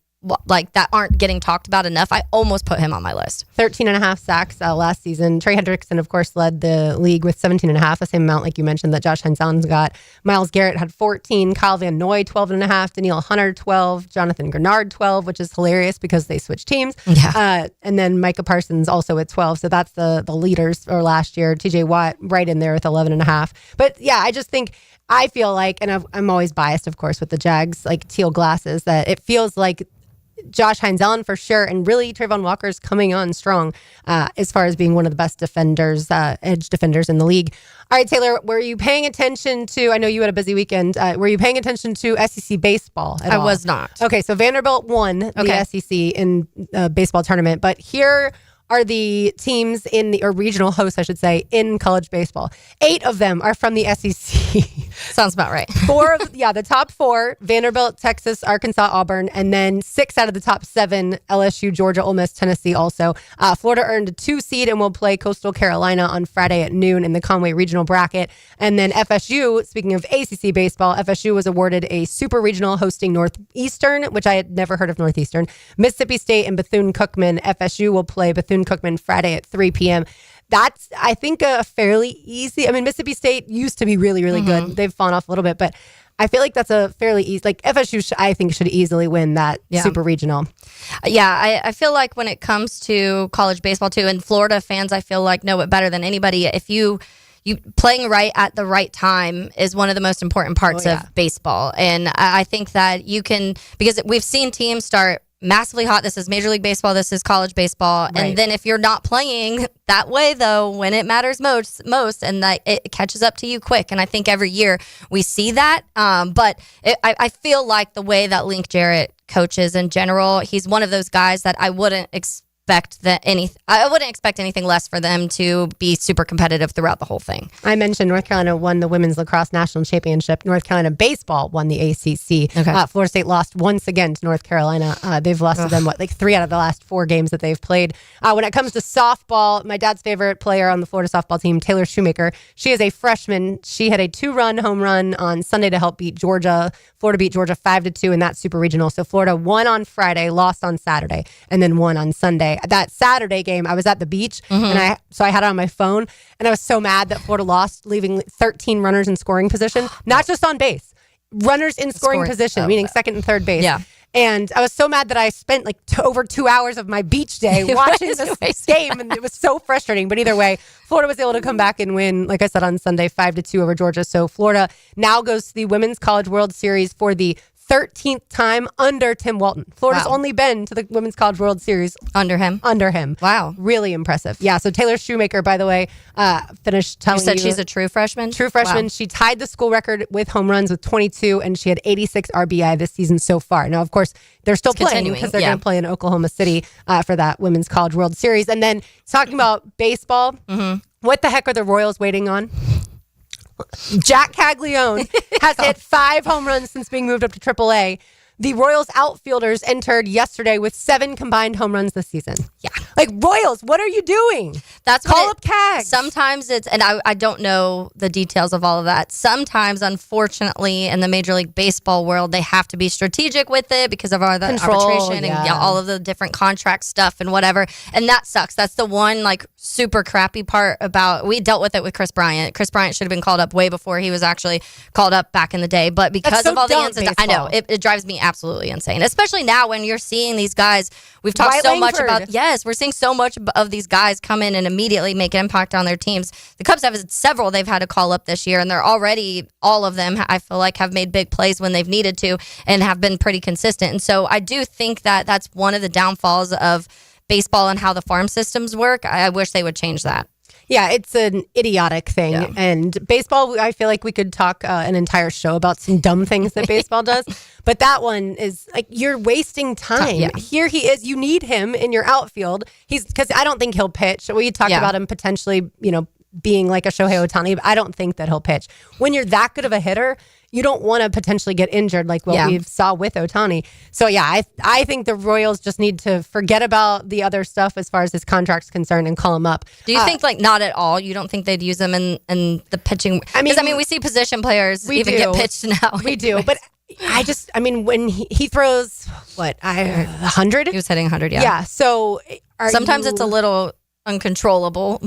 Speaker 2: that aren't getting talked about enough. I almost put him on my list.
Speaker 4: 13 and a half sacks last season. Trey Hendrickson, of course, led the league with 17 and a half, the same amount, like you mentioned, that Josh Heinzel's got. Miles Garrett had 14. Kyle Van Noy, 12 and a half. Danielle Hunter, 12. Jonathan Grenard, 12, which is hilarious because they switched teams.
Speaker 2: Yeah.
Speaker 4: And then Micah Parsons also at 12. So that's the leaders for last year. TJ Watt right in there with 11 and a half. But yeah, I feel like, and I'm always biased, of course, with the Jags, like teal glasses, that it feels like Josh Heinzel for sure, and really Trayvon Walker's coming on strong as far as being one of the best defenders, edge defenders in the league. All right, Taylor, were you paying attention to, I know you had a busy weekend, were you paying attention to SEC baseball at all?
Speaker 2: I was not.
Speaker 4: Okay, so Vanderbilt won the SEC in baseball tournament, but here are the teams or regional hosts, I should say, in college baseball. 8 of them are from the SEC.
Speaker 2: Sounds about right.
Speaker 4: The top 4, Vanderbilt, Texas, Arkansas, Auburn, and then 6 out of the top 7, LSU, Georgia, Ole Miss, Tennessee also. Florida earned a 2 seed and will play Coastal Carolina on Friday at noon in the Conway regional bracket. And then FSU, speaking of ACC baseball, FSU was awarded a super regional hosting Northeastern, which I had never heard of Northeastern. Mississippi State and Bethune-Cookman. FSU will play Bethune-Cookman Friday at 3 p.m. That's, I think, a fairly easy. I mean, Mississippi State used to be really, really good. They've fallen off a little bit, but I feel like that's a fairly easy. Like FSU, I think, should easily win that super regional.
Speaker 2: Yeah, I feel like when it comes to college baseball too, and Florida fans, I feel like know it better than anybody. If you playing right at the right time is one of the most important parts of baseball, and I think that you can, because we've seen teams start massively hot. This is Major League Baseball. This is college baseball. Right. And then if you're not playing that way, though, when it matters most, and that it catches up to you quick. And I think every year we see that. But I feel like the way that Link Jarrett coaches in general, he's one of those guys that I wouldn't expect anything less for them to be super competitive throughout the whole thing.
Speaker 4: I mentioned North Carolina won the Women's Lacrosse National Championship. North Carolina Baseball won the ACC. Florida State lost once again to North Carolina. They've lost to them, 3 out of the last 4 games that they've played. When it comes to softball, my dad's favorite player on the Florida softball team, Taylor Shoemaker, she is a freshman. She had a 2-run home run on Sunday to help beat Georgia. Florida beat Georgia 5-2 in that super regional. So Florida won on Friday, lost on Saturday, and then won on Sunday. That Saturday game, I was at the beach, and I had it on my phone, and I was so mad that Florida lost, leaving 13 runners in scoring position, not just on base, runners in scoring position, meaning second and third base. Yeah. And I was so mad that I spent over 2 hours of my beach day watching this game, and it was so frustrating. But either way, Florida was able to come back and win, like I said, on Sunday, 5-2 over Georgia. So Florida now goes to the Women's College World Series for the 13th time under Tim Walton. Florida's only been to the Women's College World Series
Speaker 2: under him.
Speaker 4: Wow. Really impressive. Yeah, so Taylor Shoemaker, by the way, finished telling you.
Speaker 2: You said she's a true freshman?
Speaker 4: True freshman. Wow. She tied the school record with home runs with 22, and she had 86 RBI this season so far. Now, of course, they're still playing because they're going to play in Oklahoma City for that Women's College World Series. And then talking about baseball, what the heck are the Royals waiting on? Jack Caglione has hit 5 home runs since being moved up to AAA. The Royals outfielders entered yesterday with 7 combined home runs this season. Yeah. Royals, what are you doing?
Speaker 2: That's
Speaker 4: Call up Cags.
Speaker 2: Sometimes it's, and I don't know the details of all of that. Sometimes, unfortunately, in the Major League Baseball world, they have to be strategic with it because of all the arbitration and all of the different contract stuff and whatever. And that sucks. That's the one super crappy part about, we dealt with it with Chris Bryant. Chris Bryant should have been called up way before he was actually called up back in the day. But because of all the incidents, I know, it drives me absolutely insane. Especially now when you're seeing these guys, we've talked so much about, we're seeing so much of these guys come in and immediately make an impact on their teams. The Cubs have several they've had to call up this year, and they're already, all of them, I feel like, have made big plays when they've needed to and have been pretty consistent. And so I do think that that's one of the downfalls of baseball and how the farm systems work. I wish they would change that.
Speaker 4: Yeah, it's an idiotic thing. Yeah. And baseball, I feel like we could talk an entire show about some dumb things that baseball does. But that one is like, you're wasting time. Yeah. Here he is. You need him in your outfield. Because I don't think he'll pitch. We talked about him potentially, being like a Shohei Ohtani, but I don't think that he'll pitch. When you're that good of a hitter, you don't want to potentially get injured like what we saw with Ohtani. So, I think the Royals just need to forget about the other stuff as far as his contract's concerned and call him up.
Speaker 2: Do you think, not at all? You don't think they'd use him in the pitching? Because, we see position players get pitched now.
Speaker 4: We do, but when he throws, 100?
Speaker 2: He was hitting 100,
Speaker 4: Yeah, so
Speaker 2: sometimes it's a little uncontrollable.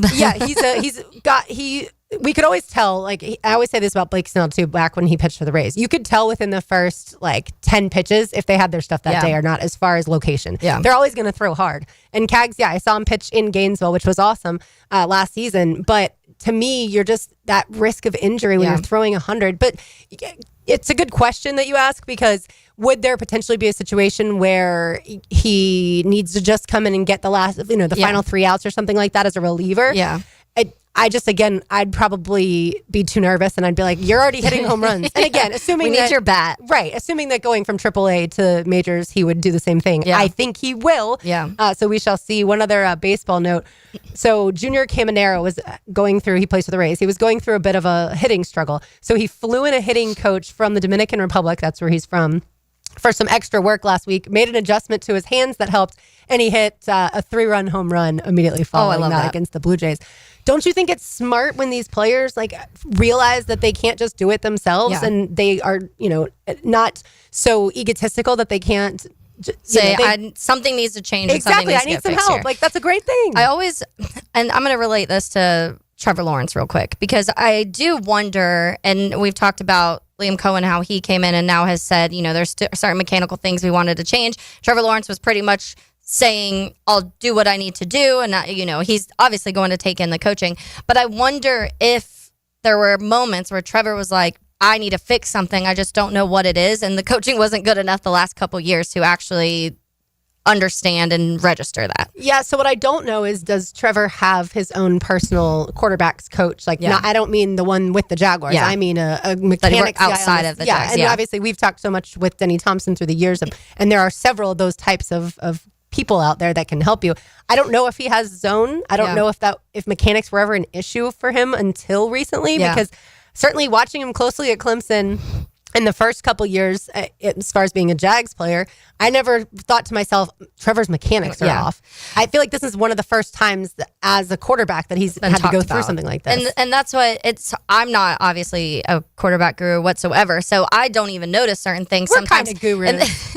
Speaker 4: We could always tell, I always say this about Blake Snell too, back when he pitched for the Rays. You could tell within the first 10 pitches if they had their stuff that day or not, as far as location. Yeah. They're always going to throw hard. And Cags, I saw him pitch in Gainesville, which was awesome last season. But to me, you're just that risk of injury when you're throwing 100. But it's a good question that you ask, because would there potentially be a situation where he needs to just come in and get the last, the final 3 outs or something like that as a reliever?
Speaker 2: Yeah.
Speaker 4: I'd probably be too nervous, and I'd be like, you're already hitting home runs. And again, assuming
Speaker 2: we need your bat.
Speaker 4: Right. Assuming that going from AAA to majors, he would do the same thing. Yeah. I think he will.
Speaker 2: Yeah.
Speaker 4: So we shall see. One other baseball note. So Junior Caminero was he plays for the Rays. He was going through a bit of a hitting struggle. So he flew in a hitting coach from the Dominican Republic. That's where he's from. For some extra work last week, made an adjustment to his hands that helped, and he hit a 3-run home run immediately following that against the Blue Jays. Don't you think it's smart when these players realize that they can't just do it themselves, and they are, not so egotistical that they can't
Speaker 2: say something needs to change?
Speaker 4: Exactly, I need some help.
Speaker 2: Here.
Speaker 4: That's a great thing.
Speaker 2: And I'm going to relate this to Trevor Lawrence real quick, because I do wonder, and we've talked about Liam Cohen, how he came in and now has said, there's certain mechanical things we wanted to change. Trevor Lawrence was pretty much saying, I'll do what I need to do. And, he's obviously going to take in the coaching. But I wonder if there were moments where Trevor was like, I need to fix something. I just don't know what it is. And the coaching wasn't good enough the last couple years to actually understand and register that.
Speaker 4: Yeah, so what I don't know is, does Trevor have his own personal quarterbacks coach? I don't mean the one with the Jaguars. Yeah. I mean a mechanics
Speaker 2: outside of the Jags.
Speaker 4: And obviously we've talked so much with Denny Thompson through the years, and there are several of those types of people out there that can help you. I don't know if he has zone. I don't know if mechanics were ever an issue for him until recently, because certainly watching him closely at Clemson in the first couple years, as far as being a Jags player, I never thought to myself, Trevor's mechanics are off. I feel like this is one of the first times as a quarterback that he's had to go through something like this.
Speaker 2: And that's what I'm not obviously a quarterback guru whatsoever, so I don't even notice certain things sometimes.
Speaker 4: Kind of gurus.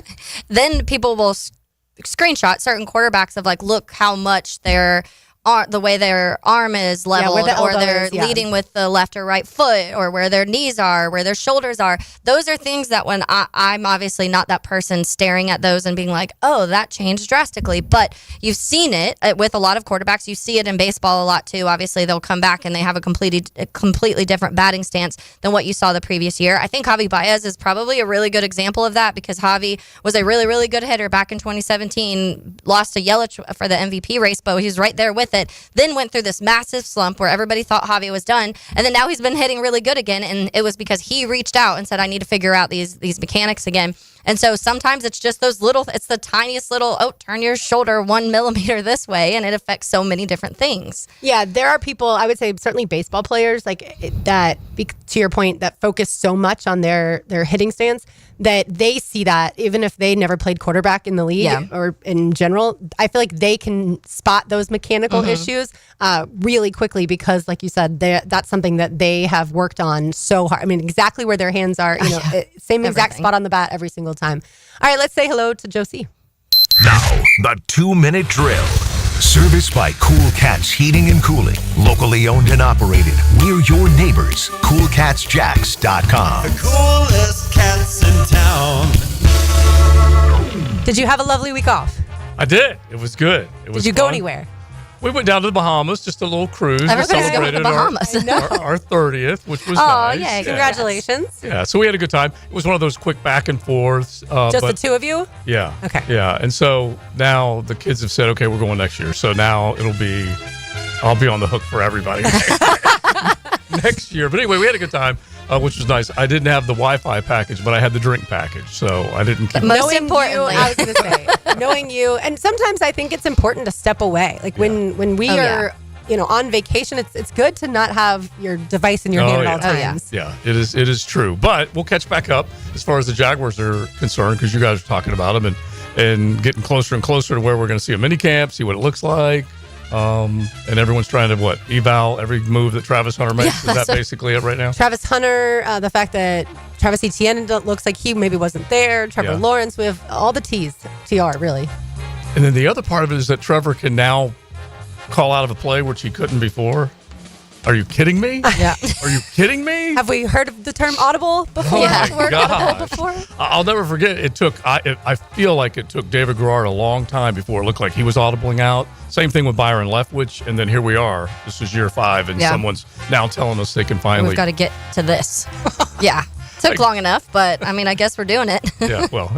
Speaker 2: And then people will screenshot certain quarterbacks of look how much they're the way their arm is leveled, or they're leading with the left or right foot, or where their knees are, where their shoulders are. Those are things that when I'm obviously not that person staring at those and being like, oh, that changed drastically. But you've seen it with a lot of quarterbacks. You see it in baseball a lot too. Obviously, they'll come back and they have a completely different batting stance than what you saw the previous year. I think Javi Baez is probably a really good example of that, because Javi was a really, really good hitter back in 2017, lost to Yelich for the MVP race, but he was right there with it. Then went through this massive slump where everybody thought Javi was done, and then now he's been hitting really good again, and it was because he reached out and said, I need to figure out these mechanics again. And so sometimes it's just it's the tiniest little, turn your shoulder 1 millimeter this way, and it affects so many different things.
Speaker 4: Yeah, there are people, I would say certainly baseball players, that, to your point, that focus so much on their hitting stance that they see that even if they never played quarterback in the league or in general. I feel like they can spot those mechanical issues really quickly, because like you said, that's something that they have worked on so hard. I mean, exactly where their hands are, same exact spot on the bat every single time. All right, let's say hello to Josie.
Speaker 1: Now, the 2-minute drill. Serviced by Cool Cats Heating and Cooling. Locally owned and operated. We're your neighbors. CoolCatsJacks.com.
Speaker 5: The coolest cats in town.
Speaker 4: Did you have a lovely week off?
Speaker 7: I did. It was good.
Speaker 4: Did you go anywhere?
Speaker 7: We went down to the Bahamas, just a little cruise.
Speaker 2: Everybody's going to the Bahamas.
Speaker 7: Our 30th, which was nice.
Speaker 4: Oh, yeah. Congratulations.
Speaker 7: Yeah, so we had a good time. It was one of those quick back and forths.
Speaker 4: Just the two of you?
Speaker 7: Yeah.
Speaker 4: Okay.
Speaker 7: Yeah, and so now the kids have said, okay, we're going next year. So now it'll be I'll be on the hook for everybody next year. But anyway, we had a good time, which was nice. I didn't have the Wi-Fi package, but I had the drink package, so I didn't keep
Speaker 2: Most importantly,
Speaker 4: I was going to say, knowing you, and sometimes I think it's important to step away. Like when we are, on vacation, it's good to not have your device in your hand at all times.
Speaker 7: Yeah, it is true. But we'll catch back up as far as the Jaguars are concerned, because you guys are talking about them and getting closer and closer to where we're going to see a mini camp, see what it looks like. And everyone's trying to eval every move that Travis Hunter makes. Is that basically it right now?
Speaker 4: Travis Hunter, the fact that Travis Etienne looks like he maybe wasn't there. Trevor Lawrence, we have all the TR really.
Speaker 7: And then the other part of it is that Trevor can now call out of a play which he couldn't before. Are you kidding me?
Speaker 4: Yeah.
Speaker 7: Are you kidding me?
Speaker 4: Have we heard of the term audible before?
Speaker 7: I'll never forget. I feel like it took David Garrard a long time before it looked like he was audibling out. Same thing with Byron Leftwich, and then here we are. This is year 5, and someone's now telling us they can finally.
Speaker 2: We've got to get to this. Yeah. Took long enough, but I mean, I guess we're doing it.
Speaker 7: Yeah, well,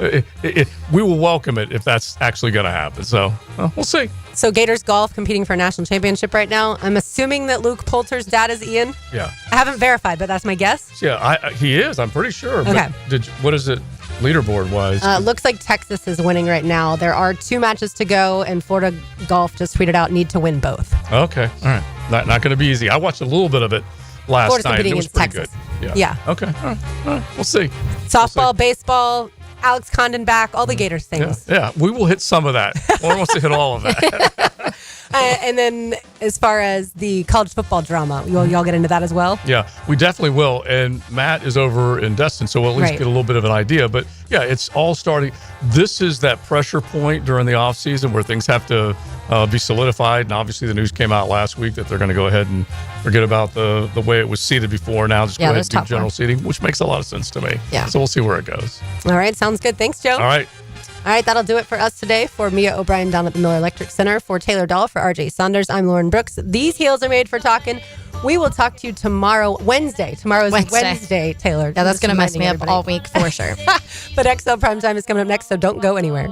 Speaker 7: we will welcome it if that's actually going to happen. So we'll see.
Speaker 4: So Gators golf competing for a national championship right now. I'm assuming that Luke Poulter's dad is Ian.
Speaker 7: Yeah.
Speaker 4: I haven't verified, but that's my guess.
Speaker 7: Yeah, he is. I'm pretty sure.
Speaker 4: Okay.
Speaker 7: But what is it leaderboard wise?
Speaker 4: Looks like Texas is winning right now. There are 2 matches to go, and Florida Golf just tweeted out need to win both.
Speaker 7: Okay. All right. Not going to be easy. I watched a little bit of it last
Speaker 4: Florida's
Speaker 7: night. It was pretty
Speaker 4: Texas.
Speaker 7: good.
Speaker 4: Yeah.
Speaker 7: Okay. All right. We'll see.
Speaker 4: Softball, baseball, Alex Condon back, all the Gators things.
Speaker 7: Yeah. We will hit some of that. Lauren wants to hit all of that.
Speaker 4: And then as far as the college football drama, y'all get into that as well?
Speaker 7: Yeah, we definitely will. And Matt is over in Destin, so we'll at least get a little bit of an idea. But yeah, it's all starting. This is that pressure point during the offseason where things have to be solidified. And obviously the news came out last week that they're going to go ahead and forget about the way it was seeded before. Now just go ahead and do general seeding, which makes a lot of sense to me.
Speaker 4: Yeah.
Speaker 7: So we'll see where it goes.
Speaker 4: All right, sounds good. Thanks, Joe.
Speaker 7: All right.
Speaker 4: All right, that'll do it for us today. For Mia O'Brien down at the Miller Electric Center, for Taylor Dahl, for RJ Saunders, I'm Lauren Brooks. These heels are made for talking. We will talk to you tomorrow, Wednesday. Tomorrow's Wednesday, Taylor.
Speaker 2: Yeah, that's going to mess me up all week for sure.
Speaker 4: But XL Primetime is coming up next, so don't go anywhere.